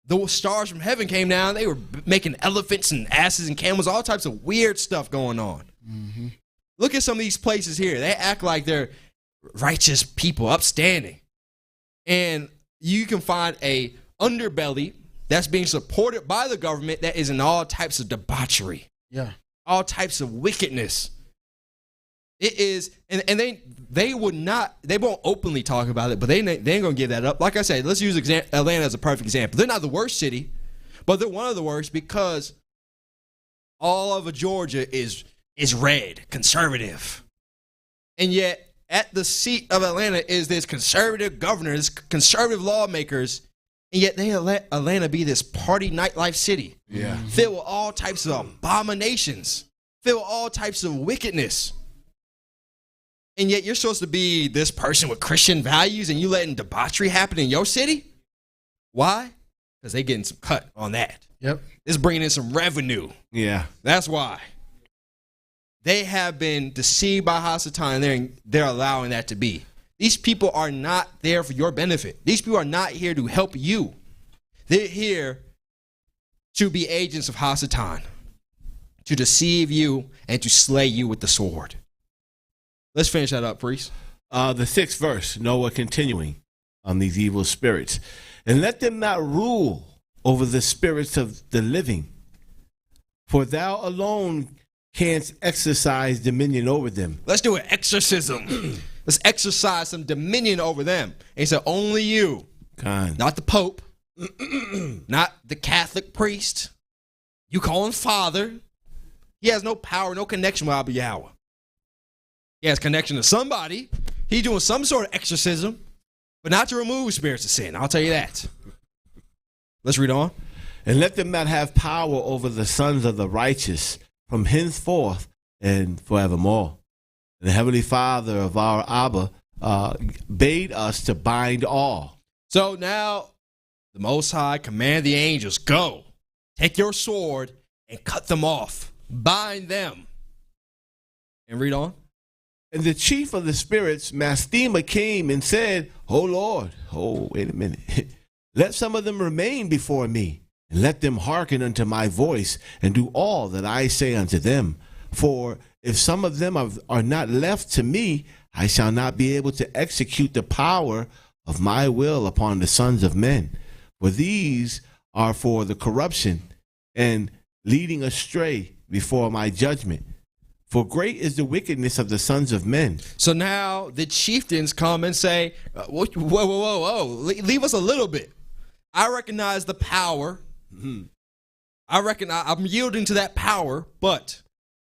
The stars from heaven came down. They were making elephants and asses and camels, all types of weird stuff going on. Mm-hmm. Look at some of these places here. They act like they're righteous people, upstanding. And you can find a underbelly that's being supported by the government that is in all types of debauchery. Yeah. All types of wickedness. It is, and they won't openly talk about it, but they ain't gonna give that up. Like I said, let's use Atlanta as a perfect example. They're not the worst city, but they're one of the worst because all of Georgia is red, conservative. And yet at the seat of Atlanta is this conservative governor, this conservative lawmakers, and yet they let Atlanta be this party nightlife city. Yeah. Filled with all types of abominations, filled with all types of wickedness. And yet you're supposed to be this person with Christian values and you letting debauchery happen in your city? Why? Because they getting some cut on that. Yep. It's bringing in some revenue. Yeah. That's why. They have been deceived by Hasatan and they're allowing that to be. These people are not there for your benefit. These people are not here to help you. They're here to be agents of Hasatan, to deceive you and to slay you with the sword. Let's finish that up, priest. The 6th verse, Noah continuing on these evil spirits. And let them not rule over the spirits of the living, for thou alone canst exercise dominion over them. Let's do an exorcism. Let's exercise some dominion over them. And he said, only you, not the Pope, not the Catholic priest. You call him Father. He has no power, no connection with Abba Yahweh. He has connection to somebody. He's doing some sort of exorcism, but not to remove spirits of sin. I'll tell you that. Let's read on. And let them not have power over the sons of the righteous from henceforth and forevermore. And the Heavenly Father of our Abba bade us to bind all. So now the Most High command the angels, go, take your sword and cut them off. Bind them. And read on. And the chief of the spirits, Mastema, came and said, O Lord, wait a minute. Let some of them remain before me, and let them hearken unto my voice, and do all that I say unto them. For if some of them are not left to me, I shall not be able to execute the power of my will upon the sons of men. For these are for the corruption and leading astray before my judgment. For great is the wickedness of the sons of men. So now the chieftains come and say, whoa, leave us a little bit. I recognize the power. I'm yielding to that power, but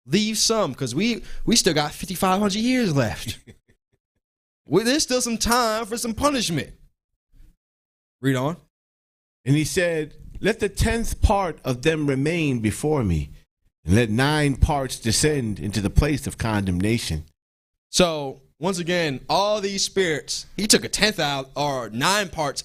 leave some, because we still got 5,500 years left. There's still some time for some punishment. Read on. And he said, let the 10th part of them remain before me, and let 9 parts descend into the place of condemnation. So, once again, all these spirits, he took a 10th out, or 9 parts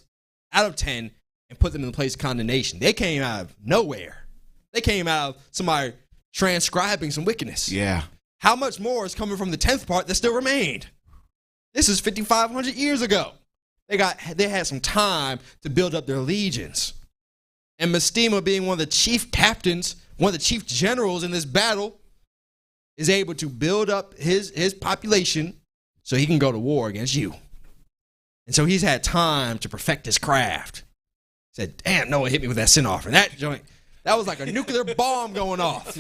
out of 10, and put them in the place of condemnation. They came out of nowhere. They came out of somebody transcribing some wickedness. Yeah. How much more is coming from the 10th part that still remained? This is 5,500 years ago. They had some time to build up their legions. And Mastema, being one of the chief captains, one of the chief generals in this battle, is able to build up his population so he can go to war against you. And so he's had time to perfect his craft. He said, damn, Noah hit me with that sin offering. That joint, that was like a nuclear bomb going off.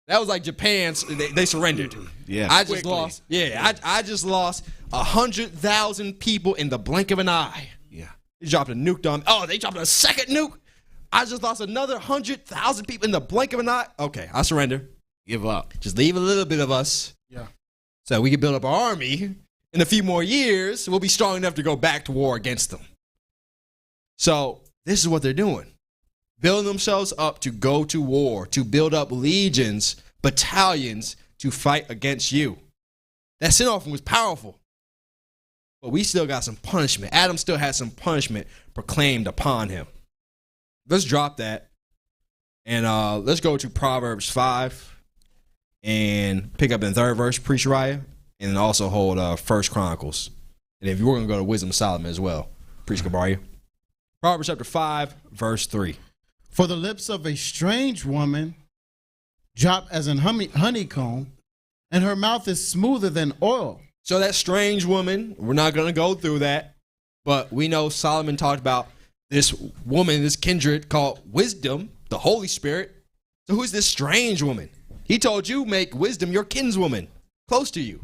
That was like Japan's, they surrendered. Yeah. I just lost 100,000 people in the blink of an eye. Yeah. They dropped a nuke on me. Oh, they dropped a second nuke. I just lost another 100,000 people in the blink of an eye. Okay, I surrender. Give up. Just leave a little bit of us. Yeah. So we can build up our army. In a few more years, we'll be strong enough to go back to war against them. So this is what they're doing. building themselves up to go to war, to build up legions, battalions to fight against you. That sin offering was powerful. But we still got some punishment. Adam still had some punishment proclaimed upon him. Let's drop that. And let's go to Proverbs 5 and pick up in the 3rd verse, Priest Uriah, and also hold 1 Chronicles. And if you were going to go to Wisdom of Solomon as well, Priest Gabaria. Proverbs chapter 5, verse 3. For the lips of a strange woman drop as an honeycomb, and her mouth is smoother than oil. So that strange woman, we're not going to go through that, but we know Solomon talked about this woman, this kindred called wisdom, the Holy Spirit. So who's this strange woman? He told you, make wisdom your kinswoman, close to you.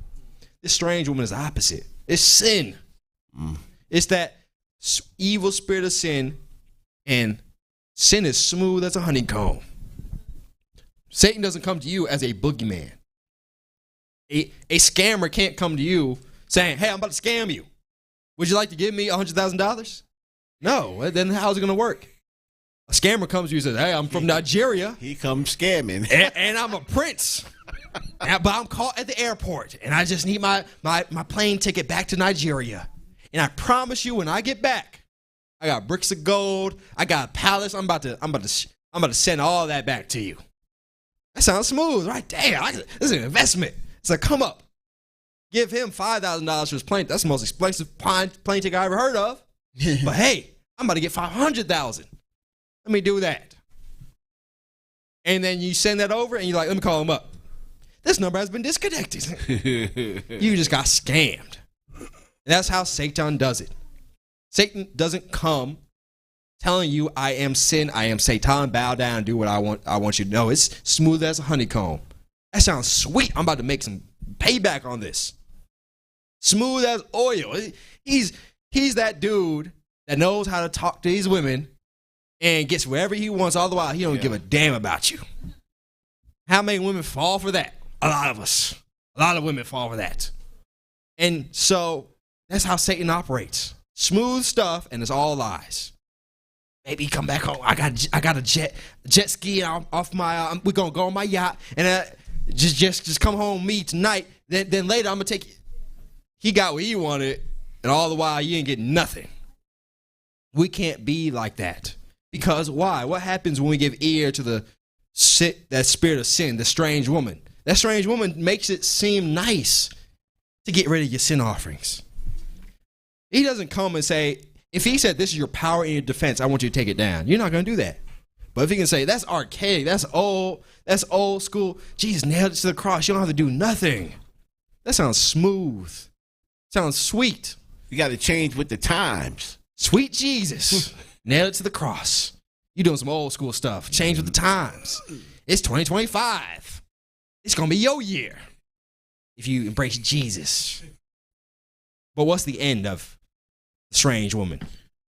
This strange woman is the opposite. It's sin. It's that evil spirit of sin, and sin is smooth as a honeycomb. Satan doesn't come to you as a boogeyman. A scammer can't come to you saying, hey, I'm about to scam you. Would you like to give me $100,000? No, then how's it going to work? A scammer comes to you and says, hey, I'm from Nigeria. He comes scamming. and I'm a prince. But I'm caught at the airport, and I just need my plane ticket back to Nigeria. And I promise you, when I get back, I got bricks of gold. I got a palace. I'm about to send all that back to you. That sounds smooth, right? Damn, this is an investment. It's like, come up. Give him $5,000 for his plane. That's the most expensive plane ticket I ever heard of. But hey, I'm about to get $500,000. Let me do that. And then you send that over, and you're like, let me call him up. This number has been disconnected. You just got scammed. And that's how Satan does it. Satan doesn't come telling you, I am sin, I am Satan, bow down and do what I want you to know. It's smooth as a honeycomb. That sounds sweet. I'm about to make some payback on this. Smooth as oil. He's that dude that knows how to talk to these women and gets wherever he wants, all the while he don't give a damn about you. How many women fall for that? A lot of us. A lot of women fall for that. And so that's how Satan operates. Smooth stuff, and it's all lies. Maybe come back home. I got a jet ski off my. We're gonna go on my yacht, and just come home with me tonight. Then later I'm gonna take you. He got what he wanted, and all the while you ain't getting nothing. We can't be like that, because why? What happens when we give ear to that spirit of sin, the strange woman? That strange woman makes it seem nice to get rid of your sin offerings. He doesn't come and say, if he said, this is your power in your defense, I want you to take it down. You're not going to do that. But if he can say, that's archaic, that's old school, Jesus nailed it to the cross, you don't have to do nothing. That sounds smooth. Sounds sweet. You got to change with the times. Sweet Jesus, nailed it to the cross. You doing some old school stuff. Change with the times. It's 2025. It's going to be your year if you embrace Jesus. But what's the end of the strange woman?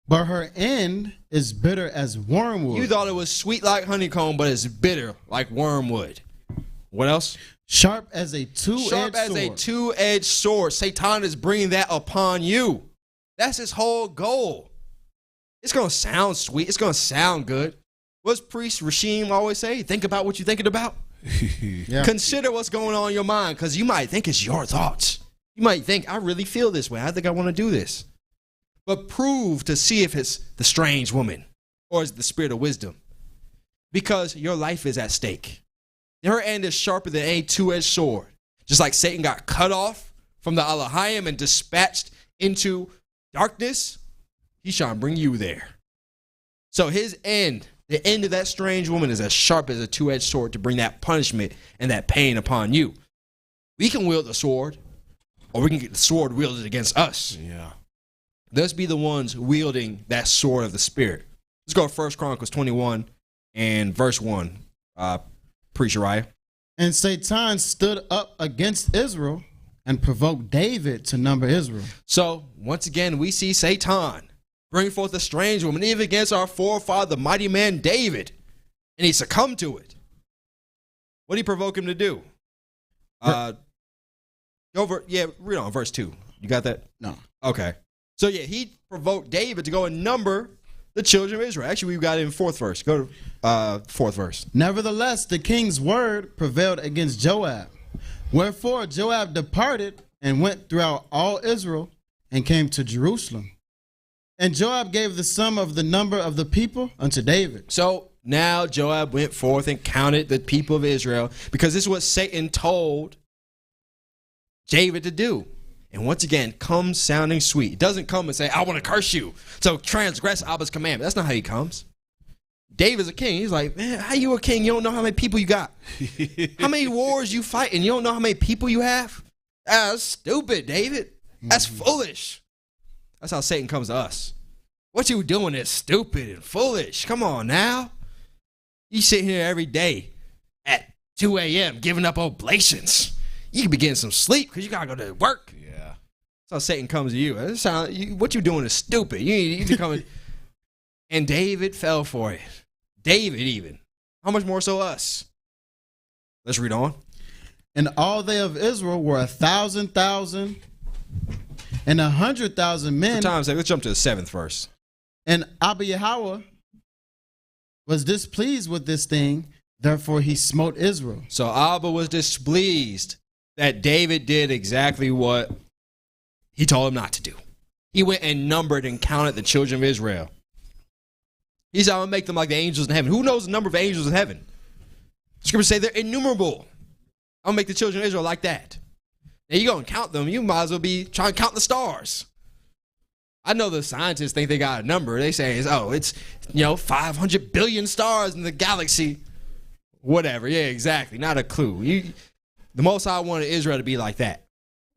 But her end is bitter as wormwood. You thought it was sweet like honeycomb, but it's bitter like wormwood. What else? Sharp as a two-edged sword. Sharp as a two-edged sword. Satan is bringing that upon you. That's his whole goal. It's going to sound sweet. It's going to sound good. What's Priest Rashim always say? Think about what you're thinking about. Yeah. Consider what's going on in your mind, because you might think it's your thoughts. You might think, I really feel this way. I think I want to do this. But prove to see if it's the strange woman or it's the spirit of wisdom, because your life is at stake. Her end is sharper than a two-edged sword. Just like Satan got cut off from the Elohim and dispatched into darkness, he's trying to bring you there. So his end, the end of that strange woman, is as sharp as a two-edged sword to bring that punishment and that pain upon you. We can wield the sword, or we can get the sword wielded against us. Yeah. Let's be the ones wielding that sword of the Spirit. Let's go to 1 Chronicles 21 and verse 1. Priest Uriah. And Satan stood up against Israel and provoked David to number Israel. So, once again, we see Satan bring forth a strange woman, even against our forefather, the mighty man David. And he succumbed to it. What did he provoke him to do? Read on verse 2. You got that? No. Okay. So, yeah, he provoked David to go and number the children of Israel. Actually, we've got it in 4th verse. Go to 4th verse. Nevertheless, the king's word prevailed against Joab. Wherefore Joab departed and went throughout all Israel and came to Jerusalem. And Joab gave the sum of the number of the people unto David. So now Joab went forth and counted the people of Israel, because this is what Satan told David to do. And once again, comes sounding sweet. It doesn't come and say, I want to curse you, so transgress Abba's commandment. That's not how he comes. David's a king. He's like, man, how you a king? You don't know how many people you got. How many wars you fight and you don't know how many people you have? That's stupid, David. That's foolish. That's how Satan comes to us. What you doing is stupid and foolish. Come on now. You sit here every day at 2 a.m. giving up oblations. You can be getting some sleep because you got to go to work. Yeah. That's how Satan comes to you. What you doing is stupid. You need to come in. And David fell for it. David even. How much more so us? Let's read on. And all they of Israel were 1,000,000 and 100,000 men. For time's sake, let's jump to the 7th verse. And Abba was displeased with this thing, therefore he smote Israel. So Abba was displeased that David did exactly what he told him not to do. He went and numbered and counted the children of Israel. He said, I'm going to make them like the angels in heaven. Who knows the number of angels in heaven? Scriptures say they're innumerable. I'm going to make the children of Israel like that. Now you go and count them, you might as well be trying to count the stars. I know the scientists think they got a number. They say, it's 500 billion stars in the galaxy. Whatever. Yeah, exactly. Not a clue. The Most High wanted Israel to be like that.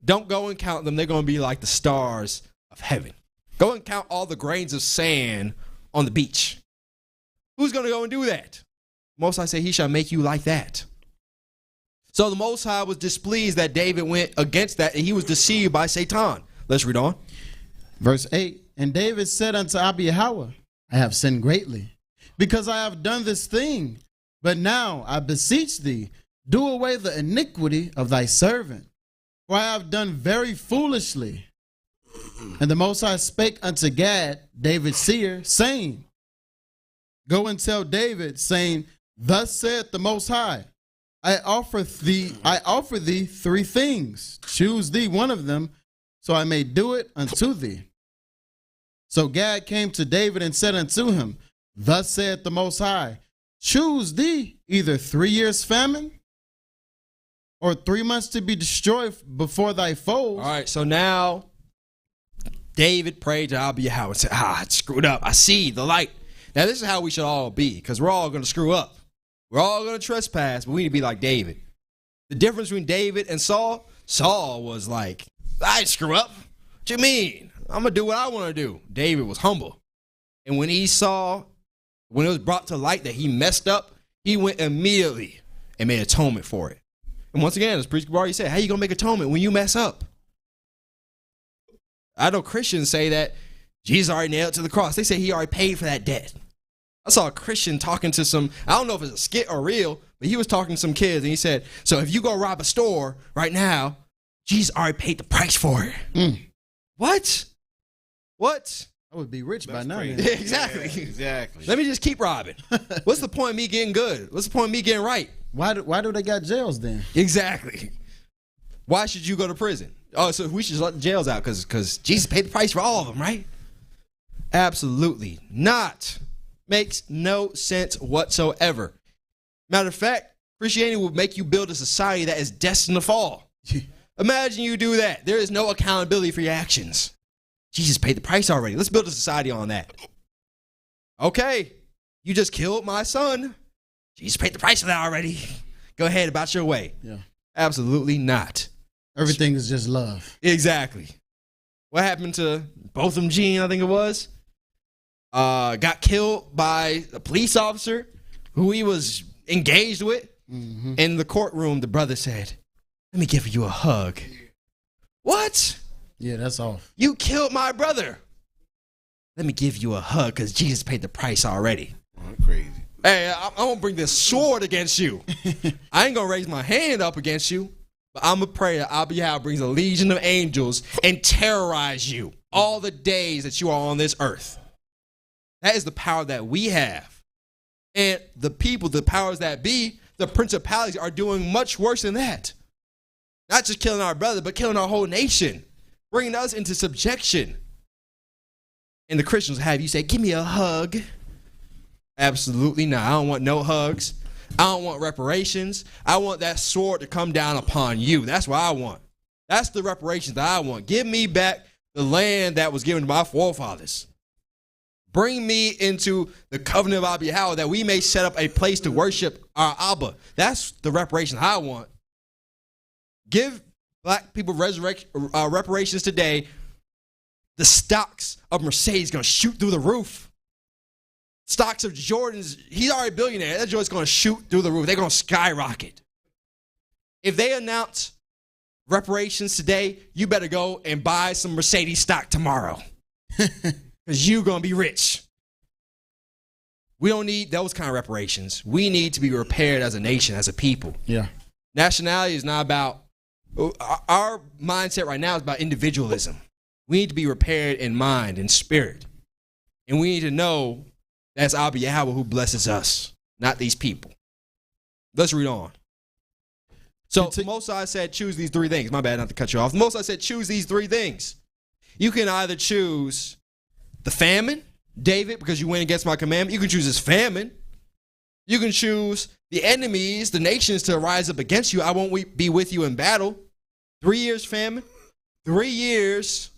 Don't go and count them. They're going to be like the stars of heaven. Go and count all the grains of sand on the beach. Who's going to go and do that? Most High said he shall make you like that. So the Most High was displeased that David went against that, and he was deceived by Satan. Let's read on. Verse 8, and David said unto Abba, I have sinned greatly, because I have done this thing. But now I beseech thee, do away the iniquity of thy servant, for I have done very foolishly. And the Most High spake unto Gad, David's seer, saying, Go and tell David, saying, Thus saith the Most High, I offer thee 3 things. Choose thee one of them, so I may do it unto thee. So Gad came to David and said unto him, Thus saith the Most High, choose thee either 3 years famine or 3 months to be destroyed before thy foes. All right, so now David prayed to Abba and said, I screwed up. I see the light. Now this is how we should all be, because we're all going to screw up. We're all going to trespass, but we need to be like David. The difference between David and Saul was like, I didn't screw up. What you mean? I'm going to do what I want to do. David was humble. And when he saw, when it was brought to light that he messed up, he went immediately and made atonement for it. And once again, as Priest already said, how you going to make atonement when you mess up? I know Christians say that Jesus already nailed to the cross. They say he already paid for that debt. I saw a Christian talking to some, I don't know if it's a skit or real, but he was talking to some kids and he said, so if you go rob a store right now, Jesus already paid the price for it. What? I would be rich by now. Yeah, exactly. Yeah, exactly. Let me just keep robbing. What's the point of me getting good? What's the point of me getting right? Why do they got jails then? Exactly. Why should you go to prison? Oh, so we should let the jails out because Jesus paid the price for all of them, right? Absolutely not. Makes no sense whatsoever. Matter of fact, Christianity will make you build a society that is destined to fall. Imagine you do that. There is no accountability for your actions. Jesus paid the price already. Let's build a society on that. Okay, you just killed my son. Jesus paid the price for that already. Go ahead about your way. Yeah. Absolutely not. Everything is just love. Exactly. What happened to Botham Jean, I think it was? Got killed by a police officer who he was engaged with. Mm-hmm. In the courtroom, the brother said, let me give you a hug. What? Yeah, that's off. You killed my brother. Let me give you a hug because Jesus paid the price already. I'm crazy. Hey, I'm going to bring this sword against you. I ain't going to raise my hand up against you, but I'm going to pray that Abba brings a legion of angels and terrorize you all the days that you are on this earth. That is the power that we have. And the people, the powers that be, the principalities are doing much worse than that. Not just killing our brother, but killing our whole nation, bringing us into subjection. And the Christians have you say, give me a hug. Absolutely not. I don't want no hugs. I don't want reparations. I want that sword to come down upon you. That's what I want. That's the reparations that I want. Give me back the land that was given to my forefathers. Bring me into the covenant of Abba, that we may set up a place to worship our Abba. That's the reparations I want. Give black people reparations today. The stocks of Mercedes going to shoot through the roof. Stocks of Jordans, he's already a billionaire. That joint's going to shoot through the roof. They're going to skyrocket. If they announce reparations today, you better go and buy some Mercedes stock tomorrow. Because you're going to be rich. We don't need those kind of reparations. We need to be repaired as a nation, as a people. Yeah. Nationality is not about, our mindset right now is about individualism. We need to be repaired in mind and spirit. And we need to know that's Abba Yahweh who blesses us, not these people. Let's read on. So the Most High said, choose these three things. My bad, not to cut you off. The Most High said, choose these three things. You can either choose the famine, David, because you went against my commandment. You can choose this famine. You can choose the enemies, the nations to rise up against you. I won't be with you in battle. 3 years famine. 3 years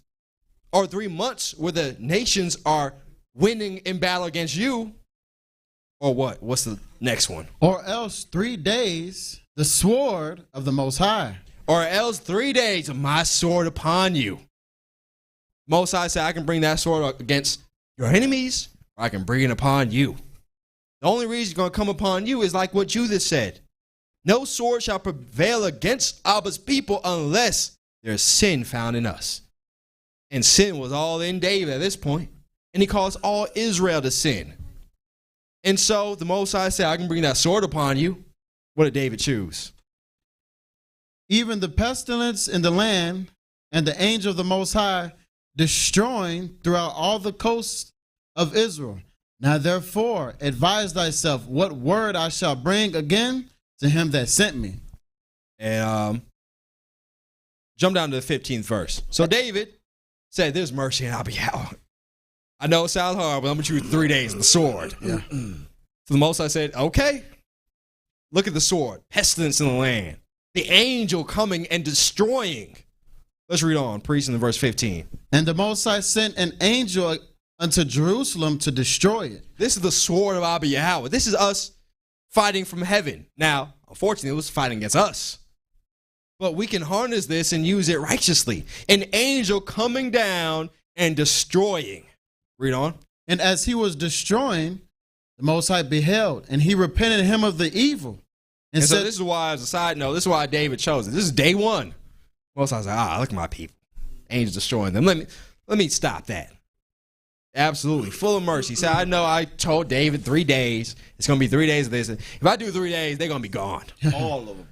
or 3 months where the nations are winning in battle against you. Or what? What's the next one? Or else 3 days, the sword of the Most High. Or else 3 days of my sword upon you. Most High said, I can bring that sword against your enemies, or I can bring it upon you. The only reason it's going to come upon you is like what Judas said. No sword shall prevail against Abba's people unless there's sin found in us. And sin was all in David at this point. And he caused all Israel to sin. And so the Most High said, I can bring that sword upon you. What did David choose? Even the pestilence in the land and the angel of the Most High destroying throughout all the coasts of Israel. Now therefore advise thyself what word I shall bring again to him that sent me. And jump down to the 15th verse. So David said, there's mercy and I'll be out. I know it sounds hard, but I'm going to choose 3 days of the sword. Yeah. So the Most High said, okay, look at the sword, pestilence in the land, the angel coming and destroying. Let's read on, priest, in the verse 15. And the Most High sent an angel unto Jerusalem to destroy it. This is the sword of Abba Yahweh. This is us fighting from heaven. Now, unfortunately, it was fighting against us. But we can harness this and use it righteously. An angel coming down and destroying. Read on. And as he was destroying, the Most High beheld, and he repented him of the evil. And said, so this is why, as a side note, this is why David chose it. This is day one. Most High's like, look at my people. Angels destroying them. Let me stop that. Absolutely. Full of mercy. So I know I told David 3 days. It's going to be 3 days of this. If I do 3 days, they're going to be gone. All of them.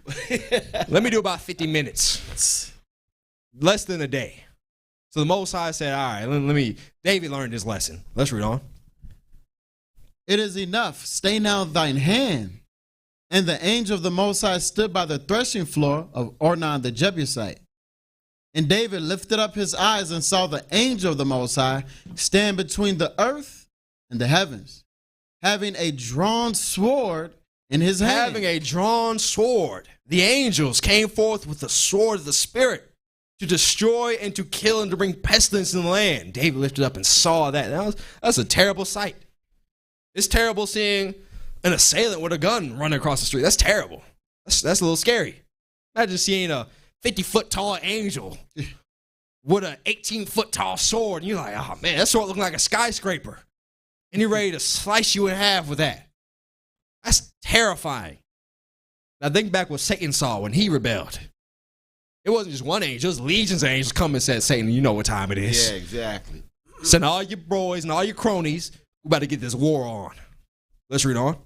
Let me do about 50 minutes. Less than a day. So the Most High said, all right, David learned his lesson. Let's read on. It is enough. Stay now thine hand. And the angel of the Most High stood by the threshing floor of Ornan the Jebusite. And David lifted up his eyes and saw the angel of the Most High stand between the earth and the heavens, having a drawn sword in his hand. Having a drawn sword. The angels came forth with the sword of the Spirit to destroy and to kill and to bring pestilence in the land. David lifted up and saw that. That's a terrible sight. It's terrible seeing an assailant with a gun running across the street. That's terrible. That's a little scary. Imagine seeing a 50-foot tall angel with an 18-foot tall sword. And you're like, oh, man, that sword looking like a skyscraper. And you're ready to slice you in half with that. That's terrifying. Now think back what Satan saw when he rebelled. It wasn't just one angel. It was legions of angels come and said, Satan, you know what time it is. Yeah, exactly. Send all your boys and all your cronies. We about to get this war on. Let's read on.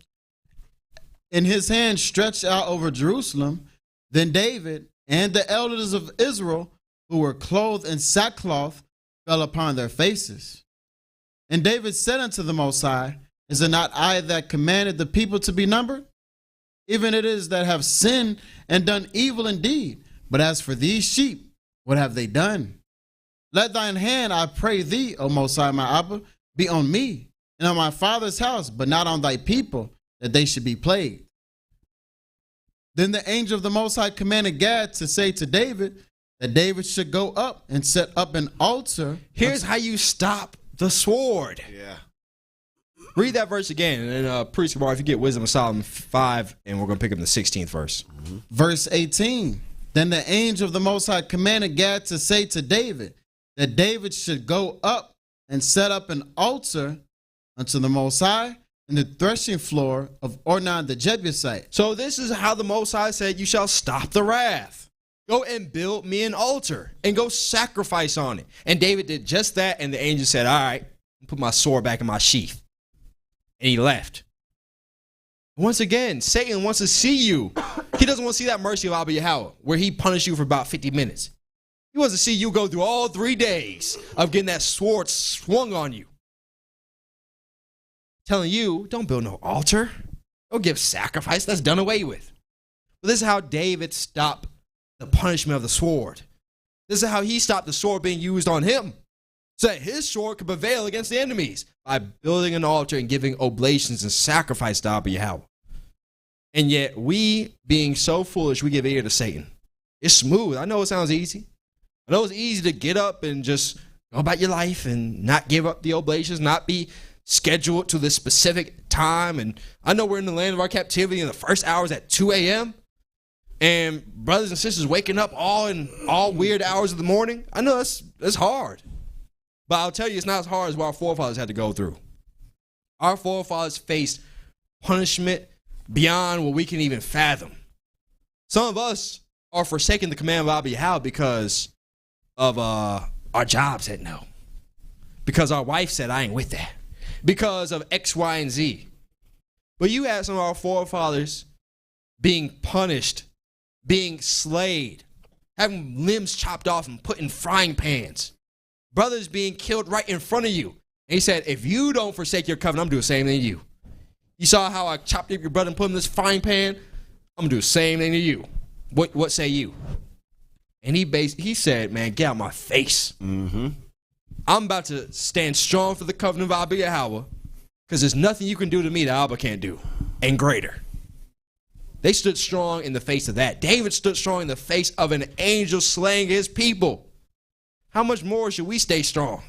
And his hand stretched out over Jerusalem. Then David and the elders of Israel, who were clothed in sackcloth, fell upon their faces. And David said unto the Most High, is it not I that commanded the people to be numbered? Even it is that have sinned and done evil indeed. But as for these sheep, what have they done? Let thine hand, I pray thee, O Most High, my Abba, be on me and on my father's house, but not on thy people, that they should be plagued. Then the angel of the Most High commanded Gad to say to David that David should go up and set up an altar. Here's how you stop the sword. Yeah. Read that verse again. And Priest Kamar, if you get Wisdom of Solomon 5, and we're going to pick up the 16th verse. Mm-hmm. Verse 18. Then the angel of the Most High commanded Gad to say to David that David should go up and set up an altar unto the Most High in the threshing floor of Ornan the Jebusite. So this is how the Most High said, you shall stop the wrath. Go and build me an altar and go sacrifice on it. And David did just that. And the angel said, all right, put my sword back in my sheath. And he left. Once again, Satan wants to see you. He doesn't want to see that mercy of Abba Yahweh, where he punished you for about 50 minutes. He wants to see you go through all 3 days of getting that sword swung on you. Telling you, don't build no altar. Don't give sacrifice. That's done away with. But this is how David stopped the punishment of the sword. This is how he stopped the sword being used on him, so that his sword could prevail against the enemies by building an altar and giving oblations and sacrifice to Abba Yahweh. And yet we, being so foolish, we give ear to Satan. It's smooth. I know it sounds easy. I know it's easy to get up and just go about your life and not give up the oblations, not be scheduled to this specific time. And I know we're in the land of our captivity, and the first hours at 2 a.m. and brothers and sisters waking up all weird hours of the morning. I know that's hard. But I'll tell you, it's not as hard as what our forefathers had to go through. Our forefathers faced punishment beyond what we can even fathom. Some of us are forsaking the command of Abba Yahweh because of our job said no. Because our wife said, I ain't with that. Because of X, Y, and Z. But you had some of our forefathers being punished, being slayed, having limbs chopped off and put in frying pans. Brothers being killed right in front of you. And he said, if you don't forsake your covenant, I'm going to do the same thing to you. You saw how I chopped up your brother and put him in this frying pan? I'm going to do the same thing to you. What say you? And he said, man, get out my face. Mm-hmm. I'm about to stand strong for the covenant of Abba Yahweh, because there's nothing you can do to me that Abba can't do, and greater. They stood strong in the face of that. David stood strong in the face of an angel slaying his people. How much more should we stay strong?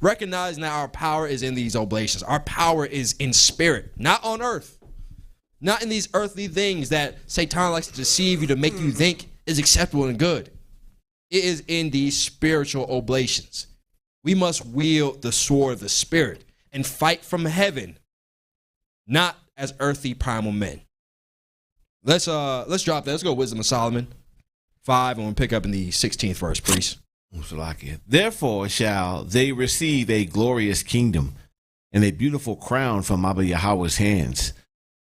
Recognizing that our power is in these oblations. Our power is in spirit, not on earth. Not in these earthly things that Satan likes to deceive you to make you think is acceptable and good. It is in these spiritual oblations. We must wield the sword of the Spirit and fight from heaven, not as earthly primal men. Let's drop that. Let's go Wisdom of Solomon 5, and we'll pick up in the 16th verse, priest. Therefore shall they receive a glorious kingdom and a beautiful crown from Abba Yahweh's hands.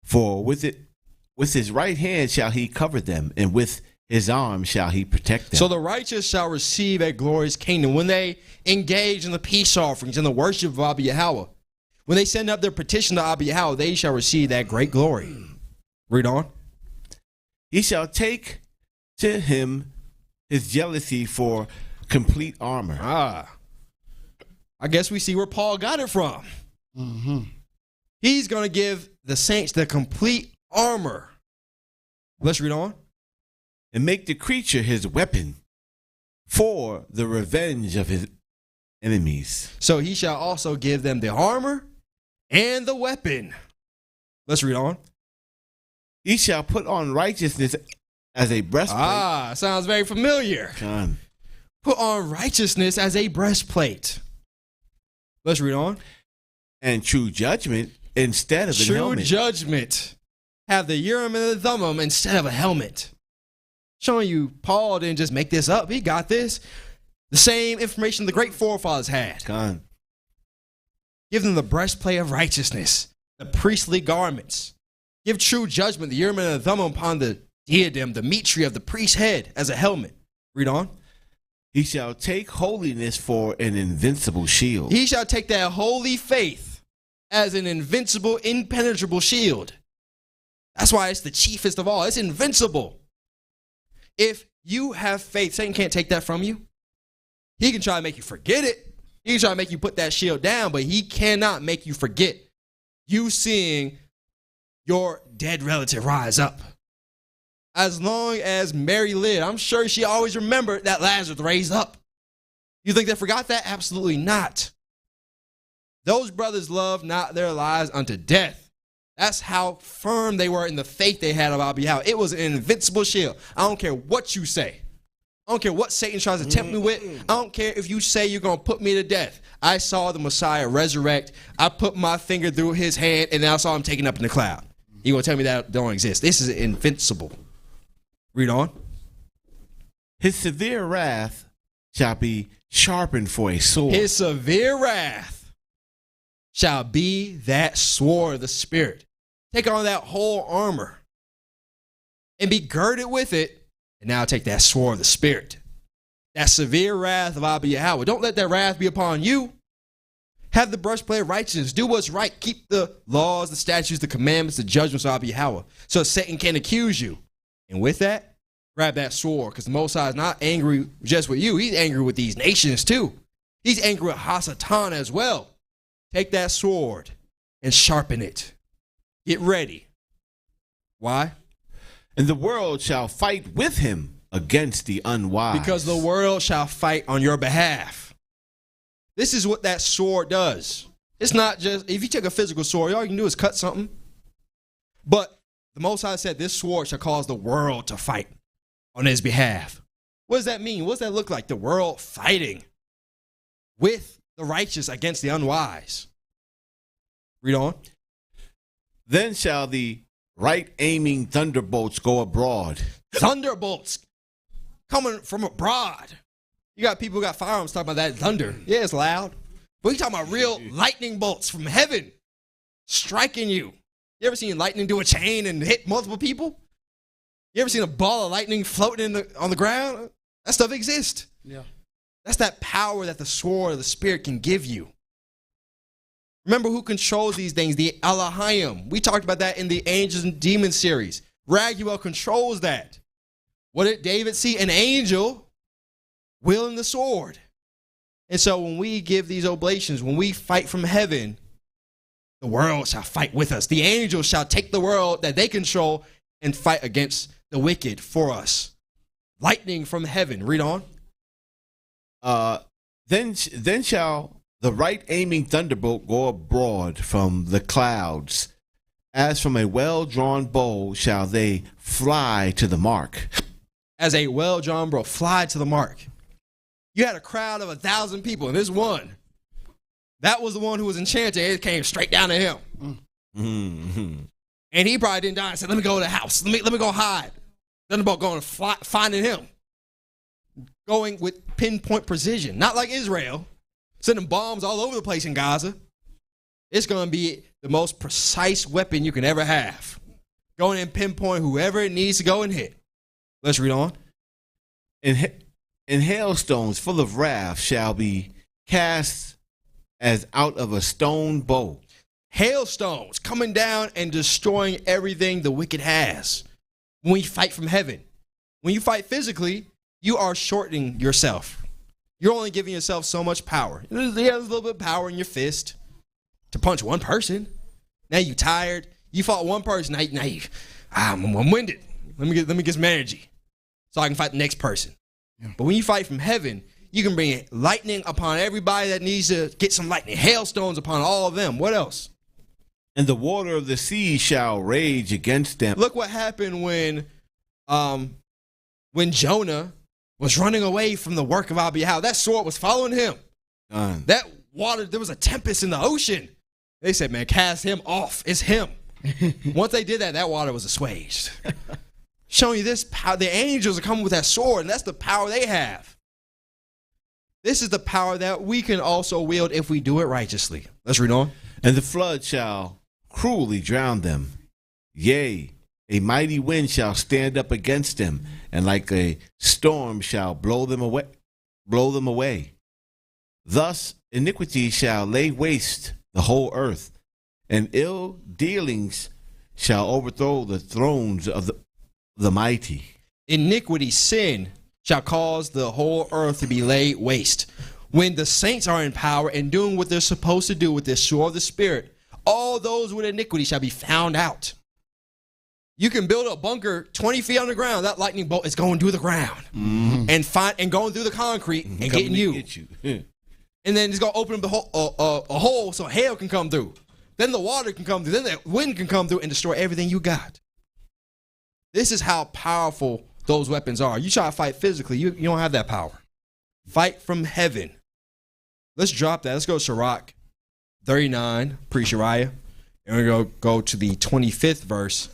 For with his right hand shall he cover them, and with his arm shall he protect them. So the righteous shall receive a glorious kingdom when they engage in the peace offerings and the worship of Abba Yahweh. When they send up their petition to Abba Yahweh, they shall receive that great glory. Read on. He shall take to him his jealousy for complete armor. I guess we see where Paul got it from. Mm-hmm. He's going to give the saints the complete armor. Let's read on. And make the creature his weapon for the revenge of his enemies. So he shall also give them the armor and the weapon. Let's read on. He shall put on righteousness as a breastplate. Sounds very familiar. John. Put on righteousness as a breastplate. Let's read on. And true judgment instead of a helmet. True judgment. Have the Urim and the Thummim instead of a helmet. Showing you Paul didn't just make this up. He got this. The same information the great forefathers had. John. Give them the breastplate of righteousness, the priestly garments. Give true judgment, the Urim and the Thummim upon the diadem, the mitre of the priest's head as a helmet. Read on. He shall take holiness for an invincible shield. He shall take that holy faith as an invincible, impenetrable shield. That's why it's the chiefest of all. It's invincible. If you have faith, Satan can't take that from you. He can try to make you forget it. He can try to make you put that shield down, but he cannot make you forget you seeing your dead relative rise up. As long as Mary lived, I'm sure she always remembered that Lazarus raised up. You think they forgot that? Absolutely not. Those brothers loved not their lives unto death. That's how firm they were in the faith they had about Yahweh. It was an invincible shield. I don't care what you say. I don't care what Satan tries to tempt me with. I don't care if you say you're going to put me to death. I saw the Messiah resurrect. I put my finger through his hand, and then I saw him taken up in the cloud. You going to tell me that don't exist? This is invincible. Read on. His severe wrath shall be sharpened for a sword. His severe wrath shall be that sword of the Spirit. Take on that whole armor and be girded with it, and now take that sword of the Spirit. That severe wrath of Abba Yahweh. Don't let that wrath be upon you. Have the breastplate of righteousness. Do what's right. Keep the laws, the statutes, the commandments, the judgments of Abba Yahweh, so Satan can't accuse you. And with that, grab that sword, because the Most High is not angry just with you. He's angry with these nations too. He's angry with Hasatan as well. Take that sword and sharpen it. Get ready. Why? And the world shall fight with him against the unwise. Because the world shall fight on your behalf. This is what that sword does. It's not just, if you take a physical sword, all you can do is cut something. But the Most High said this sword shall cause the world to fight on his behalf. What does that mean? What does that look like? The world fighting with the righteous against the unwise. Read on. Then shall the right aiming thunderbolts go abroad. Thunderbolts coming from abroad. You got people who got firearms talking about that thunder. Yeah, it's loud. But we talking about real lightning bolts from heaven striking you. You ever seen lightning do a chain and hit multiple people? You ever seen a ball of lightning floating on the ground? That stuff exists. Yeah. That's that power that the sword of the Spirit can give you. Remember who controls these things? The Elohim. We talked about that in the Angels and Demons series. Raguel controls that. What did David see? An angel wielding the sword. And so when we give these oblations, when we fight from heaven, the world shall fight with us. The angels shall take the world that they control and fight against the wicked for us. Lightning from heaven. Read on. Then shall the right aiming thunderbolt go abroad from the clouds. As from a well-drawn bow shall they fly to the mark. As a well-drawn bow, fly to the mark. You had a crowd of 1,000 people, and this one, that was the one who was enchanted. It came straight down to him. Mm-hmm. And he probably didn't die and said, let me go to the house. Let me go hide. Thunderbolt going to fly, finding him. Going with pinpoint precision. Not like Israel, sending bombs all over the place in Gaza. It's going to be the most precise weapon you can ever have. Going and pinpoint whoever it needs to go and hit. Let's read on. And hailstones full of wrath shall be cast as out of a stone bow. Hailstones coming down and destroying everything the wicked has. When we fight from heaven. When you fight physically, you are shortening yourself. You're only giving yourself so much power. There's a little bit of power in your fist to punch one person. Now you tired. You fought one person. I'm winded. Let me get some energy so I can fight the next person. Yeah. But when you fight from heaven, you can bring lightning upon everybody that needs to get some lightning. Hailstones upon all of them. What else? And the water of the sea shall rage against them. Look what happened when Jonah was running away from the work of Abba Yahweh. That sword was following him. That water, there was a tempest in the ocean. They said, man, cast him off. It's him. Once they did that, that water was assuaged. Showing you this power. The angels are coming with that sword, and that's the power they have. This is the power that we can also wield if we do it righteously. Let's read on. And the flood shall cruelly drown them. Yea, a mighty wind shall stand up against them, and like a storm shall blow them away. blow them away. Thus iniquity shall lay waste the whole earth, and ill dealings shall overthrow the thrones of the mighty. Iniquity, sin, shall cause the whole earth to be laid waste. When the saints are in power and doing what they're supposed to do with the sword of the Spirit, all those with iniquity shall be found out. You can build a bunker 20 feet underground. That lightning bolt is going through the ground and going through the concrete and getting you. And then it's going to open up a hole so hail can come through. Then the water can come through. Then the wind can come through and destroy everything you got. This is how powerful those weapons are. You try to fight physically, you don't have that power. Fight from heaven. Let's drop that. Let's go to Sirach 39, pre-Shariah. And we're going to go to the 25th verse.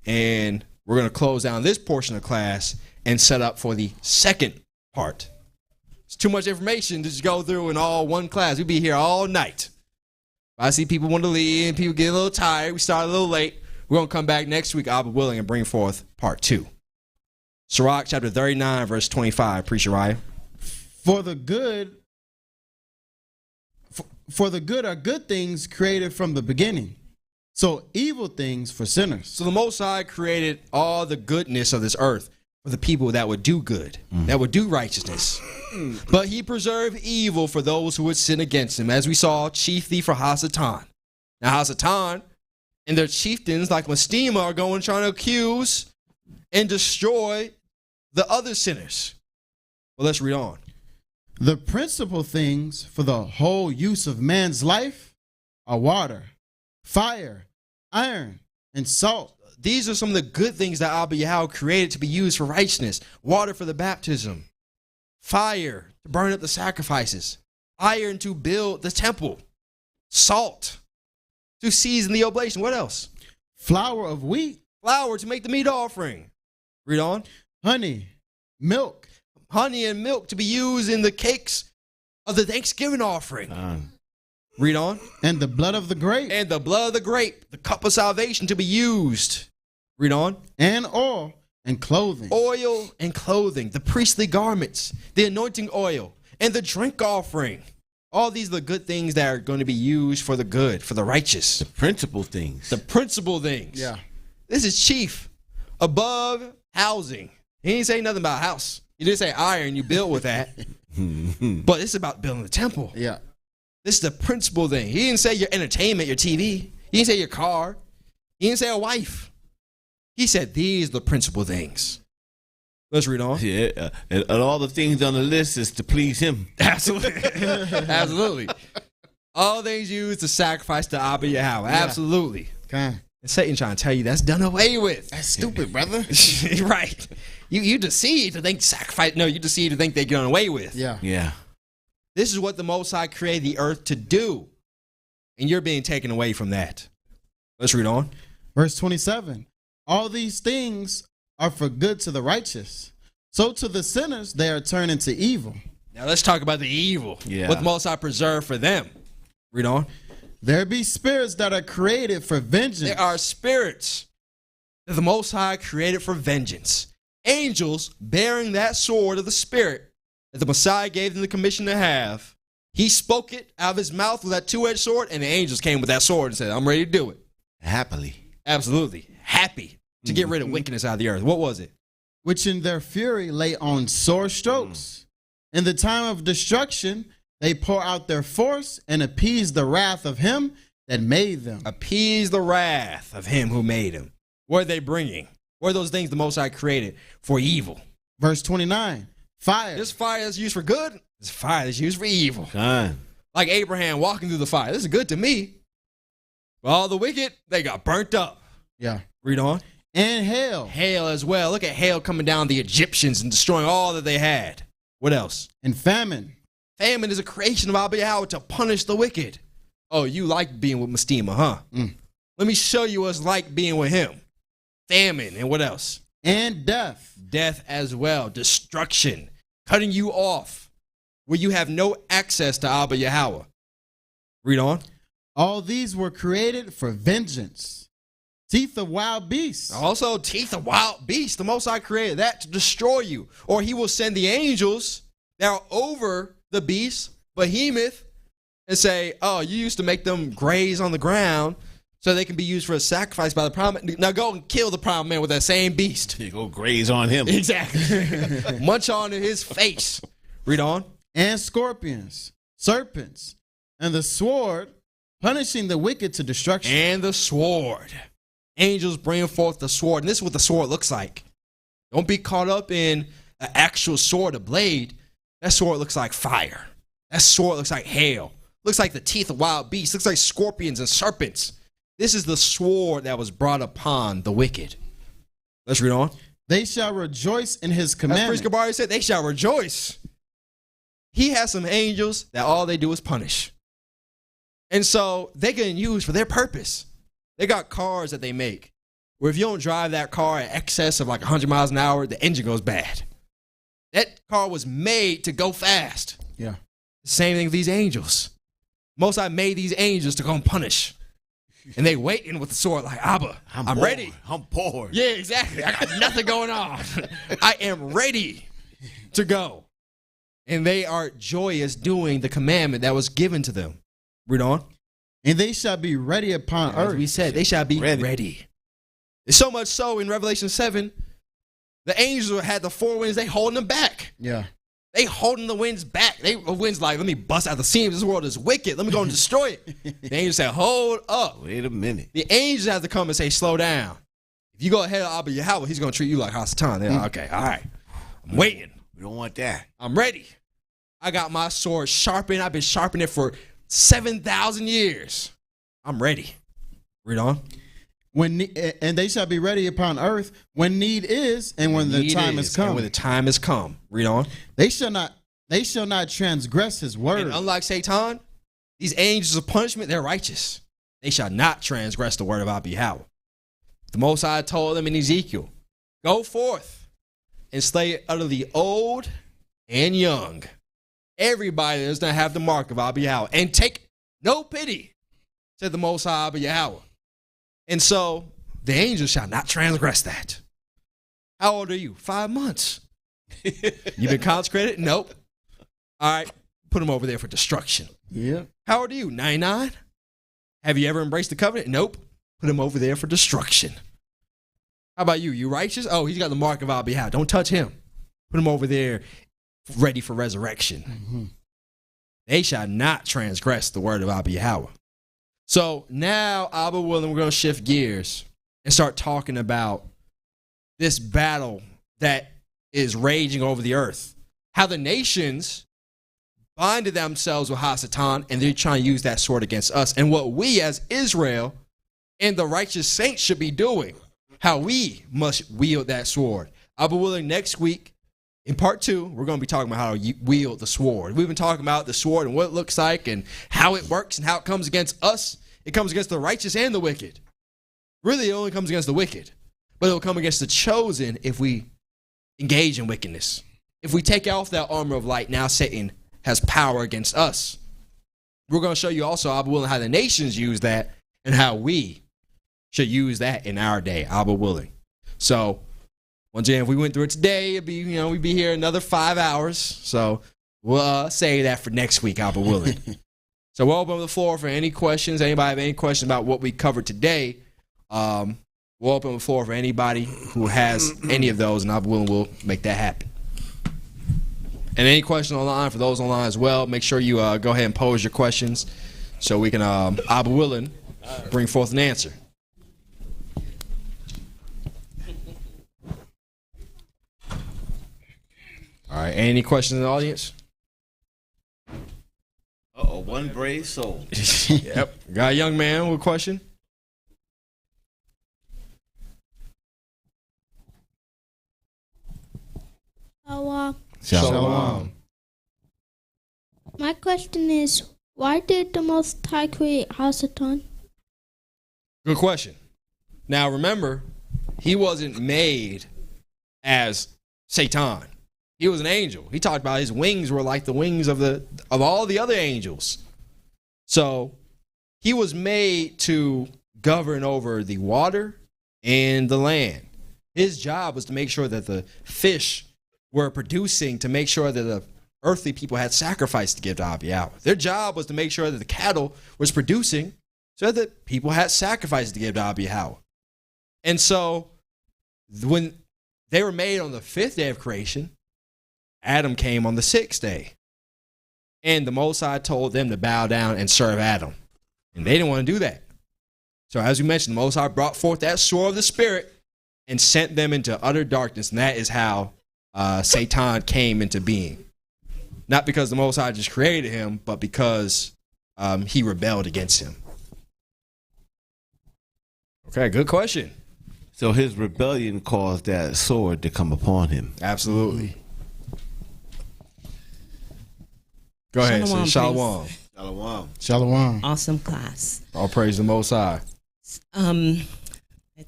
And we're going to close down this portion of class and set up for the second part. It's too much information to just go through in all one class. We'll be here all night. I see people want to leave and people get a little tired. We started a little late. We're going to come back next week, God willing, and bring forth part 2. Sirach chapter 39, verse 25, pre-Shariah. For the good are good things created from the beginning. So evil things for sinners. So the Most High created all the goodness of this earth for the people that would do good, that would do righteousness. But he preserved evil for those who would sin against him, as we saw chiefly for Hasatan. Now Hasatan and their chieftains like Mastema are going trying to accuse and destroy the other sinners. Well, let's read on. The principal things for the whole use of man's life are water, fire, iron, and salt. These are some of the good things that Abba created to be used for righteousness. Water for the baptism, fire to burn up the sacrifices, iron to build the temple, salt to season the oblation. What else? Flour of wheat. Flour to make the meat offering. Read on. Honey, milk. Honey and milk to be used in the cakes of the Thanksgiving offering. Read on. And the blood of the grape. And the blood of the grape, the cup of salvation to be used. Read on. And oil and clothing. Oil and clothing, the priestly garments, the anointing oil, and the drink offering. All these are the good things that are going to be used for the good, for the righteous. The principal things. The principal things. Yeah. This is chief. Above housing. He didn't say nothing about house. He didn't say iron, you build with that. But it's about building the temple. Yeah. This is the principal thing. He didn't say your entertainment, your TV. He didn't say your car. He didn't say a wife. He said these are the principal things. Let's read on. Yeah, and all the things on the list is to please him. Absolutely. Absolutely. All things used to sacrifice to Abba Yahweh. Absolutely. Okay. And Satan trying to tell you that's done away with. That's stupid, brother. Right. You deceive to think sacrifice. No, you deceive to think they're done away with. Yeah. Yeah. This is what the Most High created the earth to do. And you're being taken away from that. Let's read on. Verse 27. All these things are for good to the righteous. So to the sinners, they are turned into evil. Now let's talk about the evil. Yeah. What the Most High preserved for them. Read on. There be spirits that are created for vengeance. There are spirits that the Most High created for vengeance. Angels bearing that sword of the Spirit that the Messiah gave them the commission to have. He spoke it out of his mouth with that two-edged sword, and the angels came with that sword and said, I'm ready to do it. Happily. Absolutely. Happy to get rid of wickedness out of the earth. What was it? Which in their fury lay on sore strokes. In the time of destruction, they pour out their force and appease the wrath of him that made them. Appease the wrath of him who made him. What are they bringing? What are those things the Most High created for evil? Verse 29. Fire. This fire that's used for good, this fire that's used for evil. Done. Like Abraham walking through the fire. This is good to me. But all the wicked, they got burnt up. Yeah. Read on. And hail. Hail as well. Look at hail coming down the Egyptians and destroying all that they had. What else? And famine. Famine is a creation of Abba Yahweh to punish the wicked. Oh, you like being with Mastema, huh? Let me show you what it's like being with him. Famine. And what else? And death. Death as well. Destruction. Cutting you off where you have no access to Abba Yahweh. Read on. All these were created for vengeance. Teeth of wild beasts. Also, teeth of wild beasts. The Most High created that to destroy you. Or he will send the angels Now over the beast, behemoth, and say, oh, you used to make them graze on the ground so they can be used for a sacrifice by the proud man. Now go and kill the proud man with that same beast. You go graze on him. Exactly. Munch on his face. Read on. And scorpions, serpents, and the sword, punishing the wicked to destruction. And the sword. Angels bring forth the sword. And this is what the sword looks like. Don't be caught up in an actual sword, a blade. That sword looks like fire. That sword looks like hail. Looks like the teeth of wild beasts. Looks like scorpions and serpents. This is the sword that was brought upon the wicked. Let's read on. They shall rejoice in his As commandments. Priest Kabari said, they shall rejoice. He has some angels that all they do is punish. And so they getting used for their purpose. They got cars that they make where if you don't drive that car at excess of like 100 miles an hour, the engine goes bad. That car was made to go fast. Yeah. Same thing with these angels. Most High made these angels to go and punish. And they waiting with the sword like, Abba, I'm ready. I'm bored. Yeah, exactly. I got nothing going on. I am ready to go. And they are joyous doing the commandment that was given to them. Read on. And they shall be ready upon As earth. we said, they shall be ready. It's so much so in Revelation 7, the angels had the four winds, they holding them back. Yeah. They holding the winds back. The winds like, let me bust out the seams. This world is wicked. Let me go and destroy it. The angels said, hold up. Wait a minute. The angels have to come and say, slow down. If you go ahead of Abba Yahweh, he's going to treat you like Hasatan. They're like, okay, all right. I'm waiting. We don't want that. I'm ready. I got my sword sharpened. I've been sharpening it for 7,000 years. I'm ready. Read on. And they shall be ready upon earth when need is, and when the time has come. And when the time has come. Read on. They shall not transgress his word. And unlike Satan, these angels of punishment, they're righteous. They shall not transgress the word of Abba Yahweh. The Most High told them in Ezekiel, go forth and slay utterly old and young. Everybody that does not have the mark of Abba Yahweh. And take no pity, said the Most High Abba Yahweh. And so the angels shall not transgress that. How old are you? 5 months. You been consecrated? Nope. All right. Put them over there for destruction. Yeah. How old are you? 99? Have you ever embraced the covenant? Nope. Put him over there for destruction. How about you? You righteous? Oh, he's got the mark of Abba Yahweh. Don't touch him. Put him over there ready for resurrection. Mm-hmm. They shall not transgress the word of Abba Yahweh. So now, Abba willing, we're going to shift gears and start talking about this battle that is raging over the earth. How the nations binded themselves with Hasatan, and they're trying to use that sword against us. And what we as Israel and the righteous saints should be doing. How we must wield that sword. Abba willing, next week, in part 2, we're going to be talking about how to wield the sword. We've been talking about the sword and what it looks like and how it works and how it comes against us. It comes against the righteous and the wicked. Really, it only comes against the wicked. But it will come against the chosen if we engage in wickedness. If we take off that armor of light, now Satan has power against us. We're going to show you also, Abba willing, how the nations use that and how we should use that in our day, Abba willing. So, once again, if we went through it today, it'd be, we'd be here another 5 hours. So we'll say that for next week, Abba willing. So we'll open the floor for any questions. Anybody have any questions about what we covered today? We'll open the floor for anybody who has any of those, and Abba willing will make that happen. And any questions online, for those online as well, make sure you go ahead and pose your questions so we can, Abba willing, bring forth an answer. All right, any questions in the audience? Uh-oh, one brave soul. Yep. Got a young man with a question? Shalom. My question is, why did the Most High create Hasatan? Good question. Now remember, he wasn't made as Satan. He was an angel. He talked about his wings were like the wings of all the other angels. So he was made to govern over the water and the land. His job was to make sure that the fish were producing, to make sure that earthly people had sacrifice to give to Abba. Their job was to make sure that the cattle was producing so that people had sacrifice to give to Abba. And so when they were made on the 5th day of creation, Adam came on the 6th day. And the Most High told them to bow down and serve Adam. And they didn't want to do that. So as we mentioned, the Most High brought forth that sword of the Spirit and sent them into utter darkness. And that is how Satan came into being. Not because the Most High just created him, but because he rebelled against him. Okay, good question. So his rebellion caused that sword to come upon him. Absolutely. Go ahead, sis. Shalom. Shalom. Shalom. Awesome class. All praise the Most High. Let's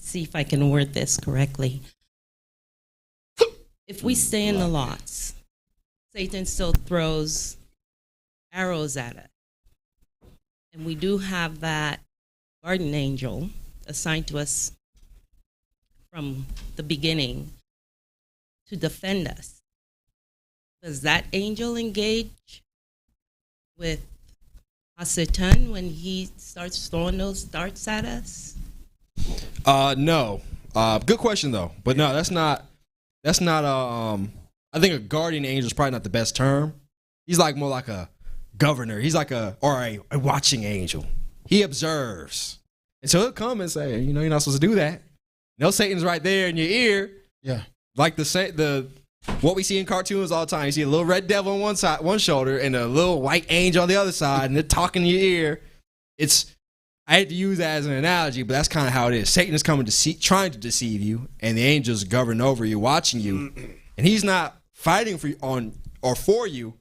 see if I can word this correctly. If we stay in the lots, Satan still throws arrows at us. And we do have that guardian angel assigned to us from the beginning to defend us. Does that angel engage with Satan when he starts throwing those darts at us? No. Good question though. But no, that's not I think a guardian angel is probably not the best term. He's like more like a governor. He's like a watching angel. He observes. And so he'll come and say, you're not supposed to do that. No, Satan's right there in your ear. Yeah. Like what we see in cartoons all the time. You see a little red devil on one side, one shoulder, and a little white angel on the other side, and they're talking in your ear. I hate to use that as an analogy, but that's kind of how it is. Satan is coming to trying to deceive you, and the angels govern over you, watching you. And he's not fighting for you.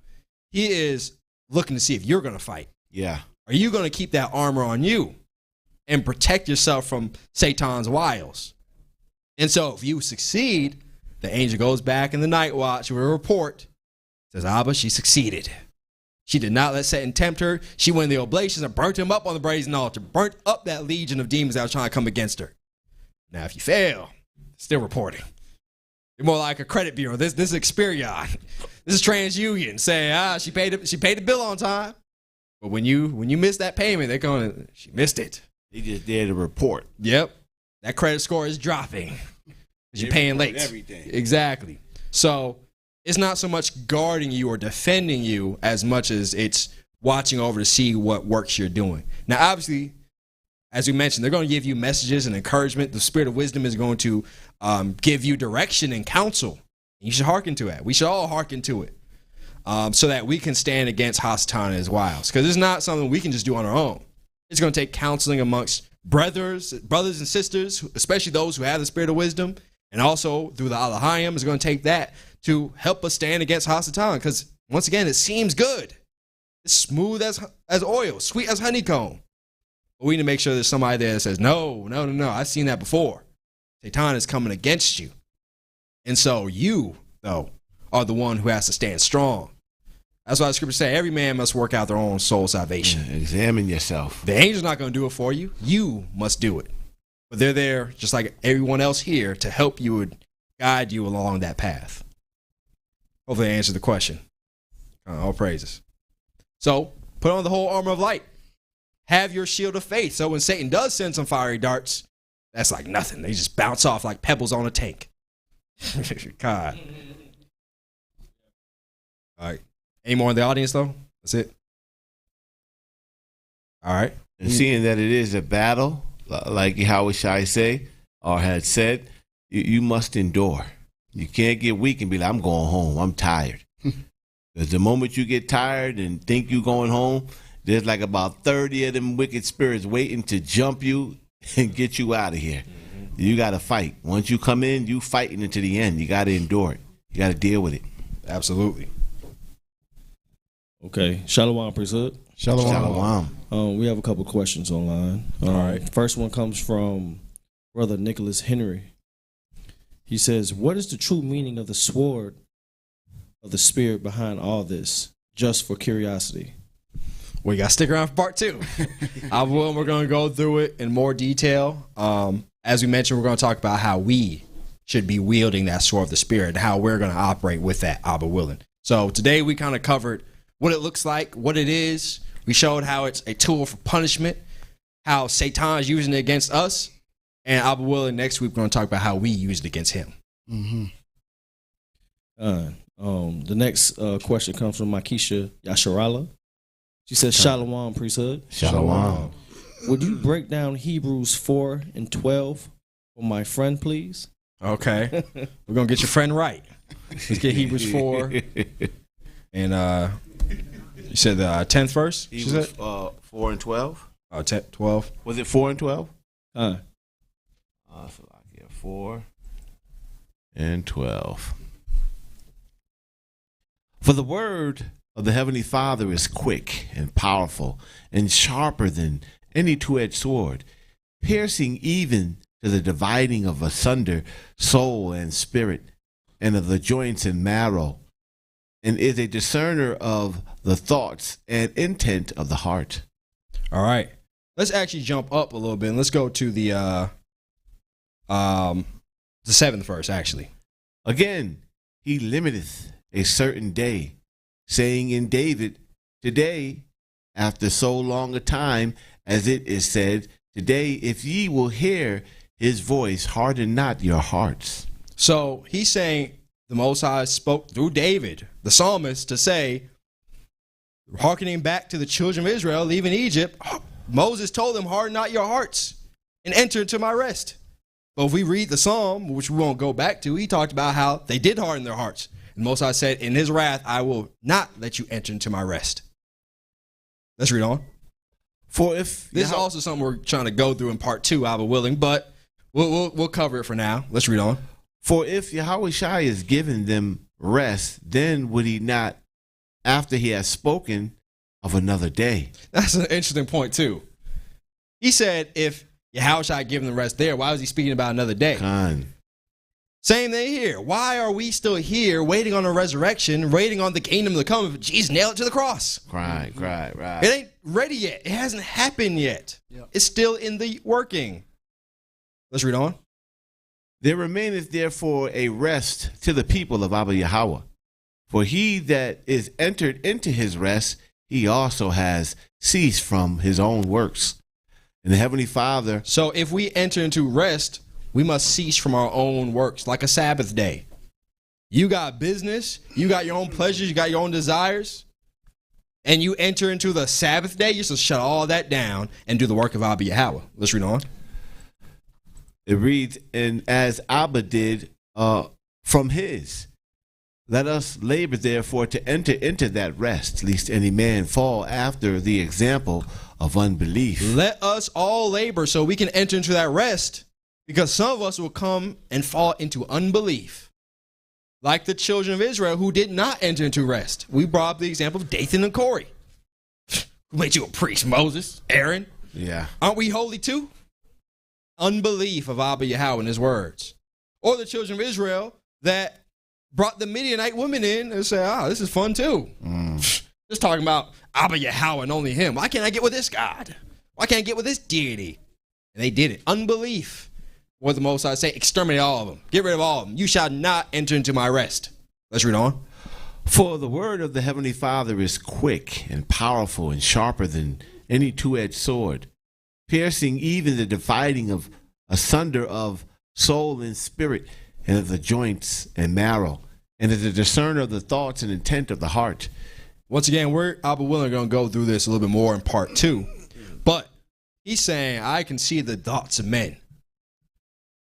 He is looking to see if you're going to fight. Yeah. Are you going to keep that armor on you and protect yourself from Satan's wiles? And so if you succeed, the angel goes back in the night watch with a report. Says, Abba, she succeeded. She did not let Satan tempt her. She went in the oblations and burnt him up on the brazen altar. Burnt up that legion of demons that was trying to come against her. Now, if you fail, still reporting. You're more like a credit bureau. This is Experian. This is TransUnion saying, she paid the bill on time. But when you miss that payment, they're going, she missed it. They just did a report. Yep. That credit score is dropping. Because you're paying late. Everything. Exactly. So it's not so much guarding you or defending you as much as it's watching over to see what works you're doing. Now, obviously, as we mentioned, they're going to give you messages and encouragement. The spirit of wisdom is going to give you direction and counsel. You should hearken to that. We should all hearken to it so that we can stand against Hasatan and his wiles. Because it's not something we can just do on our own. It's going to take counseling amongst brothers and sisters, especially those who have the spirit of wisdom. And also through the Alahayim, it's going to take that to help us stand against Hasatan. Because once again, it seems good. It's smooth as oil, sweet as honeycomb. But we need to make sure there's somebody there that says, no, I've seen that before. Satan is coming against you. And so you, though, are the one who has to stand strong. That's why the scripture says every man must work out their own soul salvation. Yeah, examine yourself. The angel's not going to do it for you. You must do it. But they're there, just like everyone else here, to help you and guide you along that path. Hopefully I answered the question. All praises. So, put on the whole armor of light. Have your shield of faith. So when Satan does send some fiery darts, that's like nothing. They just bounce off like pebbles on a tank. God. All right. Any more in the audience, though? That's it. All right. And seeing that it is a battle, like Yahweh Shai say, or had said, you must endure. You can't get weak and be like, I'm going home. I'm tired. Because the moment you get tired and think you're going home, there's like about 30 of them wicked spirits waiting to jump you and get you out of here. You got to fight. Once you come in, you fighting until the end. You got to endure it. You got to deal with it. Absolutely. Okay. Shalom, priesthood. Shalom. We have a couple questions online. All right. First one comes from Brother Nicholas Henry. He says, what is the true meaning of the sword of the Spirit behind all this? Just for curiosity. Well, you got to stick around for part 2. We're going to go through it in more detail. As we mentioned, we're going to talk about how we should be wielding that sword of the Spirit and how we're going to operate with that, Abba willing. So today we kind of covered what it looks like, what it is. We showed how it's a tool for punishment, how Satan is using it against us. And I'll be willing next week we're going to talk about how we used it against him. Mm-hmm. The next question comes from Makisha Yasharala. She says, Shalom, priesthood. Shalom. Would you break down Hebrews 4 and 12 for my friend, please? Okay. We're going to get your friend right. Let's get Hebrews 4. And you said the 10th verse? Hebrews 4 and 12. 10, 12. Was it 4 and 12? Huh. 4 and 12. For the word of the Heavenly Father is quick and powerful and sharper than any two-edged sword, piercing even to the dividing of asunder soul and spirit, and of the joints and marrow, and is a discerner of the thoughts and intent of the heart. All right. Let's actually jump up a little bit and let's go to the 7th verse, actually. Again, he limiteth a certain day, saying in David, today, after so long a time, as it is said, today, if ye will hear his voice, harden not your hearts. So he's saying the Most High spoke through David, the psalmist, to say, hearkening back to the children of Israel leaving Egypt, Moses told them, harden not your hearts and enter into my rest. But if we read the psalm, which we won't go back to, he talked about how they did harden their hearts. And Most High said, in his wrath, I will not let you enter into my rest. Let's read on. For if This is also something we're trying to go through in part 2, I will willing, but we'll cover it for now. Let's read on. For if Yahweh Shai is giving them rest, then would he not, after he has spoken of another day? That's an interesting point, too. He said, if Yahweh Shai give them the rest there, why was he speaking about another day? Khan. Same thing here. Why are we still here waiting on a resurrection, waiting on the kingdom to come? Jesus nailed it to the cross. Right. It ain't ready yet. It hasn't happened yet. Yep. It's still in the working. Let's read on. There remaineth therefore a rest to the people of Abba Yahweh. For he that is entered into his rest, he also has ceased from his own works. And the Heavenly Father. So if we enter into rest, we must cease from our own works, like a Sabbath day. You got business, you got your own pleasures, you got your own desires, and you enter into the Sabbath day, you're supposed to shut all that down and do the work of Abba Yahweh. Let's read on. It reads, and as Abba did from his, let us labor therefore to enter into that rest, lest any man fall after the example of unbelief. Let us all labor so we can enter into that rest, because some of us will come and fall into unbelief, like the children of Israel who did not enter into rest. We brought up the example of Dathan and Corey. Who made you a priest? Moses, Aaron. Yeah. Aren't we holy too? Unbelief of Abba Yahweh and his words. Or the children of Israel that brought the Midianite women in and said, this is fun too. Just talking about Abba Yahweh and only him. Why can't I get with this God? Why can't I get with this deity? And they did it. Unbelief. What the Most High say? Exterminate all of them. Get rid of all of them. You shall not enter into my rest. Let's read on. For the word of the Heavenly Father is quick and powerful and sharper than any two-edged sword, piercing even the dividing of asunder of soul and spirit, and of the joints and marrow, and is a discerner of the thoughts and intent of the heart. Once again, I'll be willing to go through this a little bit more in part 2. But he's saying, I can see the thoughts of men.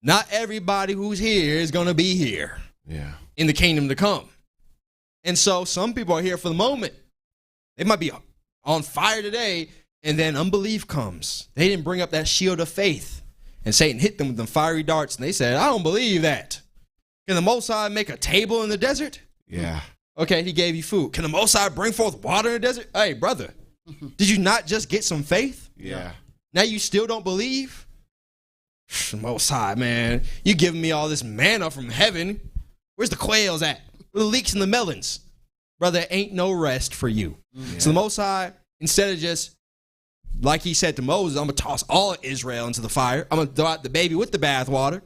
Not everybody who's here is going to be here in the kingdom to come. And so some people are here for the moment. They might be on fire today, and then unbelief comes. They didn't bring up that shield of faith, and Satan hit them with them fiery darts, and they said, I don't believe that. Can the Most High make a table in the desert? Yeah. Okay, he gave you food. Can the Most High bring forth water in the desert? Hey, brother, did you not just get some faith? Yeah. Now you still don't believe? Most High, man, you giving me all this manna from heaven. Where's the quails at? Where the leeks and the melons? Brother, ain't no rest for you. Yeah. So the Most High, instead of just, like he said to Moses, I'm going to toss all of Israel into the fire. I'm going to throw out the baby with the bathwater.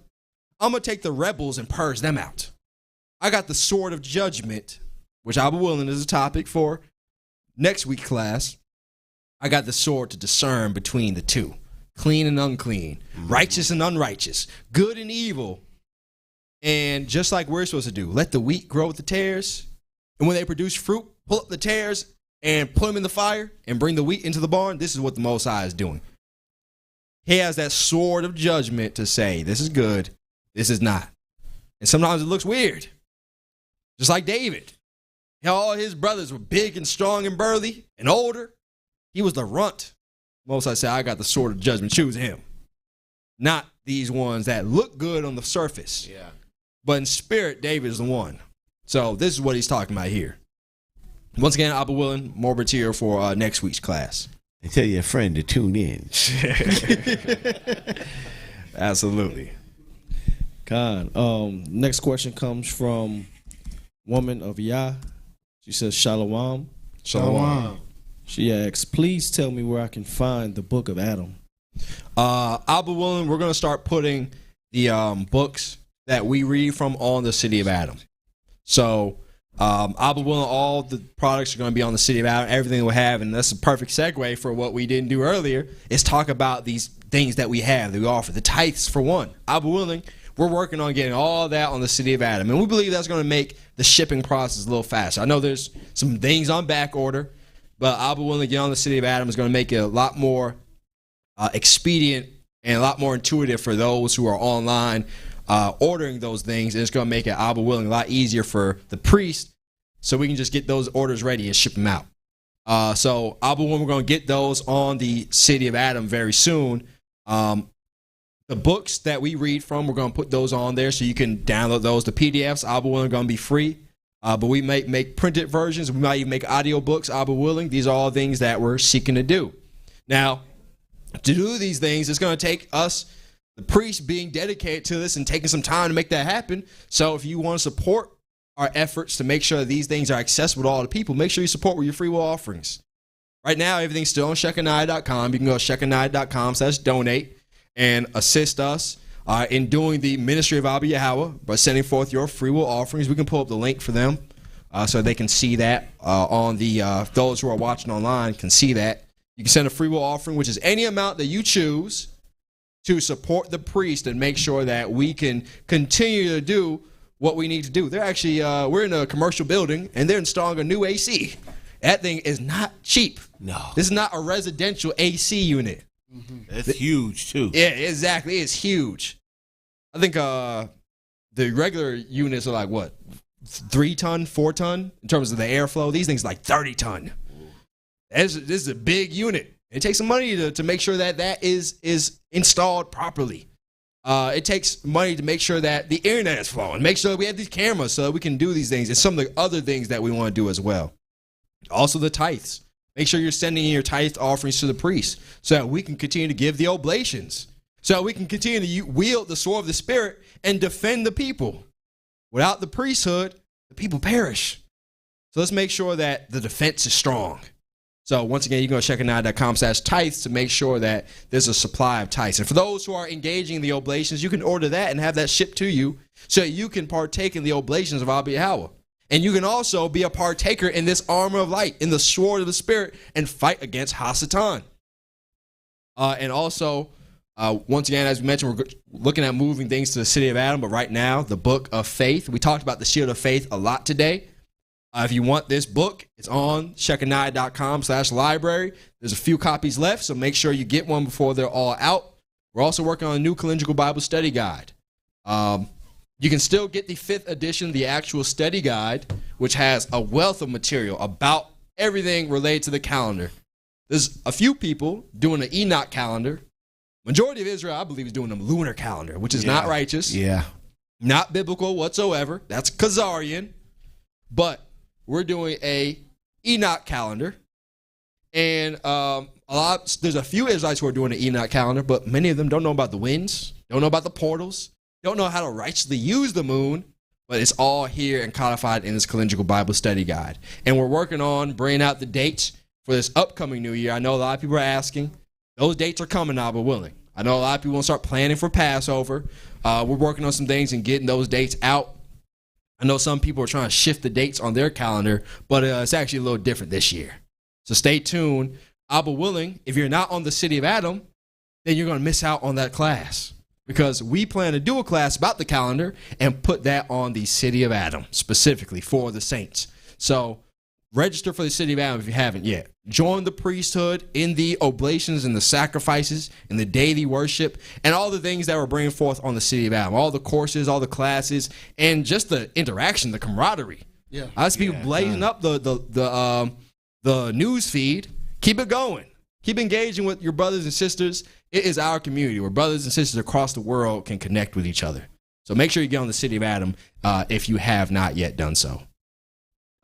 I'm going to take the rebels and purge them out. I got the sword of judgment which Abba willing is a topic for next week's class, I got the sword to discern between the two, clean and unclean, righteous and unrighteous, good and evil. And just like we're supposed to do, let the wheat grow with the tares. And when they produce fruit, pull up the tares and put them in the fire and bring the wheat into the barn. This is what the Most High is doing. He has that sword of judgment to say, this is good, this is not. And sometimes it looks weird. Just like David. All his brothers were big and strong and burly and older. He was the runt. Most High said, I got the sword of judgment. Choose him. Not these ones that look good on the surface. Yeah. But in spirit, David is the one. So this is what he's talking about here. Once again, Abba willing, more material for next week's class. And tell your friend to tune in. Absolutely. God. Next question comes from Woman of Yah. She says, Shalom. Shalom. She asks, please tell me where I can find the book of Adam. Abba willing, we're going to start putting the books that we read from on the City of Adam. So, Abba willing, all the products are going to be on the City of Adam, everything we'll have, and that's a perfect segue for what we didn't do earlier, is talk about these things that we have, that we offer. The tithes, for one. Abba willing, we're working on getting all that on the City of Adam, and we believe that's going to make the shipping process a little faster. I know there's some things on back order, but Abba willing to get on the City of Adam is going to make it a lot more expedient and a lot more intuitive for those who are online ordering those things, and it's going to make it Abba willing a lot easier for the priest, so we can just get those orders ready and ship them out. So Abba willing, we're going to get those on the City of Adam very soon. The books that we read from, we're going to put those on there so you can download those. The PDFs, Abba willing, are going to be free, but we might make printed versions. We might even make audio books, Abba willing. These are all things that we're seeking to do. Now, to do these things, it's going to take us, the priest, being dedicated to this and taking some time to make that happen. So if you want to support our efforts to make sure that these things are accessible to all the people, make sure you support with your free will offerings. Right now, everything's still on Shekinah.com. You can go to Shekinah.com/donate and assist us in doing the ministry of Abba Yahweh by sending forth your free will offerings. We can pull up the link for them so they can see that on the those who are watching online can see that. You can send a free will offering, which is any amount that you choose to support the priest and make sure that we can continue to do what we need to do. They're actually, we're in a commercial building, and they're installing a new AC. That thing is not cheap. No. This is not a residential AC unit. That's huge, too. Yeah, exactly. It's huge. I think the regular units are like, what, 3 ton, 4 ton in terms of the airflow? These things are like 30 ton. This is a big unit. It takes some money to make sure that that is installed properly. It takes money to make sure that the internet is flowing, make sure that we have these cameras so that we can do these things, and some of the other things that we want to do as well. Also the tithes. Make sure you're sending in your tithe offerings to the priest so that we can continue to give the oblations, so that we can continue to wield the sword of the Spirit and defend the people. Without the priesthood, the people perish. So let's make sure that the defense is strong. So once again, you can go to Shekinah.com/tithes to make sure that there's a supply of tithes. And for those who are engaging in the oblations, you can order that and have that shipped to you so that you can partake in the oblations of Abba Yahweh. And you can also be a partaker in this armor of light, in the sword of the Spirit, and fight against Hasatan. And also, once again, as we mentioned, we're looking at moving things to the City of Adam. But right now, the book of faith. We talked about the shield of faith a lot today. If you want this book, it's on Shekinah.com/library. There's a few copies left, so make sure you get one before they're all out. We're also working on a new calendrical Bible study guide. You can still get the 5th edition, the actual study guide, which has a wealth of material about everything related to the calendar. There's a few people doing an Enoch calendar. Majority of Israel, I believe, is doing a lunar calendar, which is not righteous. Yeah. Not biblical whatsoever. That's Khazarian. But we're doing a Enoch calendar, and there's a few Israelites who are doing an Enoch calendar, but many of them don't know about the winds, don't know about the portals, don't know how to righteously use the moon, but it's all here and codified in this calendrical Bible study guide. And we're working on bringing out the dates for this upcoming new year. I know a lot of people are asking. Those dates are coming, Abba willing. I know a lot of people want to start planning for Passover. We're working on some things and getting those dates out. I know some people are trying to shift the dates on their calendar, but it's actually a little different this year. So stay tuned. Abba willing, if you're not on the City of Adam, then you're going to miss out on that class, because we plan to do a class about the calendar and put that on the City of Adam specifically for the saints. So register for the City of Adam if you haven't yet. Join the priesthood in the oblations and the sacrifices and the daily worship and all the things that we're bringing forth on the City of Adam. All the courses, all the classes, and just the interaction, the camaraderie. Yeah. I see people blazing up the news feed. Keep it going. Keep engaging with your brothers and sisters. It is our community where brothers and sisters across the world can connect with each other. So make sure you get on the City of Adam if you have not yet done so.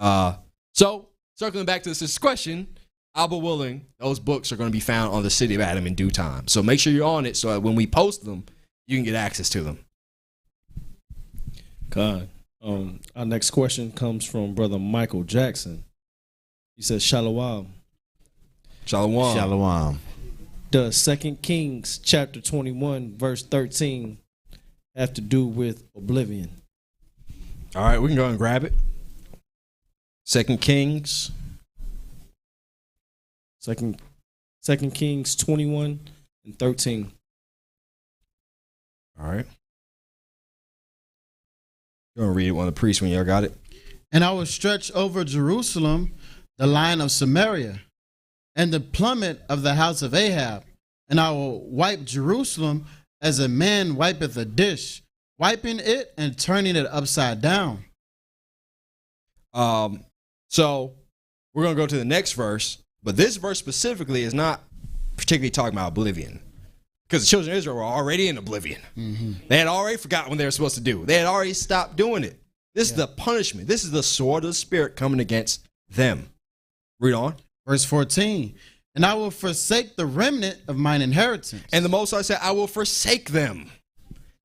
So circling back to this question, Abba willing, those books are going to be found on the City of Adam in due time. So make sure you're on it so that when we post them, you can get access to them. God. Our next question comes from Brother Michael Jackson. He says, Shalom. Shalom. Shalom. Does 2 Kings chapter 21, verse 13 have to do with oblivion? All right, we can go and grab it. 2 Kings. 2 Kings 21 and 13. All right. You're going to read it, one of the priests, when y'all got it. And I will stretch over Jerusalem the line of Samaria and the plummet of the house of Ahab. And I will wipe Jerusalem as a man wipeth a dish, wiping it and turning it upside down. So we're going to go to the next verse, but this verse specifically is not particularly talking about oblivion, because the children of Israel were already in oblivion. Mm-hmm. They had already forgotten what they were supposed to do. They had already stopped doing it. This is the punishment. This is the sword of the Spirit coming against them. Read on. Verse 14. And I will forsake the remnant of mine inheritance. And the Most High said, I will forsake them.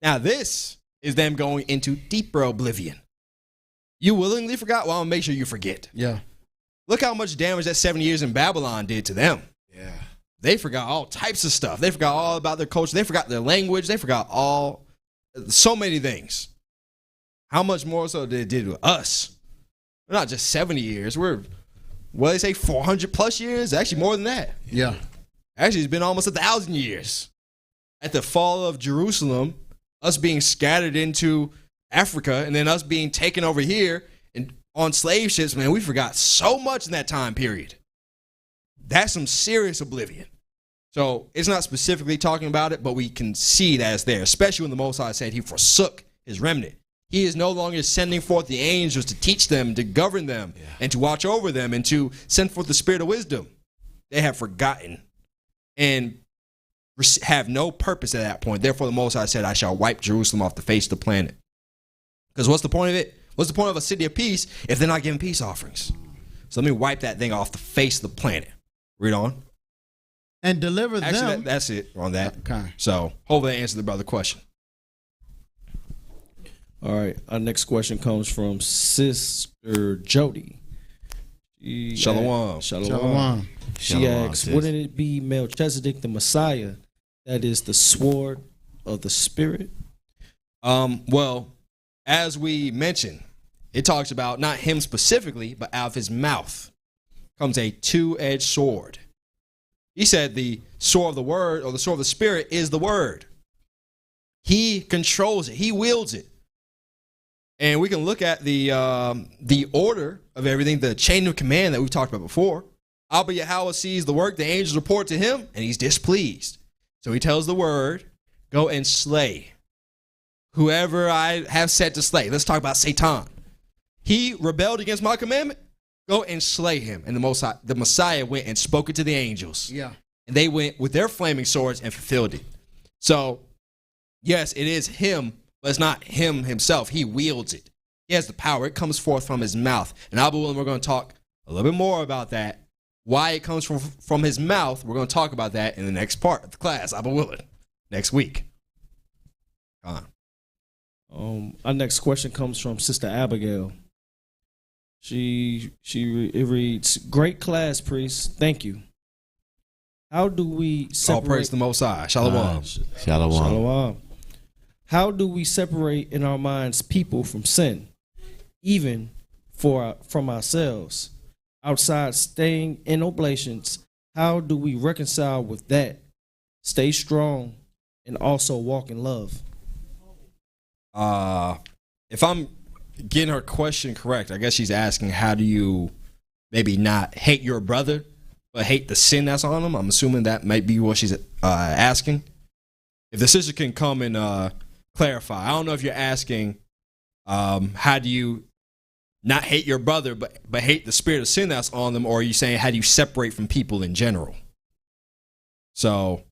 Now this is them going into deeper oblivion. You willingly forgot? Well, I'm going to make sure you forget. Yeah. Look how much damage that 7 years in Babylon did to them. Yeah. They forgot all types of stuff. They forgot all about their culture. They forgot their language. They forgot so many things. How much more so did it did with us? We're not just 70 years. We're, what they say, 400 plus years? Actually, more than that. Yeah. Actually, it's been almost 1,000 years. At the fall of Jerusalem, us being scattered into Africa, and then us being taken over here and on slave ships, man, we forgot so much in that time period. That's some serious oblivion. So it's not specifically talking about it, but we can see that it's there, especially when the Most High said he forsook his remnant. He is no longer sending forth the angels to teach them, to govern them, and to watch over them, and to send forth the spirit of wisdom. They have forgotten and have no purpose at that point. Therefore, the Most High said, I shall wipe Jerusalem off the face of the planet. Because what's the point of it? What's the point of a city of peace if they're not giving peace offerings? So let me wipe that thing off the face of the planet. Read on. And deliver Actually, them. that's it on that. Okay. So hopefully that answered the brother question. All right. Our next question comes from Sister Jody. Shalom. Shalom. She Shalom, asks, sis. wouldn't it be Melchizedek the Messiah that is the sword of the Spirit? Well, as we mentioned, it talks about not him specifically, but out of his mouth comes a two-edged sword. He said the sword of the word, or the sword of the Spirit, is the word. He controls it. He wields it. And we can look at the order of everything, the chain of command that we've talked about before. Abba Yahweh sees the work, the angels report to him, and he's displeased. So he tells the word, go and slay whoever I have set to slay. Let's talk about Satan. He rebelled against my commandment. Go and slay him. And the Messiah went and spoke it to the angels. Yeah. And they went with their flaming swords and fulfilled it. So, yes, it is him, but it's not him himself. He wields it. He has the power. It comes forth from his mouth. And Abba willing, we're going to talk a little bit more about that. Why it comes from his mouth, we're going to talk about that in the next part of the class, Abba willing, next week. Come on. Our next question comes from Sister Abigail. It reads, great class, priest. Thank you. How do we separate? All praise the Most High. Shalom. Shalom. Shalom. How do we separate in our minds people from sin? even from ourselves. Outside staying in oblations, how do we reconcile with that? Stay strong and also walk in love. If I'm getting her question correct, I guess she's asking, how do you maybe not hate your brother, but hate the sin that's on him? I'm assuming that might be what she's asking. If the sister can come and clarify. I don't know if you're asking, how do you not hate your brother, but hate the spirit of sin that's on them, or are you saying, how do you separate from people in general? So,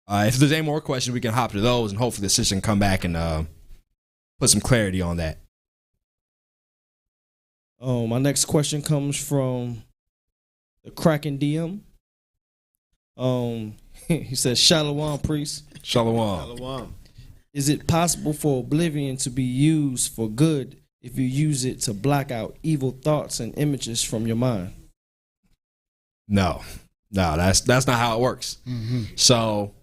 if there's any more questions, we can hop to those, and hopefully the sister can come back and put some clarity on that. My next question comes from the Kraken DM. He says, Shalom, priest. Shalom. Shalom. Is it possible for oblivion to be used for good if you use it to block out evil thoughts and images from your mind? No, that's not how it works. Mm-hmm. So,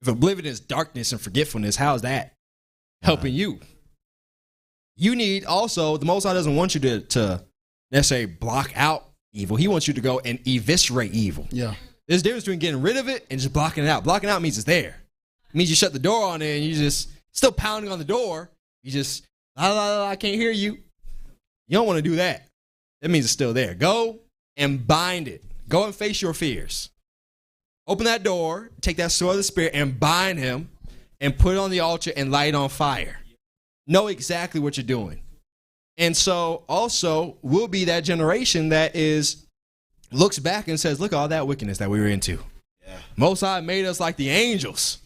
if oblivion is darkness and forgetfulness, how's that helping you? You need also, the Most High doesn't want you to necessarily block out evil. He wants you to go and eviscerate evil. Yeah. There's a difference between getting rid of it and just blocking it out. Blocking out means it's there. It means you shut the door on it and you just still pounding on the door. You just, I can't hear you. You don't want to do that. That means it's still there. Go and bind it. Go and face your fears. Open that door, take that sword of the Spirit and bind him and put it on the altar and light it on fire. Know exactly what you're doing. And so also we'll be that generation that looks back and says, look at all that wickedness that we were into. Yeah. Most High made us like the angels.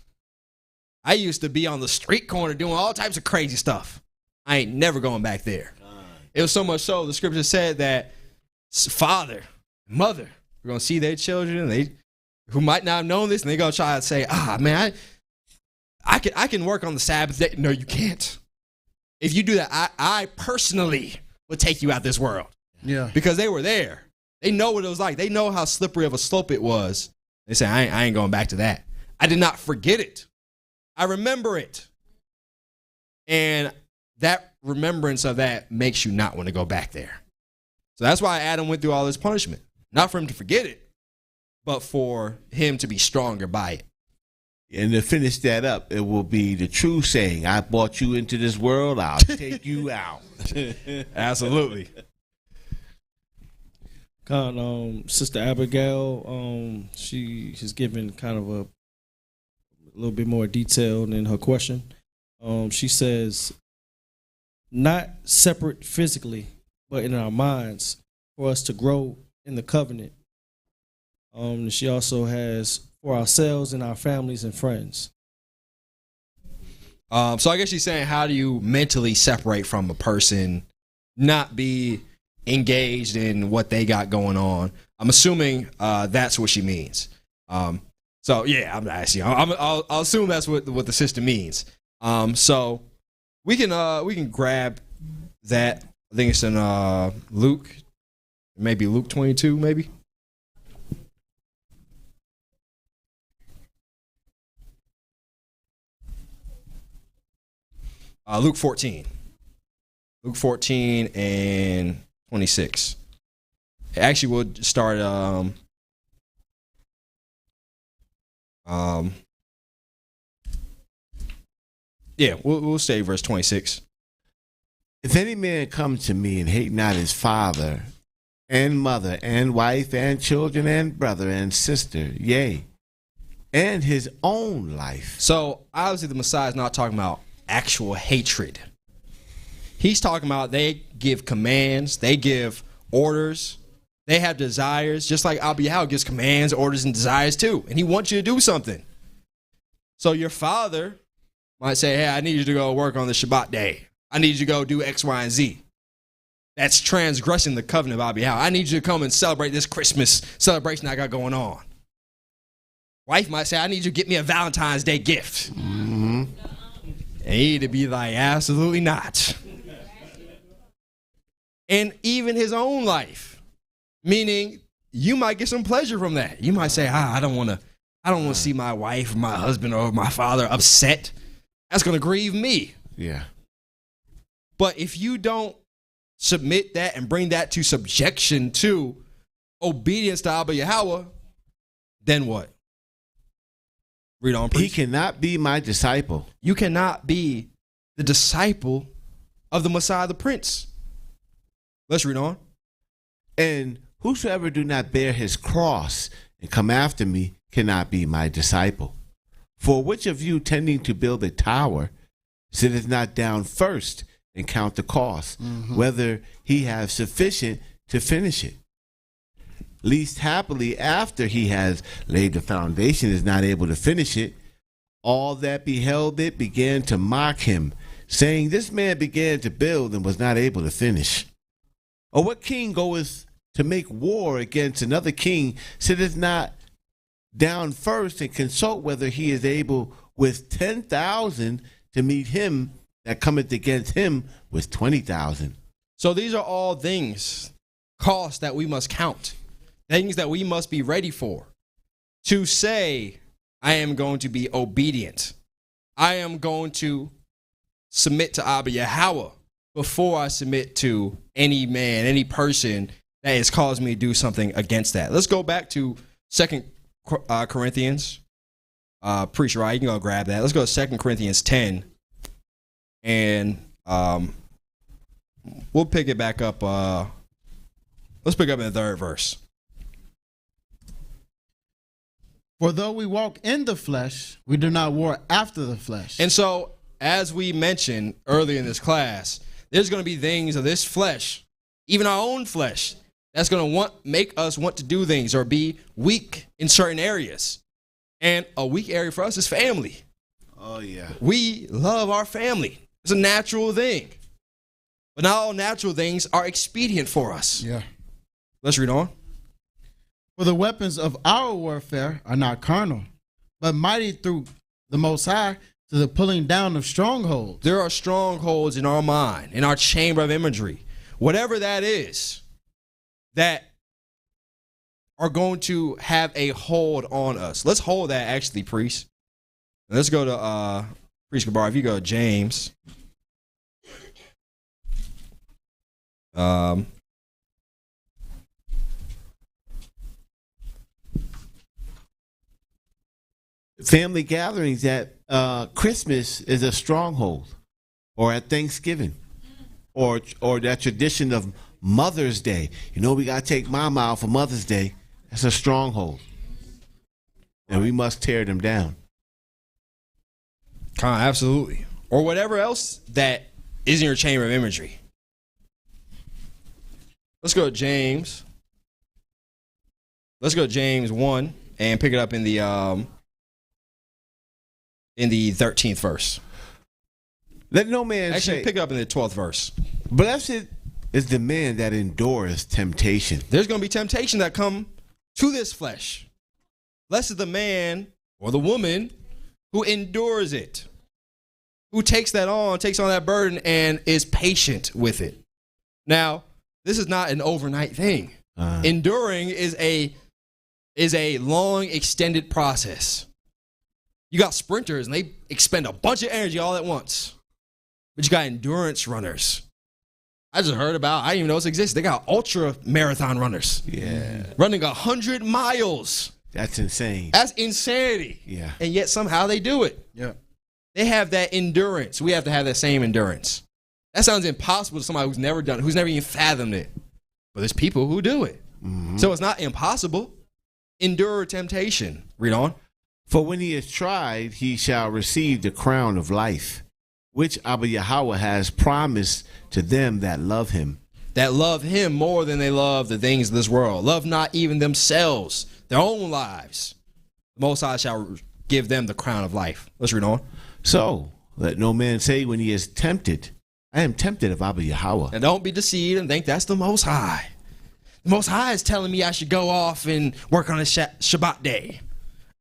I used to be on the street corner doing all types of crazy stuff. I ain't never going back there. It was so much so the scripture said that father, mother, we're going to see their children who might not have known this, and they're going to try to say, man, I can work on the Sabbath day. No, you can't. If you do that, I personally would take you out this world. Yeah. Because they were there. They know what it was like. They know how slippery of a slope it was. They say, I ain't going back to that. I did not forget it. I remember it. And that remembrance of that makes you not want to go back there. So that's why Adam went through all this punishment. Not for him to forget it, but for him to be stronger by it. And to finish that up, it will be the true saying, I brought you into this world, I'll take you out. Absolutely. Sister Abigail, she has given kind of a little bit more detail in her question. She says, not separate physically, but in our minds for us to grow in the covenant. She also has for ourselves and our families and friends. So I guess she's saying, how do you mentally separate from a person, not be engaged in what they got going on? I'm assuming that's what she means. So yeah, I'm asking. I'll assume that's what the sister means. So we can grab that. I think it's in Luke, maybe Luke 22, maybe. Luke 14. Luke 14 and 26. Actually, we'll start we'll say verse 26. If any man come to me and hate not his father and mother and wife and children and brother and sister, yea, and his own life. So obviously the Messiah is not talking about actual hatred. He's talking about they give commands, they give orders, they have desires, just like Abiyah gives commands, orders, and desires too. And he wants you to do something. So your father might say, hey, I need you to go work on the Shabbat day. I need you to go do X, Y, and Z. That's transgressing the covenant of Abiyah. I need you to come and celebrate this Christmas celebration I got going on. Wife might say, I need you to get me a Valentine's Day gift. Mm-hmm. And he'd be like, absolutely not. And even his own life, meaning you might get some pleasure from that. You might say, I don't want to see my wife, or my husband, or my father upset. That's going to grieve me. Yeah. But if you don't submit that and bring that to subjection to obedience to Abba Yahweh, then what? Read on, He priest. cannot be my disciple. You cannot be the disciple of the Messiah, the Prince. Let's read on. And whosoever do not bear his cross and come after me cannot be my disciple. For which of you tending to build a tower sitteth not down first and count the cost, whether he have sufficient to finish it? Least happily after he has laid the foundation is not able to finish it, all that beheld it began to mock him, saying, This man began to build and was not able to finish. Or what king goeth to make war against another king, sitteth not down first and consult whether he is able with 10,000 to meet him that cometh against him with 20,000? So these are all things, costs that we must count, things that we must be ready for. To say, I am going to be obedient. I am going to submit to Abba Yahweh before I submit to any man, any person that has caused me to do something against that. Let's go back to 2 Corinthians. Preacher, right? You can go grab that. Let's go to 2 Corinthians 10. And we'll pick it back up. Let's pick up in the 3rd verse. For though we walk in the flesh, we do not war after the flesh. And so, as we mentioned earlier in this class, there's going to be things of this flesh, even our own flesh, that's going to make us want to do things or be weak in certain areas. And a weak area for us is family. Oh, yeah. We love our family. It's a natural thing. But not all natural things are expedient for us. Yeah. Let's read on. For the weapons of our warfare are not carnal, but mighty through the Most High to the pulling down of strongholds. There are strongholds in our mind, in our chamber of imagery, whatever that is, that are going to have a hold on us. Let's hold that, actually, priest. Let's go to Priest Gabar. If you go to James, family gatherings at Christmas is a stronghold, or at Thanksgiving, or that tradition of Mother's Day. You know, we got to take Mama out for Mother's Day. That's a stronghold, and we must tear them down. Absolutely. Or whatever else that is in your chamber of imagery. Let's go to James. Let's go to James 1 and pick it up in the 13th verse. Let no man Actually, say, pick it up in the 12th verse. Blessed is the man that endureth temptation. There's going to be temptation that come to this flesh. Blessed is the man or the woman who endures it, who takes on that burden and is patient with it. Now, this is not an overnight thing. Enduring is a long, extended process. You got sprinters and they expend a bunch of energy all at once. But you got endurance runners. I just heard about, I didn't even know this exists. They got ultra marathon runners. Yeah. Running 100 miles. That's insane. That's insanity. Yeah. And yet somehow they do it. Yeah. They have that endurance. We have to have that same endurance. That sounds impossible to somebody who's never done it, who's never even fathomed it. But there's people who do it. Mm-hmm. So it's not impossible. Endure temptation. Read on. For when he is tried, he shall receive the crown of life, which Abba Yahweh has promised to them that love him. That love him more than they love the things of this world. Love not even themselves, their own lives. The Most High shall give them the crown of life. Let's read on. So let no man say when he is tempted, I am tempted of Abba Yahweh. And don't be deceived and think that's the Most High. The Most High is telling me I should go off and work on a Shabbat day.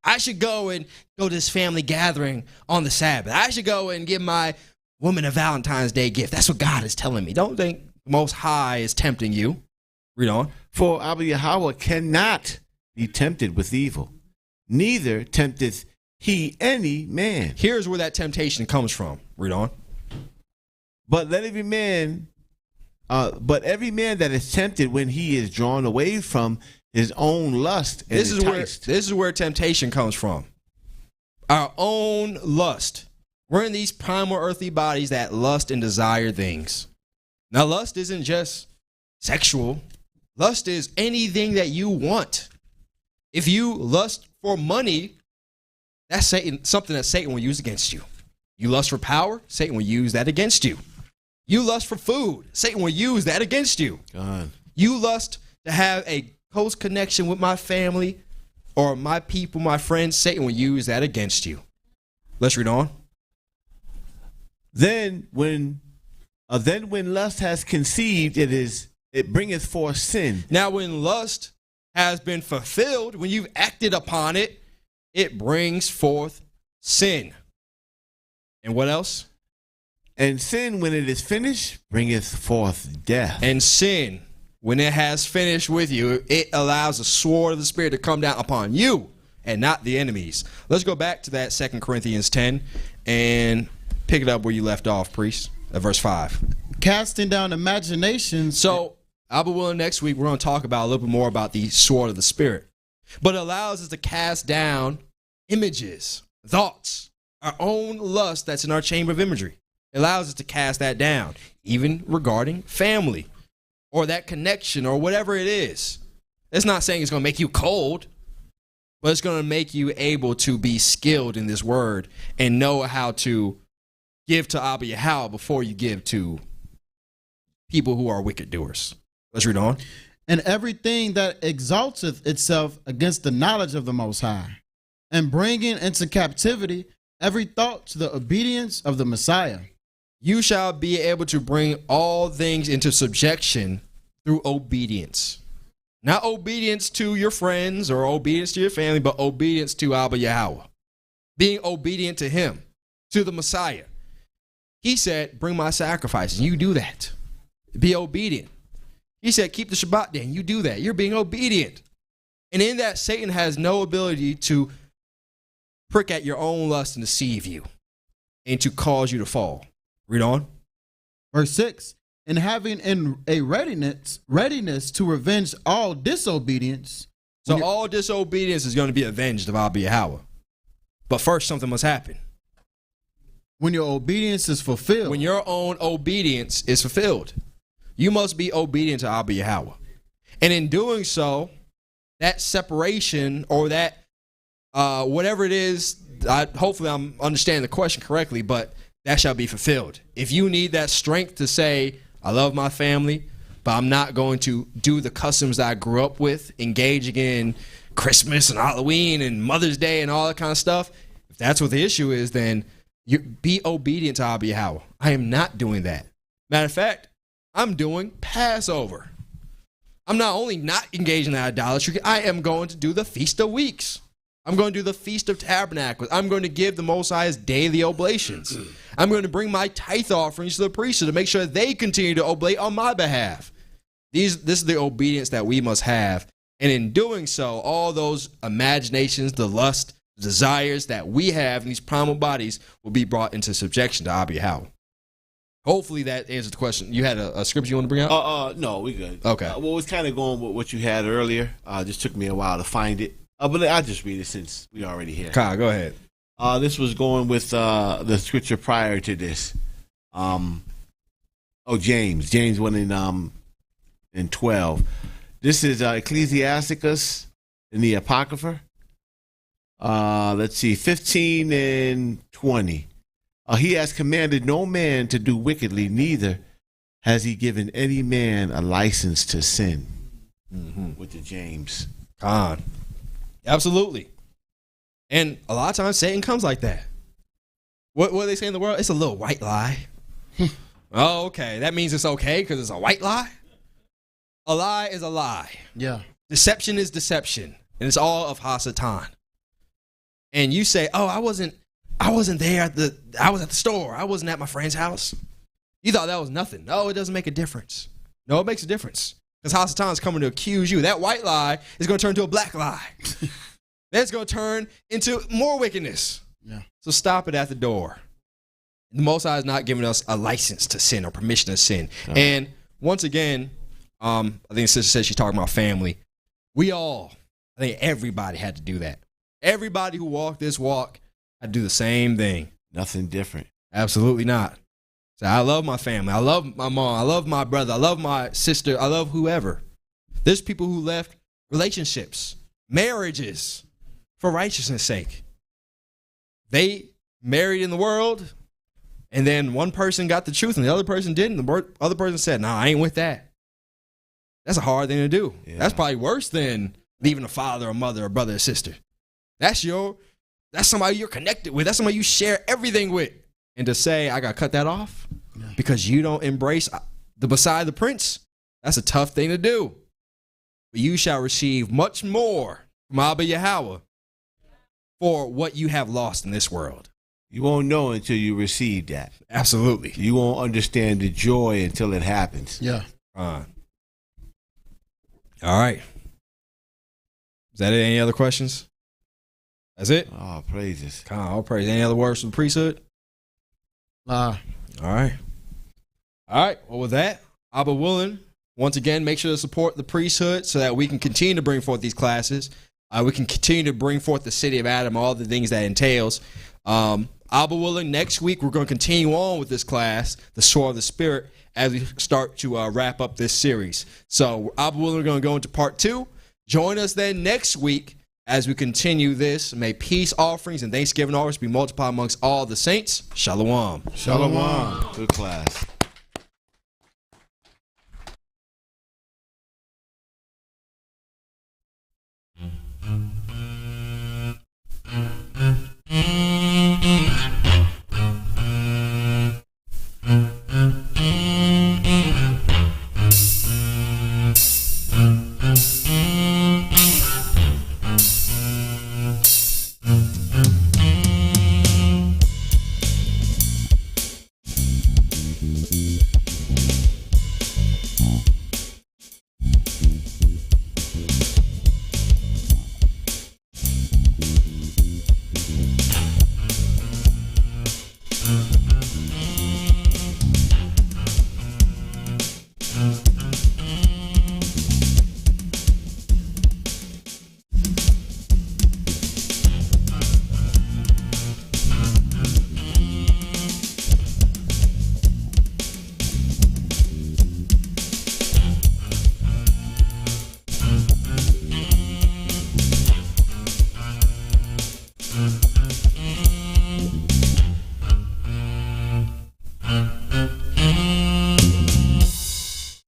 I should go to this family gathering on the Sabbath. I should go and give my woman a Valentine's Day gift. That's what God is telling me. Don't think the Most High is tempting you. Read on. For Abba Yahweh cannot be tempted with evil, neither tempteth he any man. Here's where that temptation comes from. Read on. But let every man But every man that is tempted when he is drawn away from his own lust and This enticed. is where temptation comes from. Our own lust. We're in these primal earthly bodies that lust and desire things. Now, lust isn't just sexual. Lust is anything that you want. If you lust for money, that's Satan, something that Satan will use against you. You lust for power, Satan will use that against you. You lust for food, Satan will use that against you. God. You lust to have a close connection with my family or my people, my friends, Satan will use that against you. Let's read on. Then when lust has conceived, it bringeth forth sin. Now, when lust has been fulfilled, when you've acted upon it, it brings forth sin. And what else? And sin, when it is finished, bringeth forth death. And sin, when it has finished with you, it allows the sword of the Spirit to come down upon you and not the enemies. Let's go back to that 2 Corinthians 10 and pick it up where you left off, priest, at verse 5. Casting down imaginations. So, I'll be willing next week, we're going to talk about a little bit more about the sword of the Spirit. But it allows us to cast down images, thoughts, our own lust that's in our chamber of imagery. It allows us to cast that down, even regarding family or that connection or whatever it is. It's not saying it's going to make you cold, but it's going to make you able to be skilled in this word and know how to give to Abba before you give to people who are wicked doers. Let's read on. And everything that exalteth itself against the knowledge of the Most High, and bringing into captivity every thought to the obedience of the Messiah. You shall be able to bring all things into subjection through obedience. Not obedience to your friends or obedience to your family, but obedience to Abba Yahweh. Being obedient to him, to the Messiah. He said, bring my sacrifices. You do that. Be obedient. He said, keep the Shabbat day. You do that. You're being obedient. And in that, Satan has no ability to prick at your own lust and deceive you and to cause you to fall. Read on. Verse 6. And having in a readiness to revenge all disobedience. So all disobedience is going to be avenged of Abba Yahweh. But first, something must happen. When your obedience is fulfilled. When your own obedience is fulfilled. You must be obedient to Abba Yahweh. And in doing so, that separation or that whatever it is, hopefully I'm understanding the question correctly, but that shall be fulfilled. If you need that strength to say, I love my family, but I'm not going to do the customs that I grew up with, engaging in Christmas and Halloween and Mother's Day and all that kind of stuff, if that's what the issue is, then you be obedient to Abba Yahweh. I am not doing that. Matter of fact, I'm doing Passover. I'm not only not engaging in idolatry, I am going to do the Feast of Weeks. I'm going to do the Feast of Tabernacles. I'm going to give the Most High's daily oblations. I'm going to bring my tithe offerings to the priesthood to make sure they continue to oblate on my behalf. This is the obedience that we must have. And in doing so, all those imaginations, the lust, desires that we have in these primal bodies will be brought into subjection to Abba Yahweh. Hopefully that answers the question. You had a scripture you want to bring out? No, we good. Okay. Well, it's kind of going with what you had earlier. Just took me a while to find it. But I'll just read it since we already here. Kyle, go ahead. This was going with the scripture prior to this. James 1 and 12. This is Ecclesiasticus in the Apocrypha. Let's see, 15 and 20. He has commanded no man to do wickedly, neither has he given any man a license to sin. With the James. God. Absolutely. And a lot of times Satan comes like that. What do they say in the world? It's a little white lie. Oh, okay. That means it's okay because it's a white lie? A lie is a lie. Yeah. Deception is deception. And it's all of Hasatan. And you say, oh, I wasn't there I was at the store. I wasn't at my friend's house. You thought that was nothing. No, it doesn't make a difference. No, it makes a difference. Because Hasatan is coming to accuse you. That white lie is going to turn to a black lie. That's going to turn into more wickedness. Yeah. So stop it at the door. The Most High is not giving us a license to sin or permission to sin. And once again, I think the sister said she's talking about family. I think everybody had to do that. Everybody who walked this walk had to do the same thing. Nothing different. Absolutely not. So I love my family. I love my mom. I love my brother. I love my sister. I love whoever. There's people who left relationships, marriages, for righteousness' sake. They married in the world, and then one person got the truth and the other person didn't. The other person said, "Nah, I ain't with that." That's a hard thing to do. Yeah. That's probably worse than leaving a father or mother or brother or sister. That's somebody you're connected with. That's somebody you share everything with. And to say, I got to cut that off because you don't embrace the Messiah, the Prince, that's a tough thing to do. But you shall receive much more from Abba Yahweh for what you have lost in this world. You won't know until you receive that. Absolutely. You won't understand the joy until it happens. Yeah. All right. Is that it? Any other questions? That's it? Oh, praises. All praise. Any other words from the priesthood? All right. Well, with that, Abba willing, once again, make sure to support the priesthood so that we can continue to bring forth these classes. We can continue to bring forth the city of Adam, all the things that entails. Abba willing, next week we're going to continue on with this class, the Sword of the Spirit, as we start to wrap up this series. So, Abba willing, we're going to go into part 2. Join us then next week as we continue this. May peace offerings and thanksgiving offerings be multiplied amongst all the saints. Shalom. Shalom. Good class.